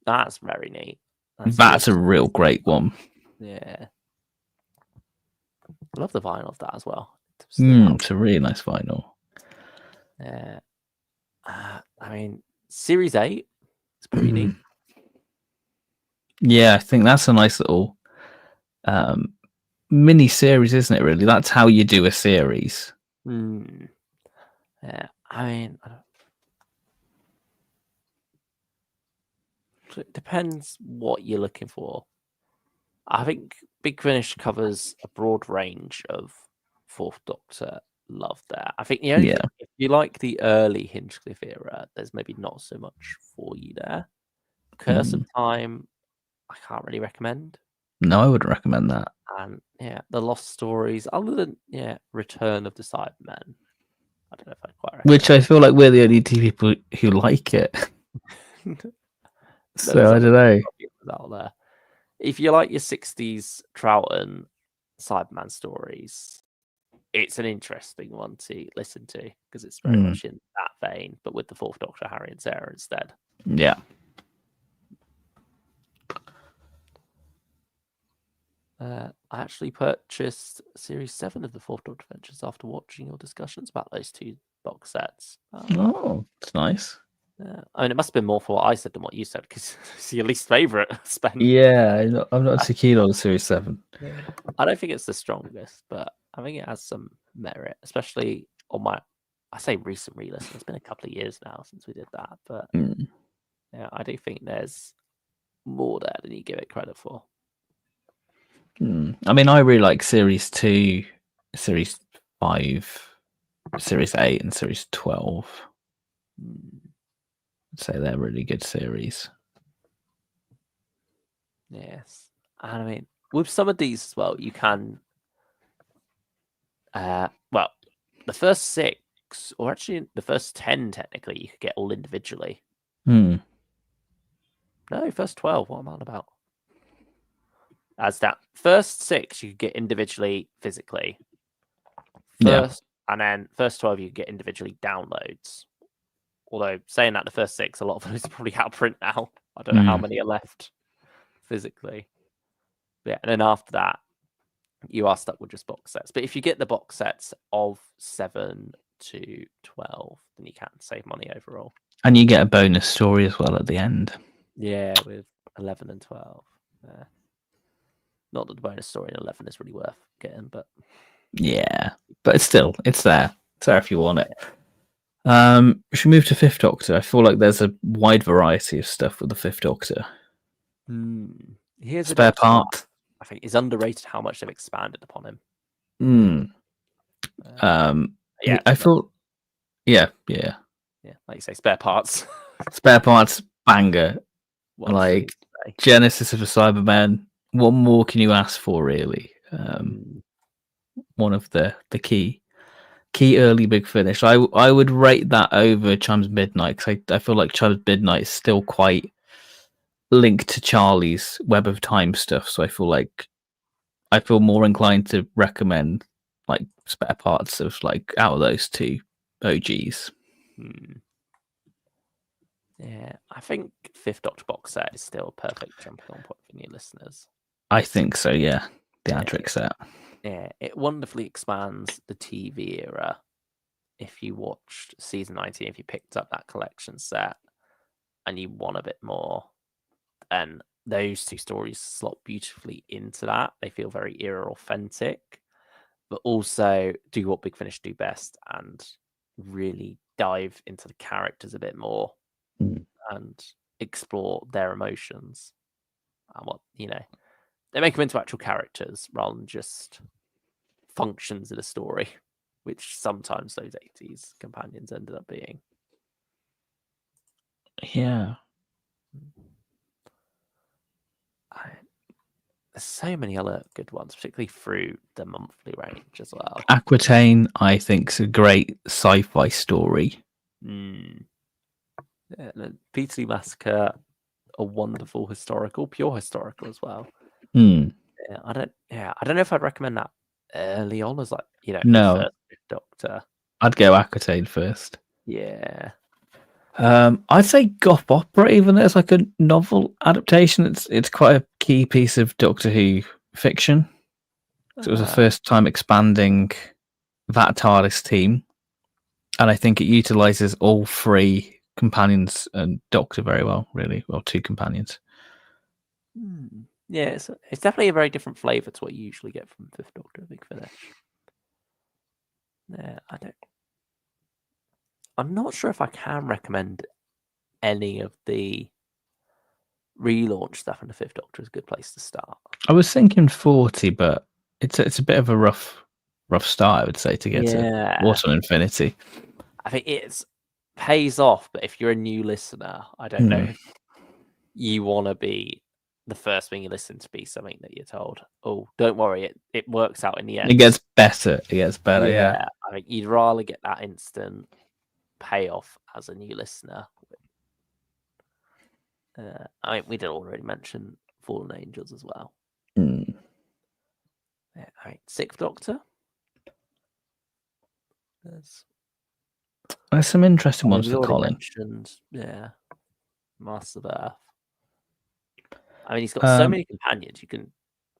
That's very neat. That's a real great one. Yeah. I love the vinyl of that as well. It's a really nice vinyl. Yeah. I mean, Series 8 is pretty neat. Yeah, I think that's a nice little mini series, isn't it? Really, that's how you do a series. Yeah, I mean, it depends what you're looking for. I think Big Finish covers a broad range of Fourth Doctor love there. I think the only thing, if you like the early Hinchcliffe era, there's maybe not so much for you there. Curse of Time, I can't really recommend. No, I wouldn't recommend that. And yeah, the Lost Stories, other than Return of the Cybermen, I don't know if I'd quite recommend. Which I feel like we're the only two people who like it. So I don't know. Out there. If you like your 60s Troughton Cyberman stories, it's an interesting one to listen to because it's very much in that vein, but with the Fourth Doctor, Harry and Sarah instead. Yeah. I actually purchased Series 7 of the Fourth Doctor Adventures after watching your discussions about those two box sets. Oh, that's nice. I mean, it must have been more for what I said than what you said because it's your least favourite, Spen. Yeah, I'm not too keen on Series 7. I don't think it's the strongest, but I think it has some merit, especially on I say recent re-listen. It's been a couple of years now since we did that, but yeah, I do think there's more there than you give it credit for. I mean, I really like Series 2, Series 5, Series 8, and Series 12. I'd say they're really good series. Yes. And I mean, with some of these as well, you can... well, the first 6, or actually the first 10, technically, you could get all individually. No, first 12, what am I on about? As that first 6 you could get individually physically. And then first 12 you could get individually downloads. Although saying that, the first 6, a lot of those are probably out of print now. I don't know how many are left physically. But yeah, and then after that, you are stuck with just box sets. But if you get the box sets of 7 to 12, then you can save money overall. And you get a bonus story as well at the end. Yeah, with 11 and 12. Yeah. Not that the bonus story in 11 is really worth getting, but... Yeah, but it's there. It's there if you want it. We should move to Fifth Doctor. I feel like there's a wide variety of stuff with the Fifth Doctor. Here's Spare Part. I think is underrated how much they've expanded upon him. I feel... Yeah. Like you say, Spare Parts. Spare Parts, banger. Like Genesis of the Cybermen. What more can you ask for, really? One of the key early Big Finish. I would rate that over Chimes Midnight because I feel like Chimes Midnight is still quite linked to Charlie's Web of Time stuff. So I feel more inclined to recommend like Spare Parts of like out of those two OGs. Yeah, I think Fifth Doctor box set is still a perfect jumping on point for new listeners. I think so, yeah. The Adric set. Yeah, it wonderfully expands the TV era. If you watched season 19, if you picked up that collection set and you want a bit more, then those two stories slot beautifully into that. They feel very era authentic, but also do what Big Finish do best and really dive into the characters a bit more and explore their emotions and what they make them into actual characters rather than just functions in a story, which sometimes those 80s companions ended up being. Yeah. There's so many other good ones, particularly through the monthly range as well. Aquitaine, I think, is a great sci-fi story. Yeah, and Peterlee Massacre, a wonderful pure historical as well. Yeah, I don't know if I'd recommend that early on as like, No. the first Doctor. I'd go Aquitaine first. Yeah. I'd say Goth Opera, even though it's like a novel adaptation. It's quite a key piece of Doctor Who fiction. So it was the first time expanding that TARDIS team, and I think it utilizes all three companions and Doctor very well. Really, well, two companions. Yeah, it's definitely a very different flavour to what you usually get from Fifth Doctor Big Finish. Yeah, I'm not sure if I can recommend any of the relaunch stuff in the Fifth Doctor is a good place to start. I was thinking 40, but it's a bit of a rough start, I would say, to get to Autumn Infinity. I think it pays off, but if you're a new listener, I don't know if you want to be the first thing you listen to be something that you're told, oh, don't worry, it works out in the end. It gets better. It gets better, yeah. I think you'd rather get that instant payoff as a new listener. I mean, we did already mention Fallen Angels as well. Yeah, all right, Sixth Doctor. There's some interesting ones for Colin. Yeah, Master of Earth. I mean, he's got so many companions. You can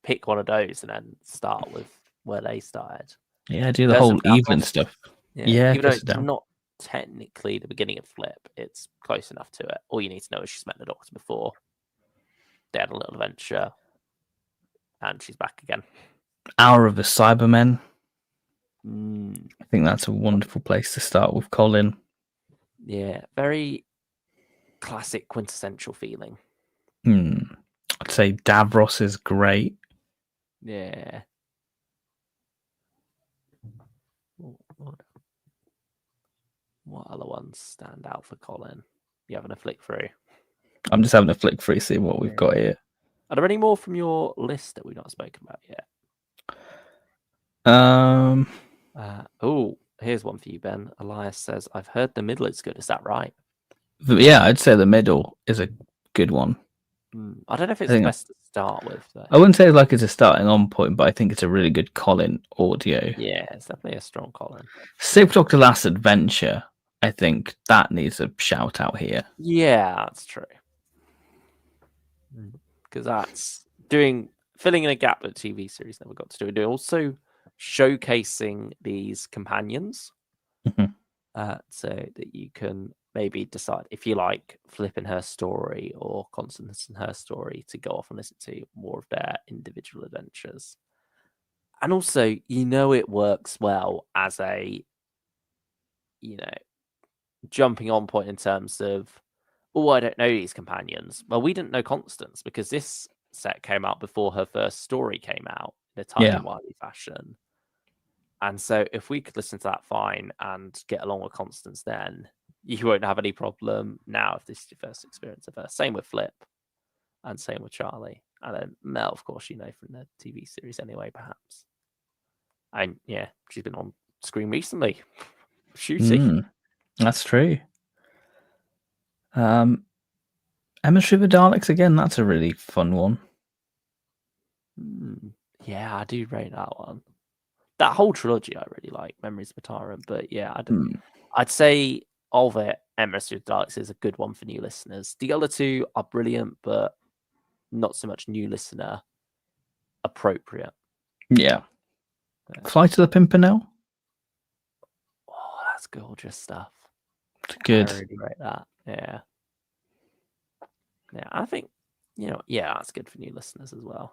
pick one of those and then start with where they started. Yeah, do the whole Evelyn stuff. Yeah, even though it's not technically the beginning of Flip, it's close enough to it. All you need to know is she's met the Doctor before. They had a little adventure, and she's back again. Hour of the Cybermen. I think that's a wonderful place to start with Colin. Yeah, very classic, quintessential feeling. I'd say Davros is great. Yeah. What other ones stand out for Colin? You having a flick through? I'm just having a flick through, see what we've got here. Are there any more from your list that we've not spoken about yet? Here's one for you, Ben. Elias says, I've heard the middle is good. Is that right? Yeah, I'd say the middle is a good one. I don't know if it's the best to start with, though. I wouldn't say like it's a starting on point, but I think it's a really good Colin audio. Yeah, it's definitely a strong Colin. Sixth Doctor Last Adventure, I think that needs a shout out here. Yeah, that's true. Because that's filling in a gap that TV series never got to do. And also showcasing these companions so that you can maybe decide if you like Flip in her story or Constance in her story to go off and listen to more of their individual adventures. And also, it works well as a, jumping on point in terms of, I don't know these companions. Well, we didn't know Constance because this set came out before her first story came out in a timey-wimey fashion. And so if we could listen to that fine and get along with Constance then, you won't have any problem now if this is your first experience of her. Same with Flip and same with Charlie. And then Mel, of course, from the TV series anyway, perhaps. And yeah, she's been on screen recently shooting. That's true. Emissary of the Daleks, again, that's a really fun one. Yeah, I do rate that one. That whole trilogy I really like, Memories of a Tyrant. But yeah, I'd say of it, Emissary of the Daleks is a good one for new listeners. The other two are brilliant, but not so much new listener appropriate. Yeah. Flight of the Pimpernel? Oh, that's gorgeous stuff. It's good. I really rate that. Yeah. Yeah, I think, that's good for new listeners as well.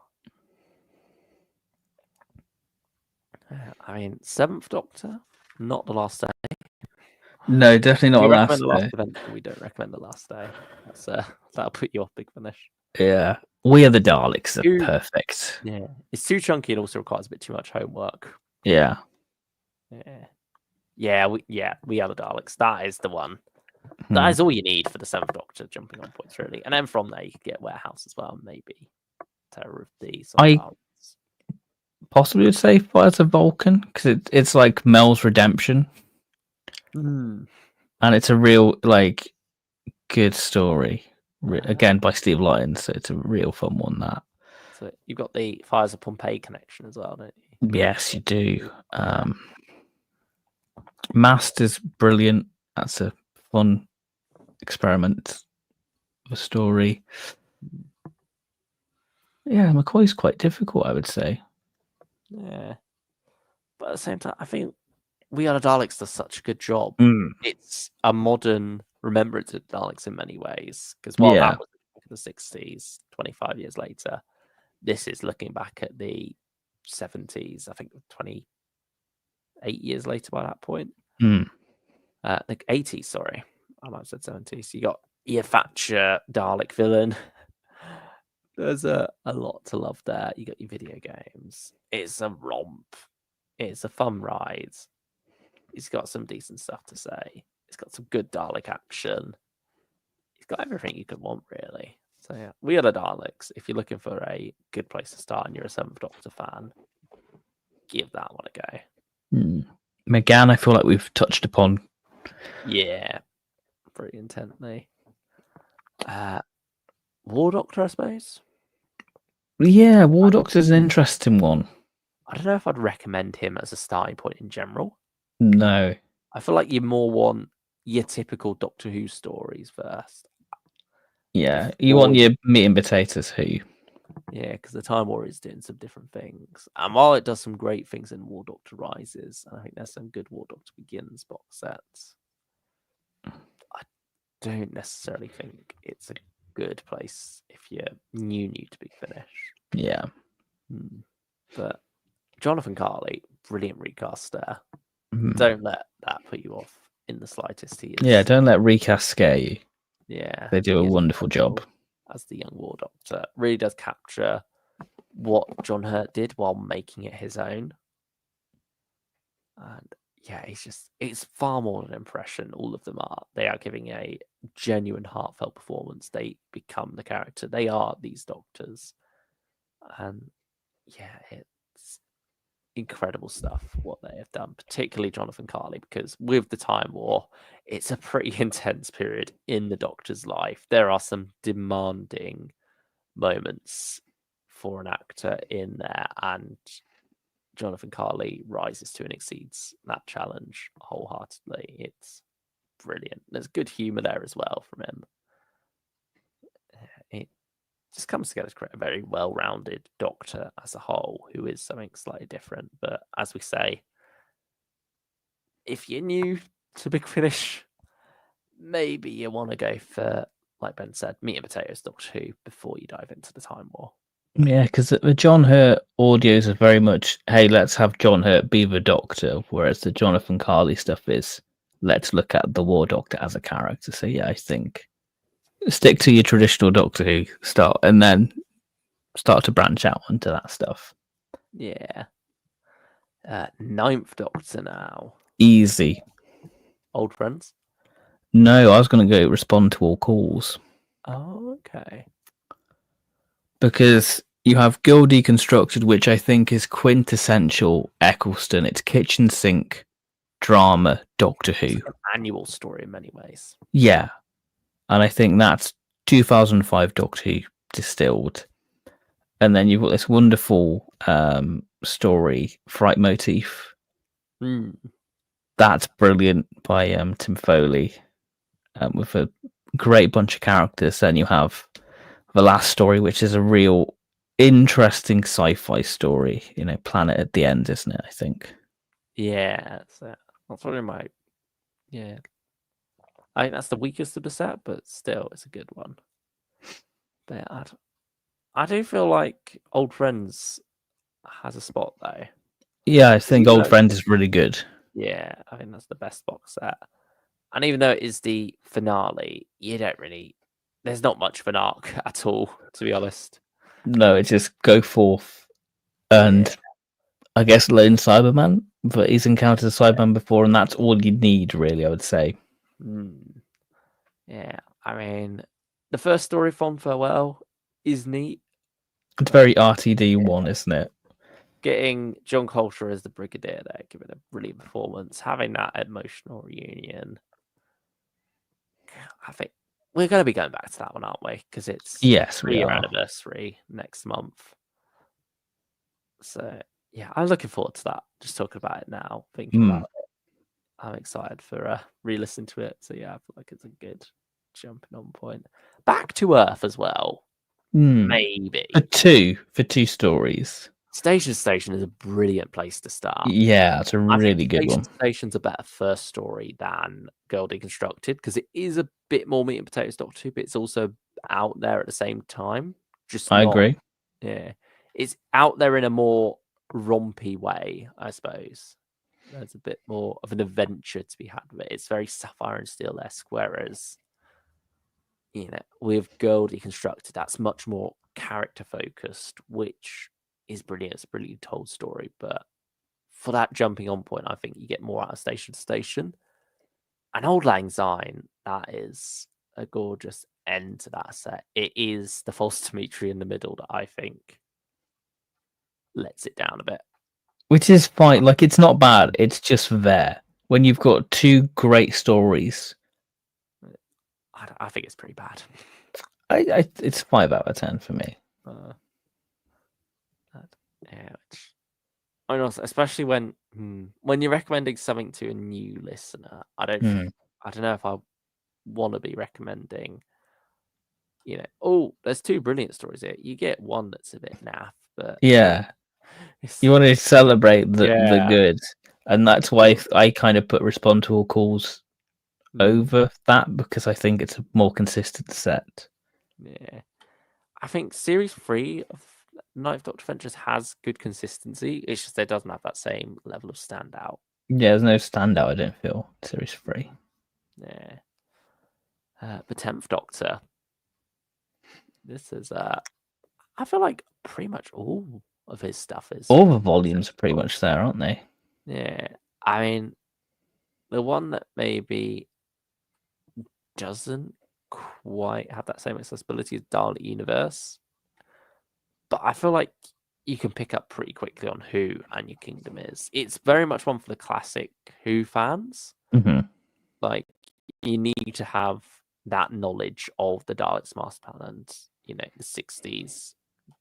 I mean, Seventh Doctor, not The Last Day. No, definitely not The Last Day. We don't recommend The Last Day. That'll put you off Big Finish. Yeah. We Are the Daleks are perfect. Yeah. It's too chunky and also requires a bit too much homework. Yeah. Yeah. We are the Daleks. That is the one. That is all you need for the Seventh Doctor jumping on points, really. And then from there, you could get Warehouse as well, maybe Terror of the Daleks. Possibly would say Fires of Vulcan, because it's like Mel's redemption. And it's a real, like, good story. Again, by Steve Lyons, so it's a real fun one, that. So you've got the Fires of Pompeii connection as well, don't you? Yes, you do. Master's brilliant. That's a fun experiment of a story. Yeah, McCoy's quite difficult, I would say. Yeah. But at the same time, I think We Are the Daleks does such a good job. It's a modern remembrance of Daleks in many ways. Because while that was in the 60s, 25 years later, this is looking back at the 70s, I think 28 years later by that point. Like 80s, sorry. I might have said 70s. You got Ian Thatcher, Dalek villain. There's a lot to love there. You got your video games. It's a romp. It's a fun ride. It's got some decent stuff to say. It's got some good Dalek action. It's got everything you could want, really. So yeah, We Are the Daleks. If you're looking for a good place to start and you're a Seventh Doctor fan, give that one a go. McGann, I feel like we've touched upon. Yeah, pretty intently. War Doctor, I suppose. Yeah, War Doctor's an interesting one. I don't know if I'd recommend him as a starting point in general. No. I feel like you more want your typical Doctor Who stories first. Yeah, you want your meat and potatoes Who. Yeah, because the Time War is doing some different things. And while it does some great things in War Doctor Rises, and I think there's some good War Doctor Begins box sets, I don't necessarily think it's a good place if you're new to Big Finish. Yeah. But Jonathan Carley, brilliant recast there. Don't let that put you off in the slightest. Yeah, don't let recast scare you. Yeah. They do a wonderful job. As the young War Doctor. Really does capture what John Hurt did while making it his own. And yeah, it's far more an impression. All of them are. They are giving a genuine, heartfelt performance. They become the character. They are these Doctors. And yeah, it's incredible stuff what they have done, particularly Jonathan Carley, because with the Time War, it's a pretty intense period in the Doctor's life. There are some demanding moments for an actor in there, and Jonathan Carley rises to and exceeds that challenge wholeheartedly. It's brilliant. There's good humor there as well from him. It just comes together to create a very well-rounded Doctor as a whole, who is something slightly different. But as we say, if you're new to Big Finish, maybe you want to go for, like Ben said, meat and potatoes Doctor Who before you dive into the Time War. Yeah, because the John Hurt audios are very much, hey, let's have John Hurt be the Doctor, whereas the Jonathan Carley stuff is, let's look at the War Doctor as a character. So yeah, I think stick to your traditional Doctor Who start and then start to branch out into that stuff. Yeah. Ninth Doctor now. Easy. Old friends? No, I was going to go Respond to All Calls. Oh, okay. Because you have Girl Deconstructed, which I think is quintessential Eccleston. It's kitchen sink drama Doctor Who. It's an annual story in many ways. Yeah. And I think that's 2005 Doctor Who distilled. And then you've got this wonderful story, Fright Motif. That's brilliant by Tim Foley, with a great bunch of characters. Then you have the last story, which is a real interesting sci-fi story. You know, Planet at the End, isn't it? I think. Yeah, that's probably my. Yeah, I think that's the weakest of the set, but still, it's a good one. But I do feel like Old Friends has a spot though. Yeah, I think Old Friends is really good. Yeah, I think that's the best box set. And even though it is the finale, there's not much of an arc at all, to be honest. No, it's just go forth and I guess, Lone Cyberman, but he's encountered a Cyberman before, and that's all you need, really, I would say. Yeah, I mean, the first story from Farewell is neat. It's very RTD1, isn't it? Getting John Coulter as the Brigadier there, giving a brilliant performance, having that emotional reunion. I think we're going to be going back to that one, aren't we? Because it's 3-year anniversary next month. So, yeah, I'm looking forward to that. Just talking about it now, thinking about it. I'm excited for re-listening to it. So, yeah, I feel like it's a good jumping on point. Back to Earth as well. Maybe. For two stories. Station is a brilliant place to start. Yeah, it's a really good one. Station's a better first story than Girl Deconstructed because it is a bit more meat and potatoes Doctor Who, but it's also out there at the same time. I agree. Yeah, it's out there in a more rompy way, I suppose. There's a bit more of an adventure to be had with it. It's very Sapphire and Steel-esque, whereas with Girl Deconstructed, that's much more character focused, which is brilliant. It's a brilliantly told story, but for that jumping on point, I think you get more out of Station to Station. And Auld Lang Syne, that is a gorgeous end to that set. It is the false Dimitri in the middle that I think lets it down a bit. Which is fine. Like, it's not bad. It's just there. When you've got two great stories, I think it's pretty bad. It's 5 out of 10 for me. Especially when you're recommending something to a new listener, I don't know if I want to be recommending. There's two brilliant stories here. You get one that's a bit naff, but you want to celebrate the good, and that's why I kind of put Respond to All Calls over that, because I think it's a more consistent set. Yeah, I think series 3 of Ninth Doctor Ventures has good consistency. It's just it doesn't have that same level of standout. Yeah, there's no standout, I don't feel, series 3. Yeah. The 10th Doctor. This is I feel like pretty much all of his stuff is. All the volumes are pretty much there, aren't they? Yeah. I mean, the one that maybe doesn't quite have that same accessibility as Dalek Universe. But I feel like you can pick up pretty quickly on who Anya Kingdom is. It's very much one for the classic Who fans. Like, you need to have that knowledge of the Daleks Master Plan and, the 60s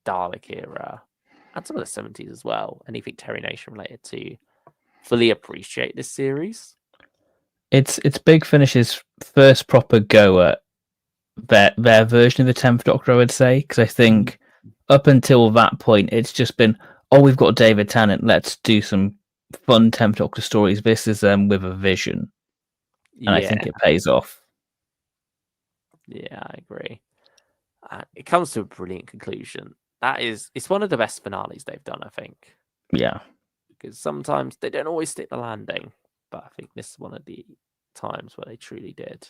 Dalek era and some of the 70s as well. Anything Terry Nation related to fully appreciate this series. It's Big Finish's first proper go at their version of the 10th Doctor, I would say, because I think up until that point, it's just been, we've got David Tennant, let's do some fun 10th Doctor stories. This is with a vision. And I think it pays off. Yeah, I agree. It comes to a brilliant conclusion. It's one of the best finales they've done, I think. Yeah. Because sometimes they don't always stick the landing, but I think this is one of the times where they truly did.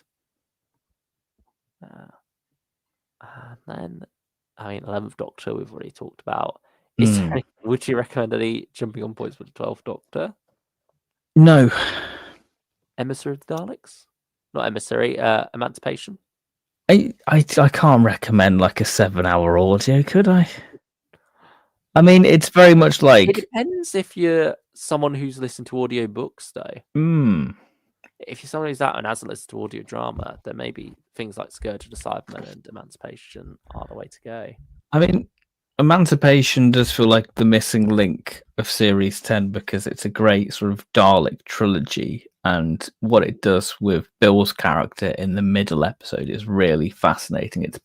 And then, 11th Doctor, we've already talked about. Would you recommend any jumping on points for the 12th Doctor? No. Emissary of the Daleks? Not Emissary, Emancipation? I can't recommend like a 7-hour audio, could I? I mean, it's very much like... It depends if you're someone who's listened to audio books, though. If you're someone who's that and hasn't listened to audio drama, then maybe things like Scourge of the Cybermen and Emancipation are the way to go. I mean, Emancipation does feel like the missing link of Series 10 because it's a great sort of Dalek trilogy, and what it does with Bill's character in the middle episode is really fascinating. It's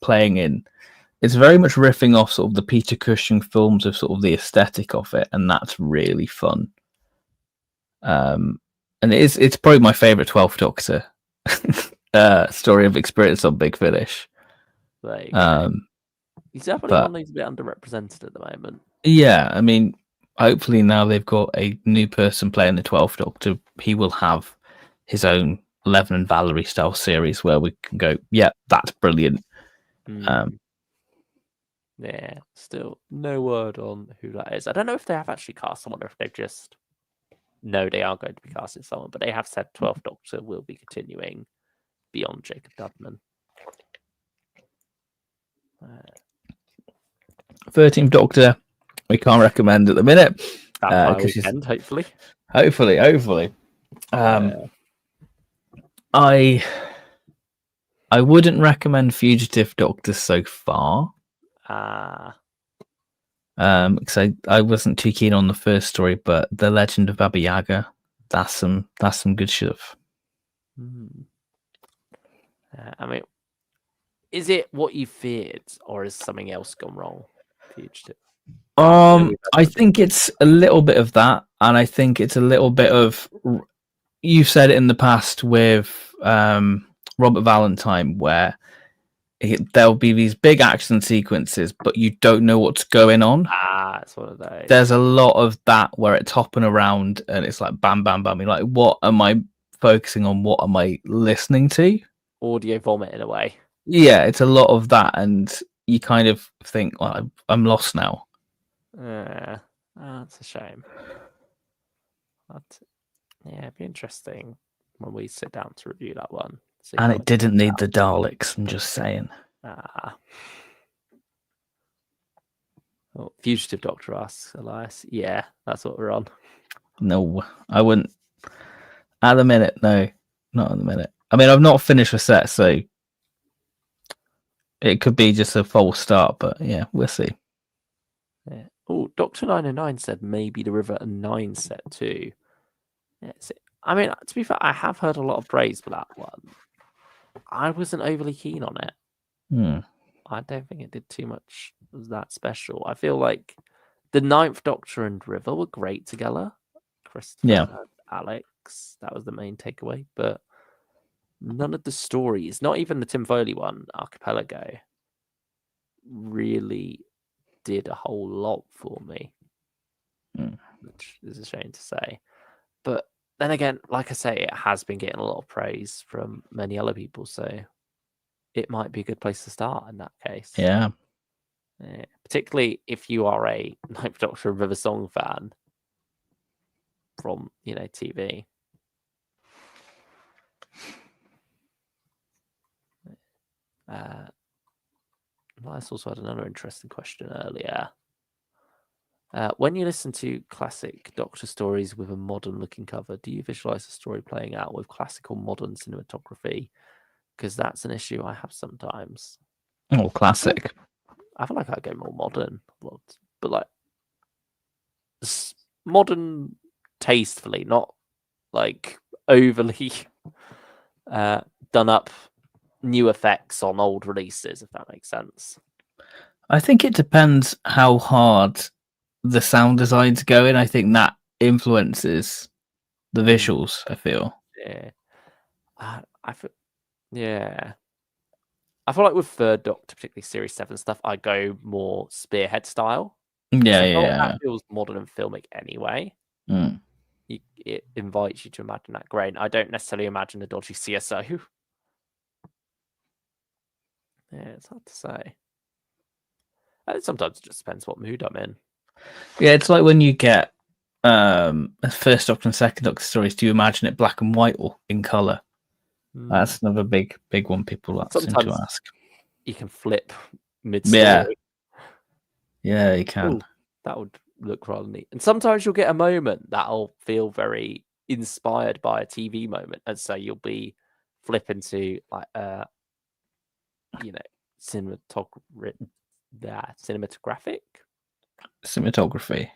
very much riffing off sort of the Peter Cushing films of sort of the aesthetic of it, and that's really fun. And it's probably my favourite 12th Doctor story of experience on Big Finish. He's definitely one who's a bit underrepresented at the moment. Yeah, I mean, hopefully now they've got a new person playing the 12th Doctor, he will have his own 11 and Valerie style series where we can go, yeah, that's brilliant. Yeah, still no word on who that is. I don't know if they have actually cast someone or if they've just know they are going to be casting someone, but they have said 12th Doctor will be continuing beyond Jacob Dudman. 13th Doctor, we can't recommend at the minute. Vampire Weekend, hopefully. Hopefully. I wouldn't recommend Fugitive Doctor so far. Because I wasn't too keen on the first story, but The Legend of Baba Yaga, that's some good stuff. I mean, is it what you feared, or has something else gone wrong? Fugitive. I think it's a little bit of that, and I think it's a little bit of, you've said it in the past with Robert Valentine, where there'll be these big action sequences, but you don't know what's going on. It's one of those. There's a lot of that where it's hopping around and it's like bam, bam, bam. You're like, what am I focusing on? What am I listening to? Audio vomit in a way. Yeah, it's a lot of that, and you kind of think, well, I'm lost now. That's a shame. But yeah, it'd be interesting when we sit down to review that one. And it didn't need the Daleks, I'm just saying. Fugitive Doctor asks, Elias. Yeah, that's what we're on. No, I wouldn't. At the minute, no. Not at the minute. I mean, I've not finished the set, so it could be just a false start, but yeah, we'll see. Yeah. Oh, Dr. 909 said maybe the River 9 set too. Yeah, I mean, to be fair, I have heard a lot of praise for that one. I wasn't overly keen on it. I don't think it did too much that special. I feel like the 9th Doctor and River were great together. Christopher and Alex, that was the main takeaway. But none of the stories, not even the Tim Foley one, Archipelago, really did a whole lot for me. Which is a shame to say. But then again, like I say, it has been getting a lot of praise from many other people, so it might be a good place to start in that case. Yeah. Particularly if you are a Ninth Doctor and River Song fan from, TV. Elias also had another interesting question earlier. When you listen to classic Doctor stories with a modern-looking cover, do you visualize the story playing out with classical modern cinematography? Because that's an issue I have sometimes. Oh, classic. I feel like I go more modern, but like modern tastefully, not like overly done up new effects on old releases, if that makes sense. I think it depends how hard the sound design's going. I think that influences the visuals, I feel. Yeah. I feel like with Third Doctor, particularly Series 7 stuff, I go more Spearhead style. That feels modern and filmic anyway. It invites you to imagine that grain. I don't necessarily imagine a dodgy CSO. Yeah, it's hard to say. Sometimes it just depends what mood I'm in. Yeah, it's like when you get First Doctor and Second Doctor stories, do you imagine it black and white or in colour? That's another big one people seem to ask. You can flip mid-story. Yeah, you can. Ooh, that would look rather neat. And sometimes you'll get a moment that'll feel very inspired by a TV moment, and so you'll be flipping to like cinematography.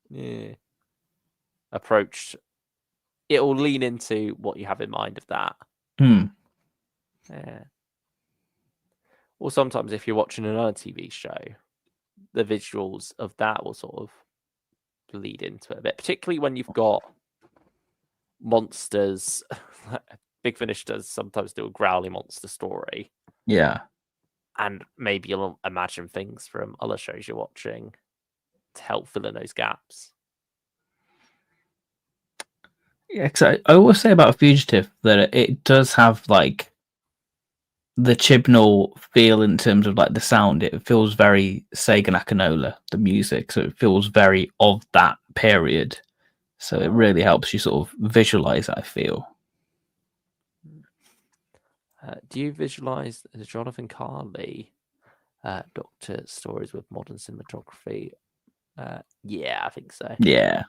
Yeah. Approach. It'll lean into what you have in mind of that. Yeah. Or sometimes if you're watching another TV show, the visuals of that will sort of lead into it a bit, particularly when you've got monsters. Big Finish does sometimes do a growly monster story. Yeah. And maybe you'll imagine things from other shows you're watching to help fill in those gaps. Yeah, because I will say about Fugitive that it does have like the Chibnall feel in terms of like the sound. It feels very Sega Nakanola, the music, so it feels very of that period. So it really helps you sort of visualize it, I feel. Do you visualize the Jonathan Carley Doctor stories with modern cinematography? Yeah, I think so. Yeah.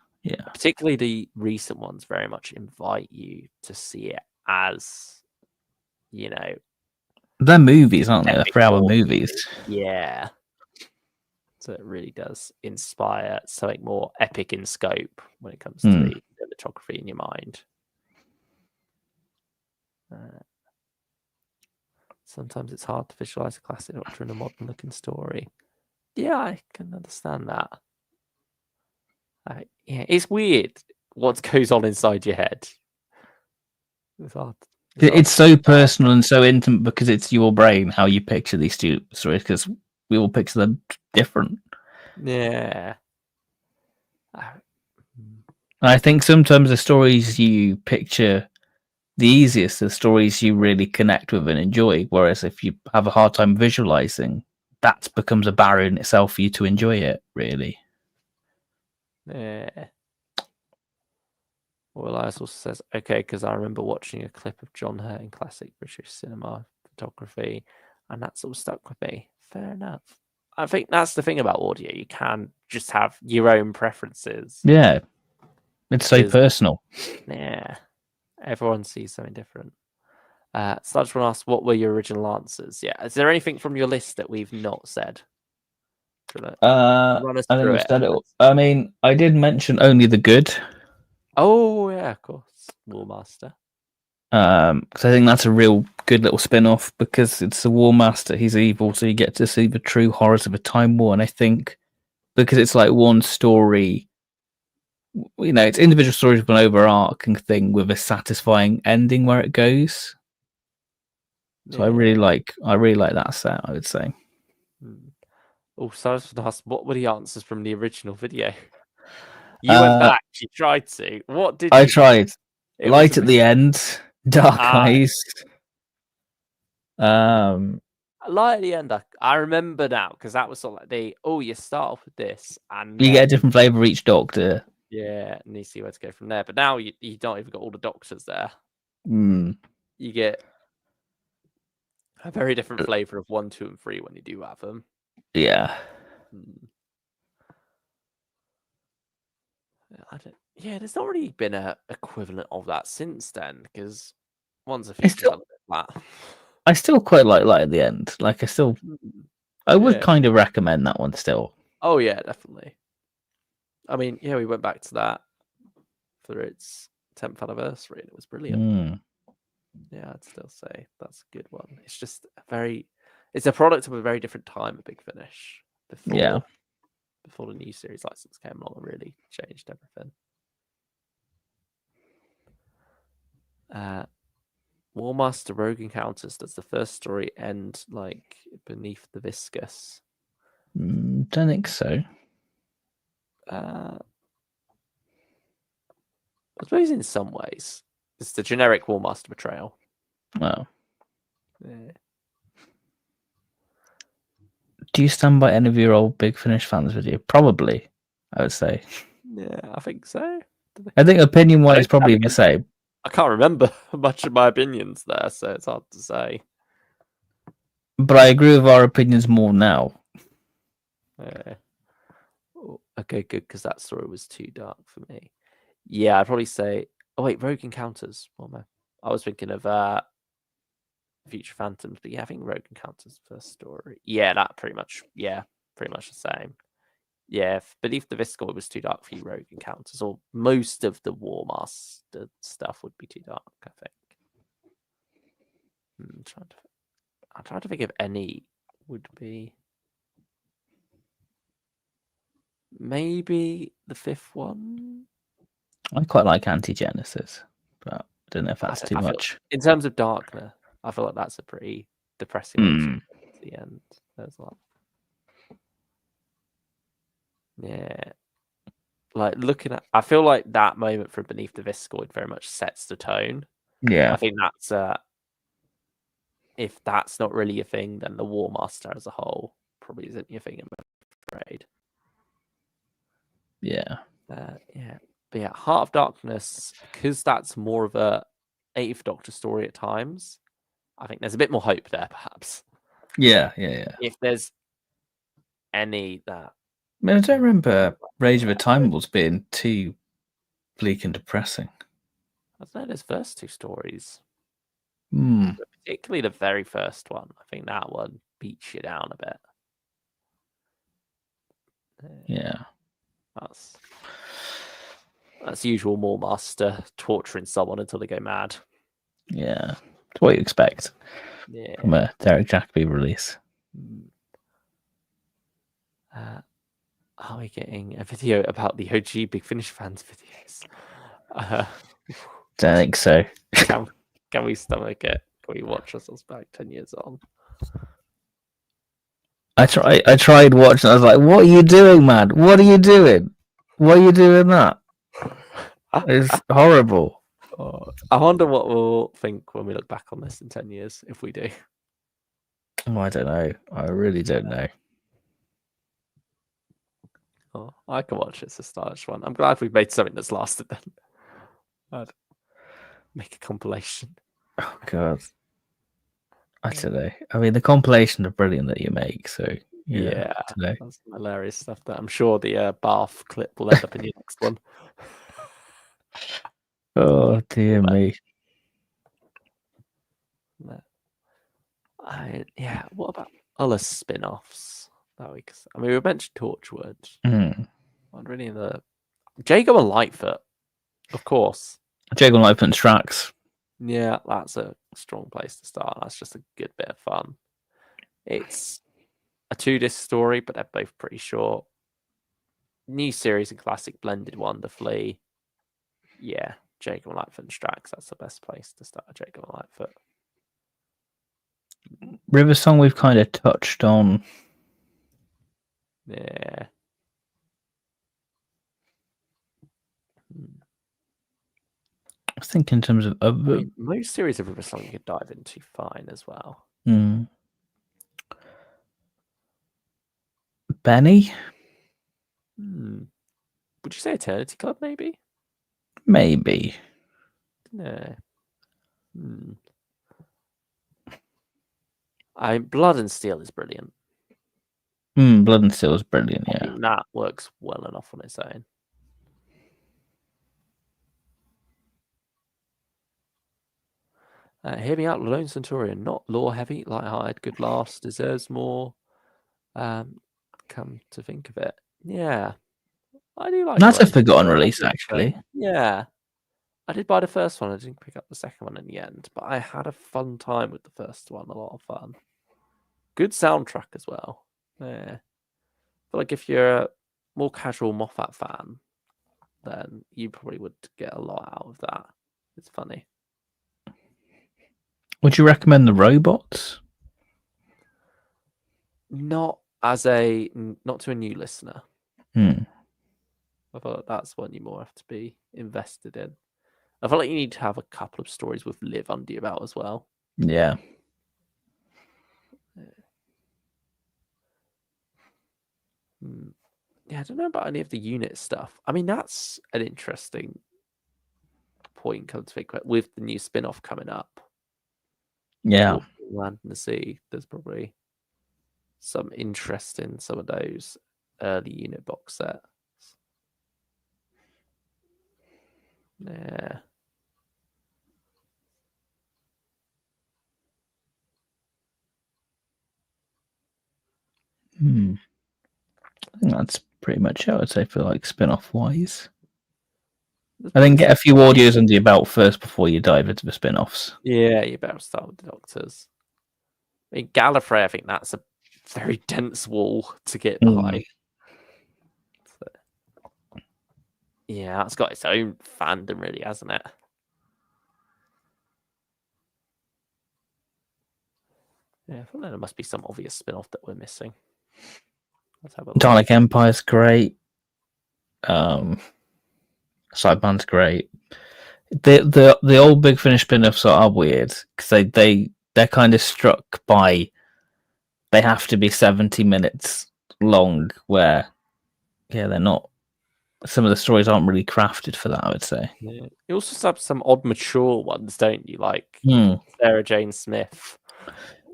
Particularly the recent ones very much invite you to see it as, you know, they're movies, aren't they? They're 3-hour movies. Yeah. So it really does inspire something more epic in scope when it comes to the cinematography in your mind. Sometimes it's hard to visualize a classic Doctor in a modern looking story. Yeah, I can understand that. Yeah, it's weird what goes on inside your head. It's hard. It's so personal and so intimate because it's your brain, how you picture these stories, because we all picture them different. Yeah. I think sometimes the stories you picture the easiest, the stories you really connect with and enjoy. Whereas if you have a hard time visualizing, that becomes a barrier in itself for you to enjoy it, really. Yeah. Well, Elias also says, okay, because I remember watching a clip of John Hurt in classic British cinema photography, and that sort of stuck with me. Fair enough. I think that's the thing about audio. You can just have your own preferences. Yeah. It's so personal. Yeah. Everyone sees something different. So I just want to ask, what were your original answers? Yeah. Is there anything from your list that we've not said? Run us through it. I mean, I did mention Only the Good. Oh, yeah, of course. War Master. Because I think that's a real good little spin-off because it's the War Master, he's evil, so you get to see the true horrors of a time war. And I think because it's like one story, you know, it's individual stories of an overarching thing with a satisfying ending where it goes. So yeah. I really like that set, I would say. Oh, so I was going to ask, what were the answers from the original video? You went back, you tried to. What did I tried? Light at the end, Dark Eyes. Light at the end, I remember now because that was sort of like you start off with this and you get a different flavour of each Doctor. Yeah, and you see where to go from there. But now you don't even got all the Doctors there. You get a very different flavour of 1, 2, and 3 when you do have them. Yeah. There's not really been a equivalent of that since then because one's a feature a bit flat. I still quite like Light at the End. Like I would kind of recommend that one still. Oh yeah, definitely. I mean, yeah, we went back to that for its 10th anniversary and it was brilliant. Yeah, I'd still say that's a good one. It's just it's a product of a very different time at Big Finish. Before the new series license came along and really changed everything. War Master Rogue Encounters, does the first story end like beneath the viscous? Don't think so. I suppose in some ways. It's the generic War Master betrayal. Oh. Yeah. Do you stand by any of your old Big Finish fans video? Probably, I would say. Yeah, I think so. I think opinion-wise, probably the same. I can't remember much of my opinions there, so it's hard to say. But I agree with our opinions more now. Yeah. Okay, good, because that story was too dark for me. Yeah, I'd probably say... Oh, wait, Rogue Encounters. Well, I was thinking of Future Phantoms, but yeah, I think Rogue Encounters first story. Yeah, that pretty much the same. Yeah, Beneath the Viscous it was too dark for you, Rogue Encounters, or most of the War Master stuff would be too dark, I think. I'm trying to think if any would be. Maybe the 5th one. I quite like Anti-Genesis, but I don't know if that's too much. In terms of darkness, I feel like that's a pretty depressing one at the end as well. Yeah. Like I feel like that moment from Beneath the Viscoid very much sets the tone. Yeah. I think that's if that's not really your thing, then the War Master as a whole probably isn't your thing, I'm afraid. Yeah. Yeah. But yeah, Heart of Darkness, because that's more of a 8th Doctor story at times, I think there's a bit more hope there, perhaps. Yeah. If there's any that... I mean, I don't remember Rage of Eternals being too bleak and depressing. I don't know, there's first 2 stories. But particularly the very first one. I think that one beats you down a bit. Yeah. That's usual War Master torturing someone until they go mad. Yeah. That's what you expect from a Derek Jacobi release. Are we getting a video about the OG Big Finish fans videos? Don't think so. Can we stomach it? Can we watch ourselves back 10 years on? I tried watching. I was like, "What are you doing, man? What are you doing? Why are you doing that? It's horrible." I wonder what we'll think when we look back on this in 10 years, if we do. Oh, I don't know. I really don't know. Oh, I can watch it. It's a stylish one. I'm glad we've made something that's lasted then. I'd make a compilation. Oh, God. I don't know. I mean, the compilations are brilliant that you make, so yeah, that's hilarious stuff. That I'm sure the Bath clip will end up in your next one. Oh dear me. What about other spin-offs that week? I mean, we mentioned Torchwood. Wondering in the Jago and Lightfoot, of course. Jago and Lightfoot and Strax. Yeah, that's a strong place to start. That's just a good bit of fun. It's a 2-disc story, but they're both pretty short. New series and classic blended wonderfully. Yeah, Jago and Lightfoot and Strax. That's the best place to start. Jago and Lightfoot. River Song we've kind of touched on. Yeah. I think in terms of most series of River Song you could dive into fine as well. Benny? Would you say Eternity Club, maybe? Maybe. No. Blood and Steel is brilliant. Blood and Steel is brilliant, yeah. I think that works well enough on its own. Hear me out, Lone Centurion. Not lore heavy, light-hearted, good laughs, deserves more. Come to think of it, yeah, I do like. That's a forgotten release, actually. Yeah, I did buy the first one. I didn't pick up the second one in the end, but I had a fun time with the first one. A lot of fun. Good soundtrack as well. Yeah, but like if you're a more casual Moffat fan, then you probably would get a lot out of that. It's funny. Would you recommend The Robots? Not to a new listener. I thought that's one you more have to be invested in. I feel like you need to have a couple of stories with Liv under your belt as well. Yeah. Yeah, I don't know about any of the unit stuff. I mean, that's an interesting point, come to think about, with the new spin-off coming up. Yeah. Land and the Sea. There's probably some interest in some of those early unit box sets. Yeah. I think that's pretty much it, I'd say, for like spin-off wise. I think get a few audios under your belt first before you dive into the spin-offs. Yeah, you better start with the Doctors. I mean, Gallifrey, I think that's a very dense wall to get behind. So, yeah, it's got its own fandom, really, hasn't it? Yeah, I think there must be some obvious spin-off that we're missing. Let's have a look. Dalek Empire's great. Sideman's great. The old Big Finish spin-offs are weird because they they're kind of struck by they have to be 70 minutes long, where they're not. Some of the stories aren't really crafted for that, I would say. Yeah. You also have some odd mature ones, don't you? Like Sarah Jane Smith.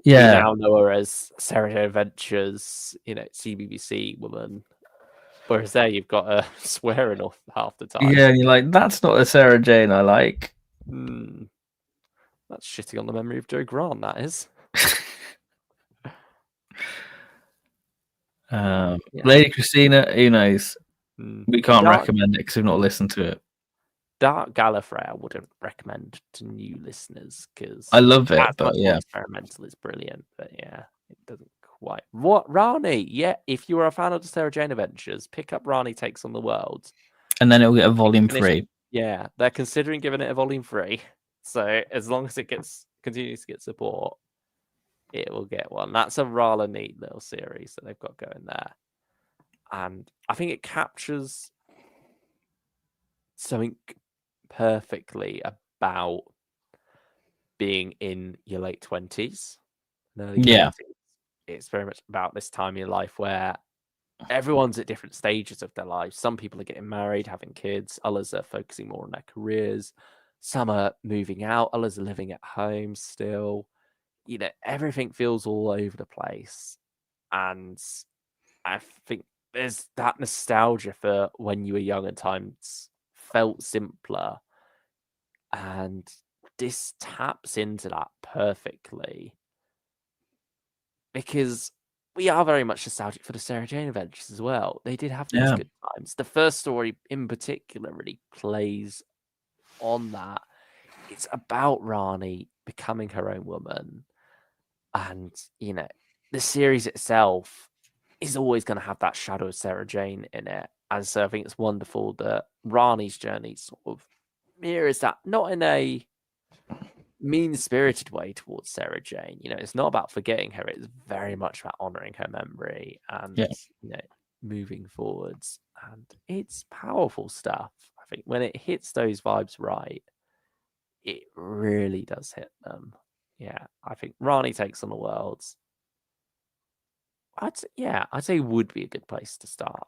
Yeah. We now know her as Sarah Jane Adventures, CBBC woman. Whereas there you've got her swearing off half the time. Yeah, and you're like, that's not a Sarah Jane I like. That's shitting on the memory of Jo Grant, that is. Lady Christina, who knows? We can't recommend it because we've not listened to it. Dark Gallifrey I wouldn't recommend to new listeners because I love it, but experimental is brilliant, but it doesn't quite. What Rani? Yeah, if you are a fan of the Sarah Jane Adventures, pick up Rani Takes on the World, and then it'll get a volume 3. Yeah, they're considering giving it a volume 3, so as long as it continues to get support, it will get one. That's a rather neat little series that they've got going there, and I think it captures something perfectly about being in your late 20s. It's very much about this time in your life where everyone's at different stages of their lives. Some people are getting married, having kids, others are focusing more on their careers, some are moving out, others are living at home still. Everything feels all over the place, and I think there's that nostalgia for when you were young and times felt simpler, and this taps into that perfectly because we are very much nostalgic for the Sarah Jane Adventures as well. They did have these good times. The first story in particular really plays on that. It's about Rani becoming her own woman, and the series itself is always going to have that shadow of Sarah Jane in it. And so I think it's wonderful that Rani's journey sort of mirrors that, not in a mean-spirited way towards Sarah Jane. It's not about forgetting her. It's very much about honoring her memory and moving forwards. And it's powerful stuff. I think when it hits those vibes right, it really does hit them. Yeah, I think Rani Takes on the World. I'd say would be a good place to start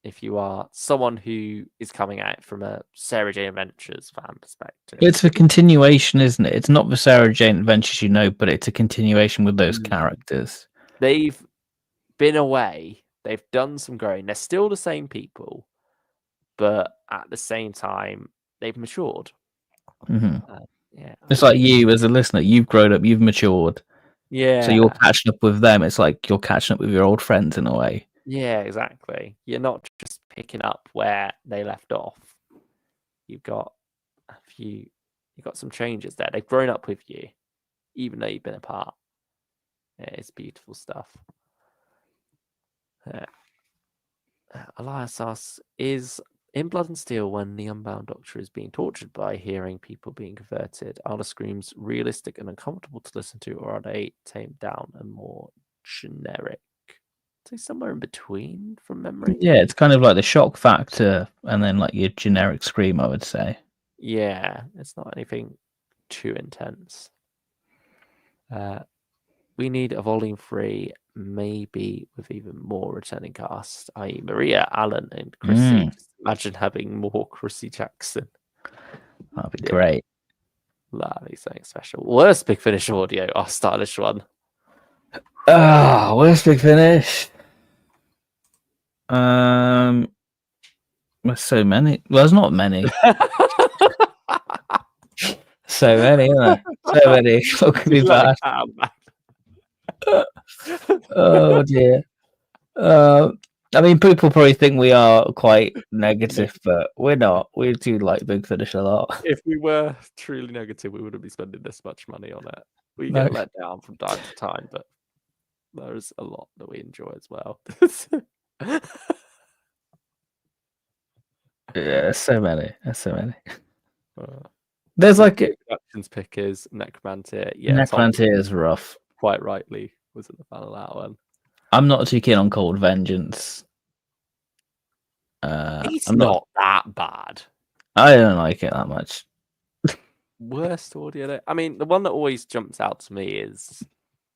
if you are someone who is coming at it from a Sarah Jane Adventures fan perspective. It's a continuation, isn't it? It's not the Sarah Jane Adventures, but it's a continuation with those characters. They've been away. They've done some growing. They're still the same people, but at the same time, they've matured. It's like you as a listener. You've grown up. You've matured. Yeah. So you're catching up with them. It's like you're catching up with your old friends in a way. Yeah, exactly. You're not just picking up where they left off. You've got some changes there. They've grown up with you, even though you've been apart. Yeah, it's beautiful stuff. Elias is in Blood and Steel when the Unbound Doctor is being tortured by hearing people being converted. Are the screams realistic and uncomfortable to listen to, or are they tamed down and more generic? I'd say somewhere in between from memory. Yeah, it's kind of like the shock factor and then like your generic scream, I would say. Yeah, it's not anything too intense. We need a volume 3, maybe with even more returning cast, i.e. Maria Allen and Chrissy. Just imagine having more Chrissy Jackson. That'd be great. That'd be something special. Worst Big Finish audio, our stylish one. Worst Big Finish. There's so many. Well, there's not many. So many, isn't there? So many. What could be bad? Oh dear. I mean, people probably think we are quite negative, but we're not. We do like Big Finish a lot. If we were truly negative, we wouldn't be spending this much money on it. We get let down from time to time, but there's a lot that we enjoy as well. Yeah, so many. There's so many. There's like Productions Pickers, Necromancer. Yeah, Necromancer is rough. Quite rightly wasn't a fan of that one. I'm not too keen on Cold Vengeance. It's not that bad. I don't like it that much. Worst audio. I mean, the one that always jumps out to me is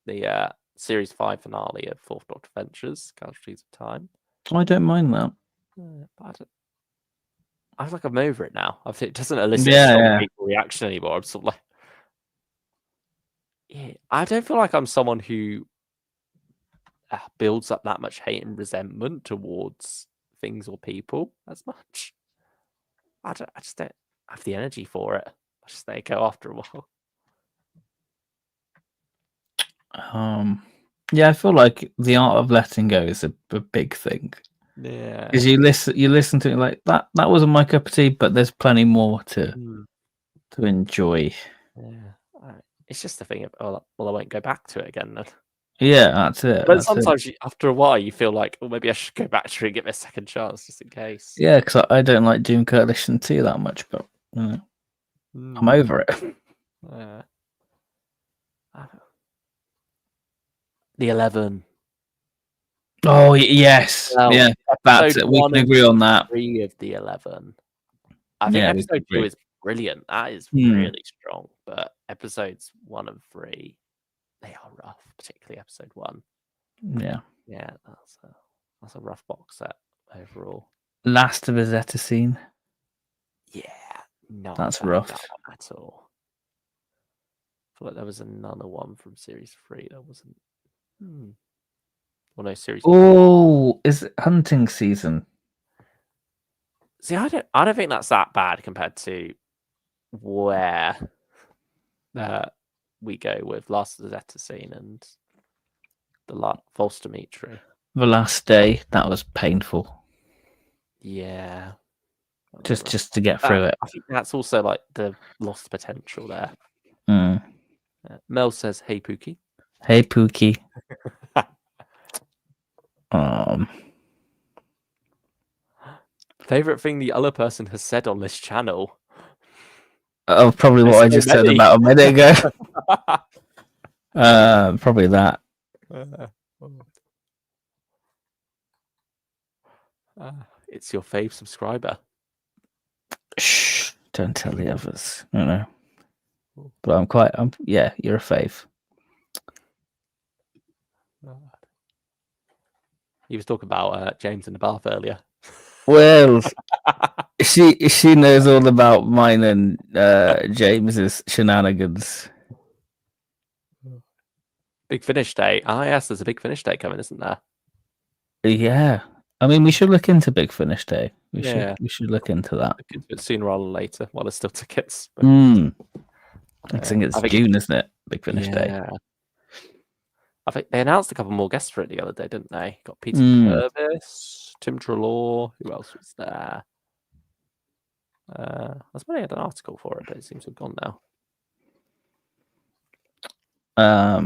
the series 5 finale of Fourth Doctor Ventures, Casualties of Time. I don't mind that. But I feel like I'm over it now. It doesn't elicit a strong people reaction anymore. I'm sort of like, yeah, I don't feel like I'm someone who builds up that much hate and resentment towards things or people as much. I just don't have the energy for it. I just let it go after a while. Yeah, I feel like the art of letting go is a big thing. Yeah, because you listen to it like that wasn't my cup of tea, but there's plenty more to enjoy. Yeah, it's just a thing of, well, I won't go back to it again then. Yeah, that's it. But sometimes after a while, you feel like, well, maybe I should go back to it and give it a second chance just in case. Yeah, because I don't like Doom Coalition 2 that much, but I'm over it. The 11. Oh yes, well, yeah, that's it. We can agree on that. 3 of the 11. I think episode 2 is brilliant. That is really strong. But episodes 1 and 3, they are rough, particularly episode 1. Yeah, that's a rough box set overall. Last of a Zeta Scene. Yeah, no, that's rough at all. I feel like there was another one from series 3 that wasn't. Well, no, series. Oh, is it hunting season? See, I don't think that's that bad compared to where we go with Last of the Zeta Scene and the False Dimitri. The last day, that was painful. Yeah. Just to get through it. I think that's also like the lost potential there. Mel says, "Hey Pookie." Hey Pookie. Favorite thing the other person has said on this channel. Oh, probably what I just said about a minute ago. Probably that. It's your fave subscriber. Shh! Don't tell the others. I know. But yeah, you're a fave. He was talking about James in the bath earlier. Well, she knows all about mine and James's shenanigans. Big Finish Day. Yes, there's a Big Finish Day coming, isn't there? Yeah. I mean, we should look into Big Finish Day. We should look into that. Look into it sooner rather than later while there's still tickets. But, I think it's June, isn't it? Big Finish Day. I think they announced a couple more guests for it the other day, didn't they? Got Peter Purvis, Tim Treloar. Who else was there? I was wondering had an article for it, but it seems to have gone now. I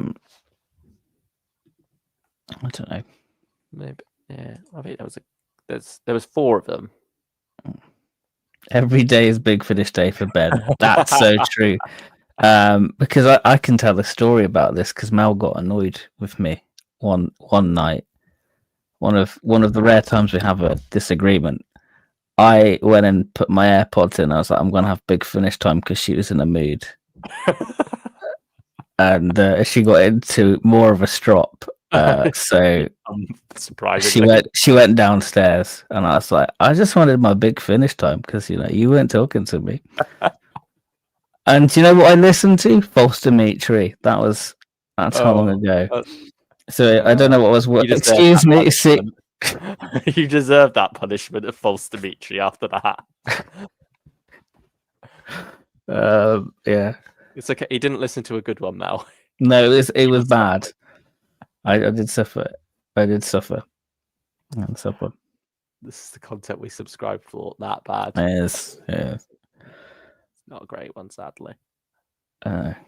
don't know. Maybe. Yeah, I think there was 4 of them. Every day is Big Finish Day for Ben. That's so true. Because I can tell the story about this because Mel got annoyed with me one night. One of the rare times we have a disagreement. I went and put my AirPods in. I was like, I'm gonna have Big Finish time because she was in a mood, and she got into more of a strop. So surprisingly, she went downstairs, and I was like, I just wanted my Big Finish time because you weren't talking to me. And do you know what I listened to? False Dimitri. That's how long ago. So I don't know what was. Excuse me. You deserve that punishment of False Dimitri after that. Yeah. It's okay. He didn't listen to a good one, Mel. No, it was bad. I did suffer. This is the content we subscribe for. That bad. Yes. It's not a great one, sadly. There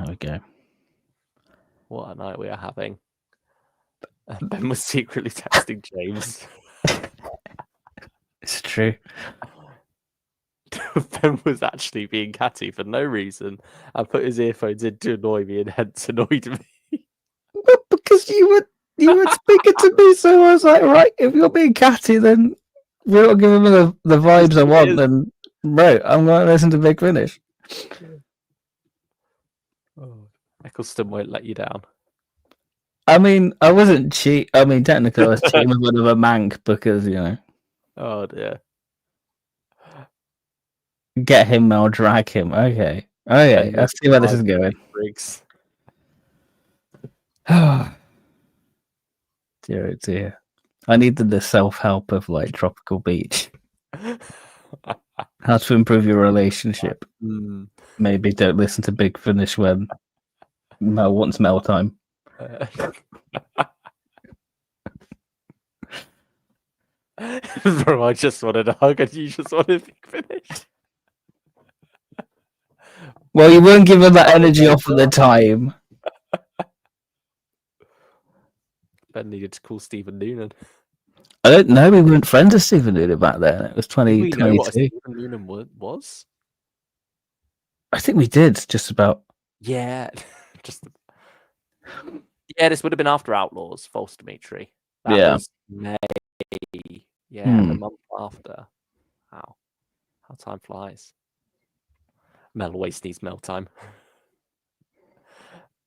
we go. What a night we are having. Ben was secretly texting James. It's true. Ben was actually being catty for no reason. I put his earphones in to annoy me and hence annoyed me. Because you were speaking to me, so I was like, right, if you're being catty, then we're not giving me the vibes I want. Then Bro, I'm going to listen to Big Finish. Oh, Eccleston won't let you down. I mean, I wasn't cheat. I mean, technically, I was cheating with one of a mank because, you know. Oh, dear. Get him, I'll drag him. Okay. Okay, I see where this is going. Briggs. Dear, dear. I needed the self-help of, like, Tropical Beach. How to improve your relationship. Maybe don't listen to Big Finish when Mel wants Mel time. Bro, I just wanted a hug and you just wanted Big Finish. Well, you weren't given that energy off at the time. Ben needed to call Stephen Noonan. I don't know. We weren't friends with Stephen Noonan back then. It was 2022. Know what Stephen Noonan was? I think we did, just about. Yeah. Yeah, this would have been after Outlaws, False Dimitri. That was May. Yeah, the month after. Wow. How time flies. Mel always needs Mel time.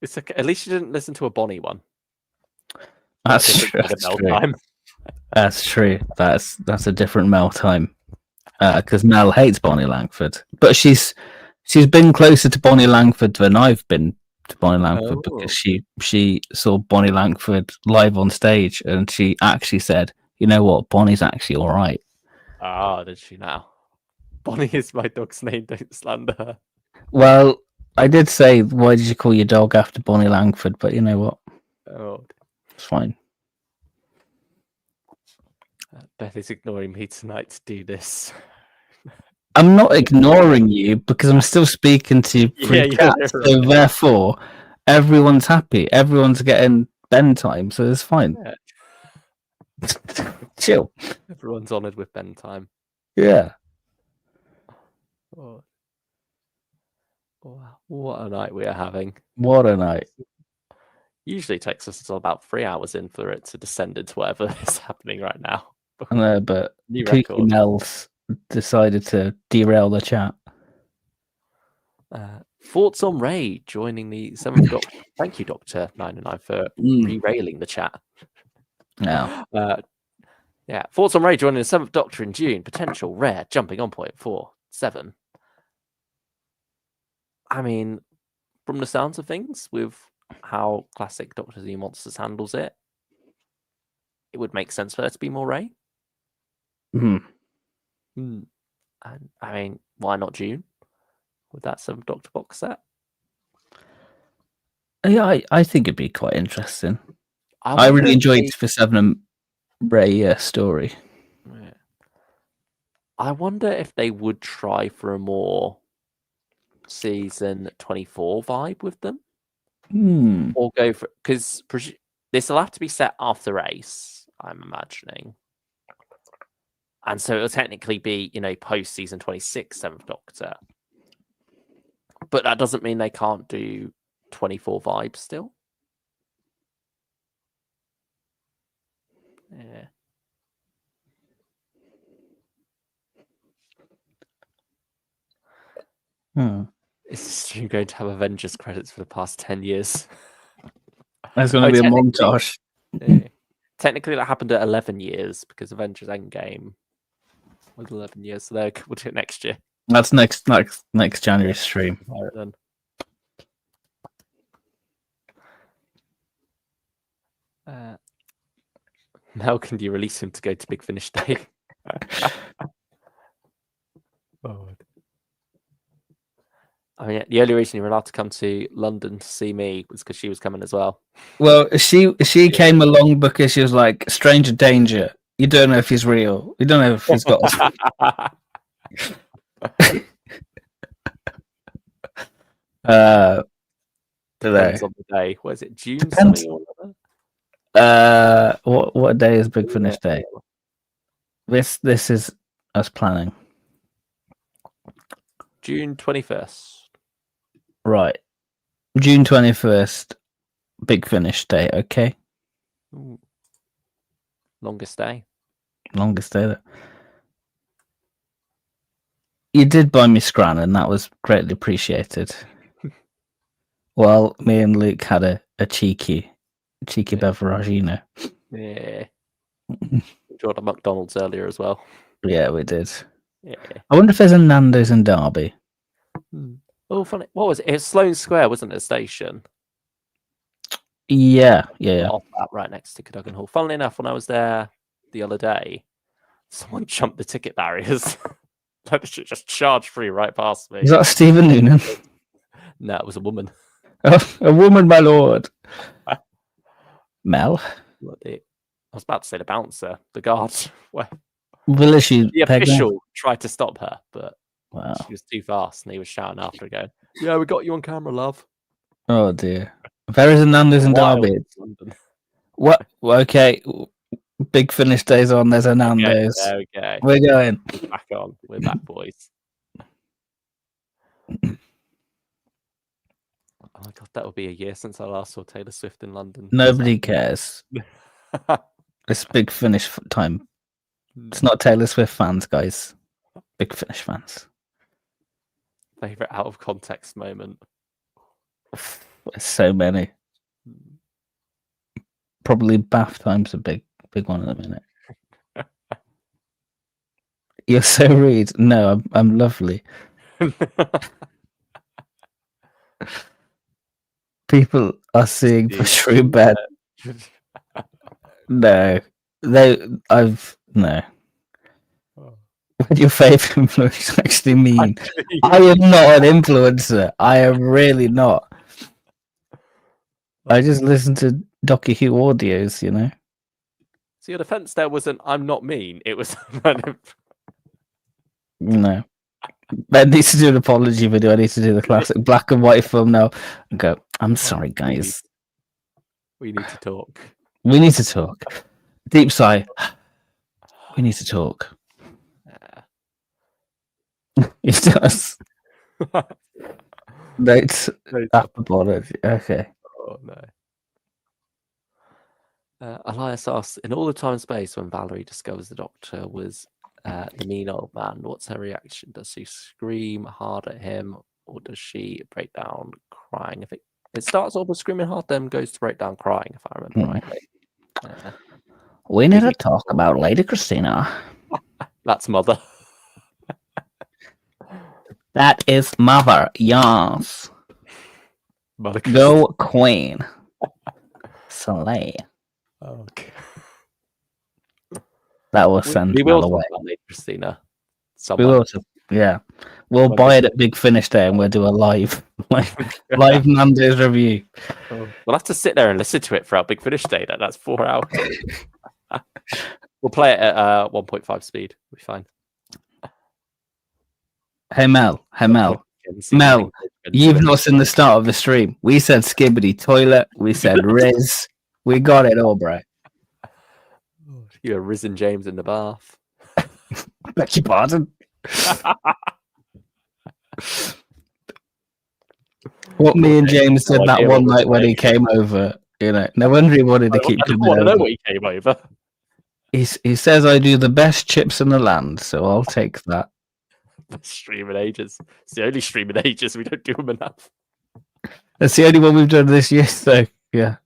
It's okay. At least you didn't listen to a Bonnie one. That's true. That's true. That's a different Mel time. Because Mel hates Bonnie Langford, but she's been closer to Bonnie Langford than I've been to Bonnie Langford because she saw Bonnie Langford live on stage and she actually said, "You know what? Bonnie's actually all right." Ah, did she now? Bonnie is my dog's name. Don't slander her. Well, I did say, why did you call your dog after Bonnie Langford? But you know what? Oh, it's fine. Beth is ignoring me tonight to do this. I'm not ignoring you because I'm still speaking to you through chat. So therefore, everyone's happy. Everyone's getting Ben time, so it's fine. Yeah. Chill. Everyone's honoured with Ben time. Yeah. Oh. Wow. What a night we are having. What a night. Usually it takes us until about 3 hours in for it to descend into whatever is happening right now. I know, but Kooky Mel's decided to derail the chat. Thoughts on Ray joining the 7th Doctor. Thank you, Dr. 909, for re-railing the chat. No. Yeah. Thoughts on Ray joining the 7th Doctor in June. Potential rare jumping on point for 7. I mean, from the sounds of things, with how classic Doctor Who Monsters handles it, it would make sense for there to be more Ray. And I mean, why not June? With that 7th Doctor box set? Yeah, I think it'd be quite interesting. I really enjoyed for 7 Ray story. Yeah. I wonder if they would try for a more season 24 vibe with them. Or go for, because this will have to be set after Ace, I'm imagining. And so it'll technically be, post season 26, 7th Doctor. But that doesn't mean they can't do 24 vibes still. Yeah. Is the stream going to have Avengers credits for the past 10 years? There's going to be a montage. Technically, that happened at 11 years because Avengers Endgame was 11 years. So we'll do it next year. That's next January stream. All right, then. Now can you release him to go to Big Finish Day? I mean, the only reason you were allowed to come to London to see me was because she was coming as well. Well, she came along because she was like, stranger danger. You don't know if he's real. You don't know if he's got... Depends on the day. What is it? June? What day is Big Finish Day? This is us planning. June 21st. Right. June 21st, Big Finish Day, okay? Ooh. Longest day. Longest day. You did buy me Scran, and that was greatly appreciated. Well, me and Luke had a cheeky beverage, you know. Yeah. We ordered McDonald's earlier as well. Yeah, we did. Yeah. I wonder if there's a Nando's in Derby. Oh, funny. What was it? It was Sloane Square, wasn't it? A station. Yeah. Off that, right next to Cadogan Hall. Funnily enough, when I was there the other day, someone jumped the ticket barriers. They just charged free right past me. Is that Stephen Noonan? No, it was a woman. Oh, a woman, my lord. Mel? I was about to say the bouncer, the guard. The official tried to stop her, but wow, she was too fast, and he was shouting after her, going, "Yeah, we got you on camera, love." Oh dear. There is a Nando's in Derby. What? Okay. Big Finish days on. There's a Nando's. There we go. We're going. Back on. We're back, boys. Oh my god, that will be a year since I last saw Taylor Swift in London. Nobody cares. It's Big Finish time. It's not Taylor Swift fans, guys. Big Finish fans. Favorite out of context moment. There's so many. Probably bath time's a big one at the minute. You're so rude. No, I'm lovely. People are seeing the shroom bed. No. No. What your favourite influencer actually mean? I am not an influencer. I am really not. I just listen to Doctor Who audios, you know. So your defense there wasn't "I'm not mean." It was no. I need to do an apology video. I need to do the classic black and white film now and go, I'm sorry, guys. We need to talk. We need to talk. Deep sigh. We need to talk. It does. Notes up upon it. Okay. Oh no. Elias asks, in all the time and space when Valerie discovers the Doctor was the mean old man, what's her reaction? Does she scream hard at him, or does she break down crying? If it starts off with screaming hard, then goes to break down crying, if I remember rightly. We need to talk about Lady Christina. That's Mother. That is Mother, yes. Mother Go Queen. Slay. Okay. That will send we will away. Lady Christina. We will. Yeah. We'll buy it at Big Finish Day and we'll do a live Nando's review. We'll have to sit there and listen to it throughout Big Finish Day. That's 4 hours. We'll play it at 1.5 speed. We'll be fine. Hey Mel, you've not seen the start of the stream. We said Skibbity Toilet, we said Riz, we got it all, bro. You were Riz and James in the bath. Beg your pardon. What me and James said that one night when he came over, you know. No wonder he wanted to keep coming over. I don't know what he came over. He says I do the best chips in the land, so I'll take that. Stream in ages. It's the only stream in ages. We don't do them enough. That's the only one we've done this year, so yeah.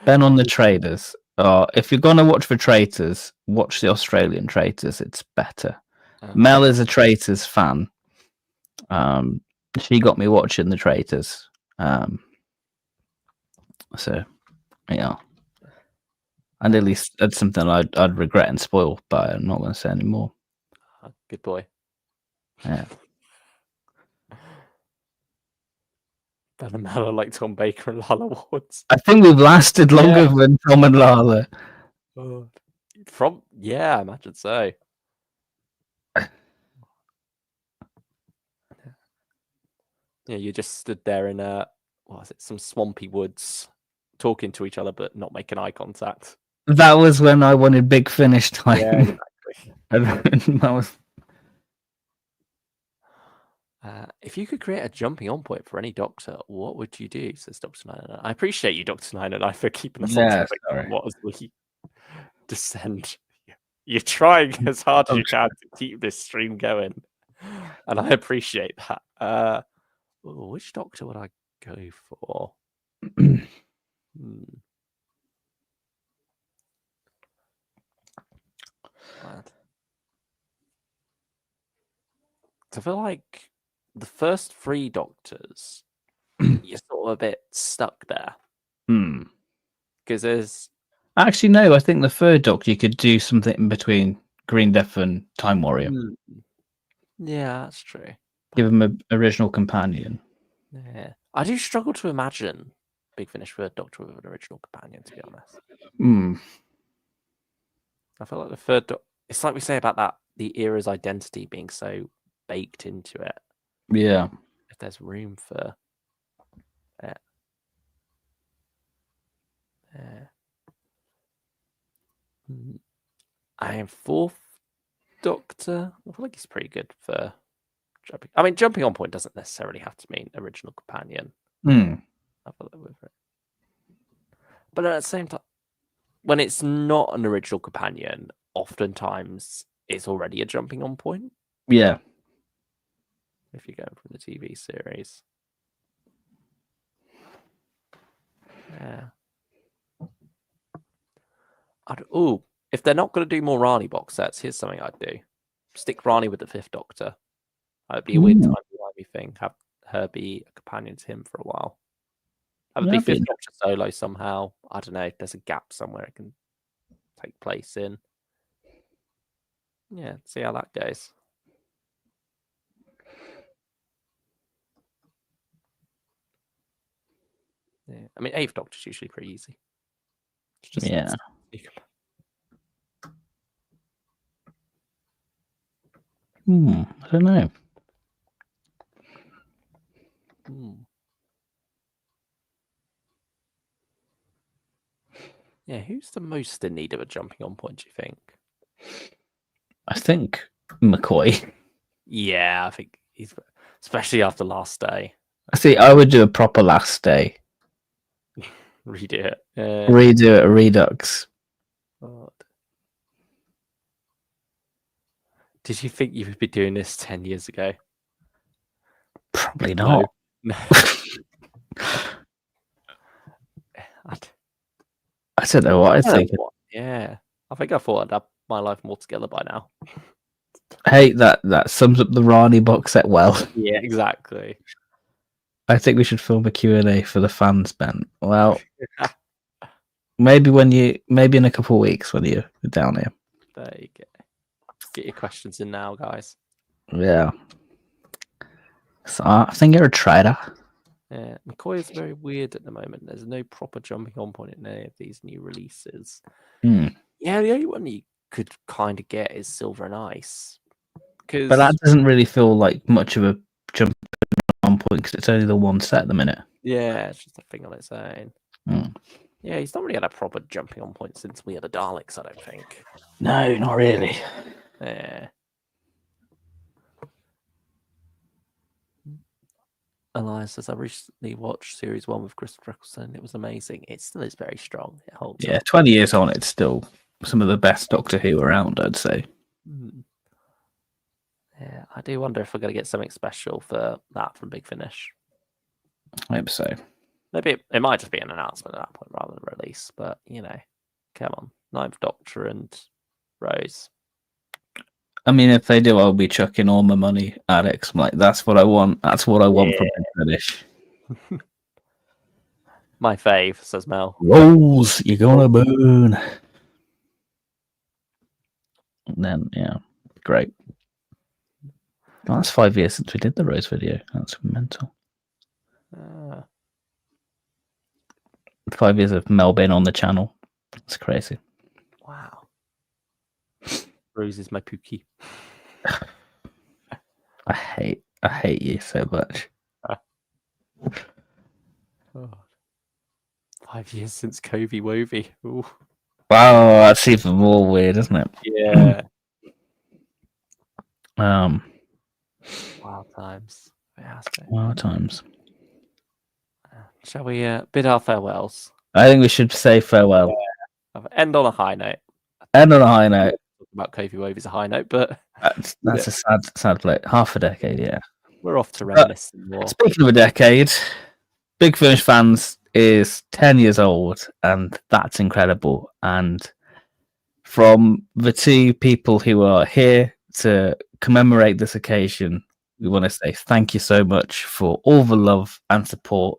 Ben on the Traders. If you're gonna watch for Traitors, watch the Australian Traitors. It's better. Mel is a Traitors fan. She got me watching the Traitors. So yeah. And at least that's something I'd regret and spoil, but I'm not going to say anymore. Good boy. Yeah. Ben and Mel are like Tom Baker and Lala Woods. I think we've lasted longer than Tom and Lala. I imagine so. Yeah, you just stood there in some swampy woods, talking to each other but not making eye contact. That was when I wanted Big Finish time. Yeah, exactly. That was. If you could create a jumping on point for any Doctor, what would you do? Says Dr. 909. I appreciate you, Dr. 909, for keeping us on topic. What as we descend. You're trying as hard as you can to keep this stream going. and I appreciate that. Which Doctor would I go for? I feel like the first 3 Doctors, you're sort of a bit stuck there. Because there's... Actually, no, I think the 3rd Doctor, you could do something in between Green Death and Time Warrior. Yeah, that's true. Give him an original companion. Yeah. I do struggle to imagine Big Finish 3rd Doctor with an original companion, to be honest. I feel like the 3rd Doctor... It's like we say about that, the era's identity being so baked into it. Yeah. If there's room for it. I am 4th Doctor. I feel like he's pretty good for jumping. I mean, jumping on point doesn't necessarily have to mean original companion. I feel like with it. But at the same time, when it's not an original companion, oftentimes it's already a jumping on point. Yeah. If you're going from the TV series. Yeah. If they're not going to do more Rani box sets, here's something I'd do. Stick Rani with the 5th Doctor. That would be a weird timey-wimey thing. Have her be a companion to him for a while. Have it be 5th Doctor solo somehow. I don't know. There's a gap somewhere it can take place in. Yeah, see how that goes. Yeah, I mean, 8th Doctor's usually pretty easy. Yeah. I don't know. Yeah, who's the most in need of a jumping on point, do you think? I think McCoy. Yeah, I think he's... Especially after Last Day. See, I would do a proper Last Day. Redo it. Redo it, a Redux. God. Did you think you would be doing this 10 years ago? Probably not. No. I don't know what I think. Yeah. I think I thought I'd have my life more together by now. Hey, that sums up the Rani box set well. Yeah, exactly. I think we should film a Q&A for the fans, Ben. Well, maybe in a couple of weeks when you're down here. There you go. Get your questions in now, guys. Yeah. So I think you're a traitor. Yeah, McCoy is very weird at the moment. There's no proper jumping on point in any of these new releases. Yeah, the only one you could kind of get is Silver and Ice. But that doesn't really feel like much of a jump on point because it's only the one set at the minute. Yeah, it's just a thing on its own. Yeah, he's not really had a proper jumping on point since we had the Daleks, I don't think. No, not really. Yeah. Elias says, I recently watched Series 1 with Christopher Eccleston. It was amazing. It still is very strong. It holds up. 20 years on, it's still some of the best Doctor Who around, I'd say. Yeah, I do wonder if we're going to get something special for that from Big Finish. I hope so. Maybe it might just be an announcement at that point rather than a release, but, you know, come on. 9th Doctor and Rose. I mean, if they do, I'll be chucking all my money at it. I'm like, that's what I want. That's what I want from Big Finish. My fave, says Mel. Rose, you're gonna burn. And then, yeah, great. Well, that's 5 years since we did the Rose video. That's mental. 5 years of Mel being on the channel. That's crazy. Wow. Rose is my Pookie. I hate you so much. 5 years since Covey Wovey. Ooh. Wow, that's even more weird, isn't it? Yeah. Wild times. Wild times. Shall we bid our farewells? I think we should say farewell. End on a high note. End on a high note. about Kofi Wave is a high note, but that's a sad play. Half a decade, yeah. We're off to reminisce more. Speaking of a decade, Big Finish Fans is 10 years old, and that's incredible. And from the two people who are here to commemorate this occasion, we want to say thank you so much for all the love and support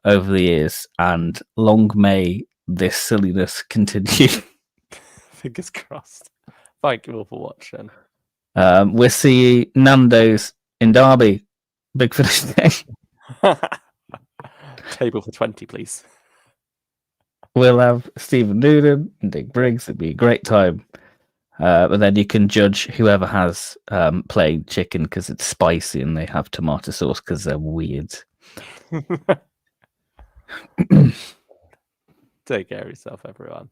over the years, and long may this silliness continue. Fingers crossed. Thank you all for watching. We'll see Nando's in Derby. Big Finish Day. Table for 20, please. We'll have Stephen Noonan and Dick Briggs. It'd be a great time. And then you can judge whoever has plain chicken because it's spicy and they have tomato sauce because they're weird. Take care of yourself, everyone.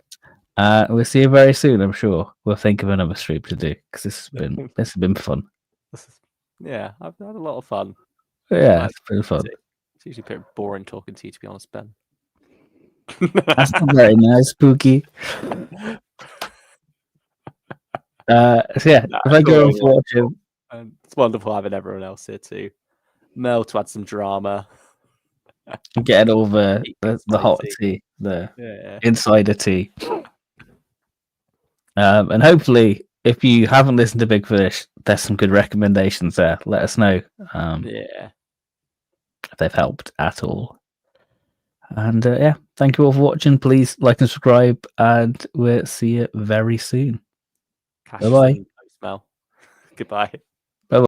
We'll see you very soon, I'm sure. We'll think of another stream to do because this has been fun. Yeah, I've had a lot of fun. Yeah, it's been fun. It's usually pretty boring talking to you, to be honest, Ben. That's not very nice, Spooky. Thank you all for watching. And it's wonderful having everyone else here too. Mel to add some drama. Getting all the hot tea, the insider tea. And hopefully, if you haven't listened to Big Finish, there's some good recommendations there. Let us know. If they've helped at all. And thank you all for watching. Please like and subscribe, and we'll see you very soon. Bye bye. Goodbye.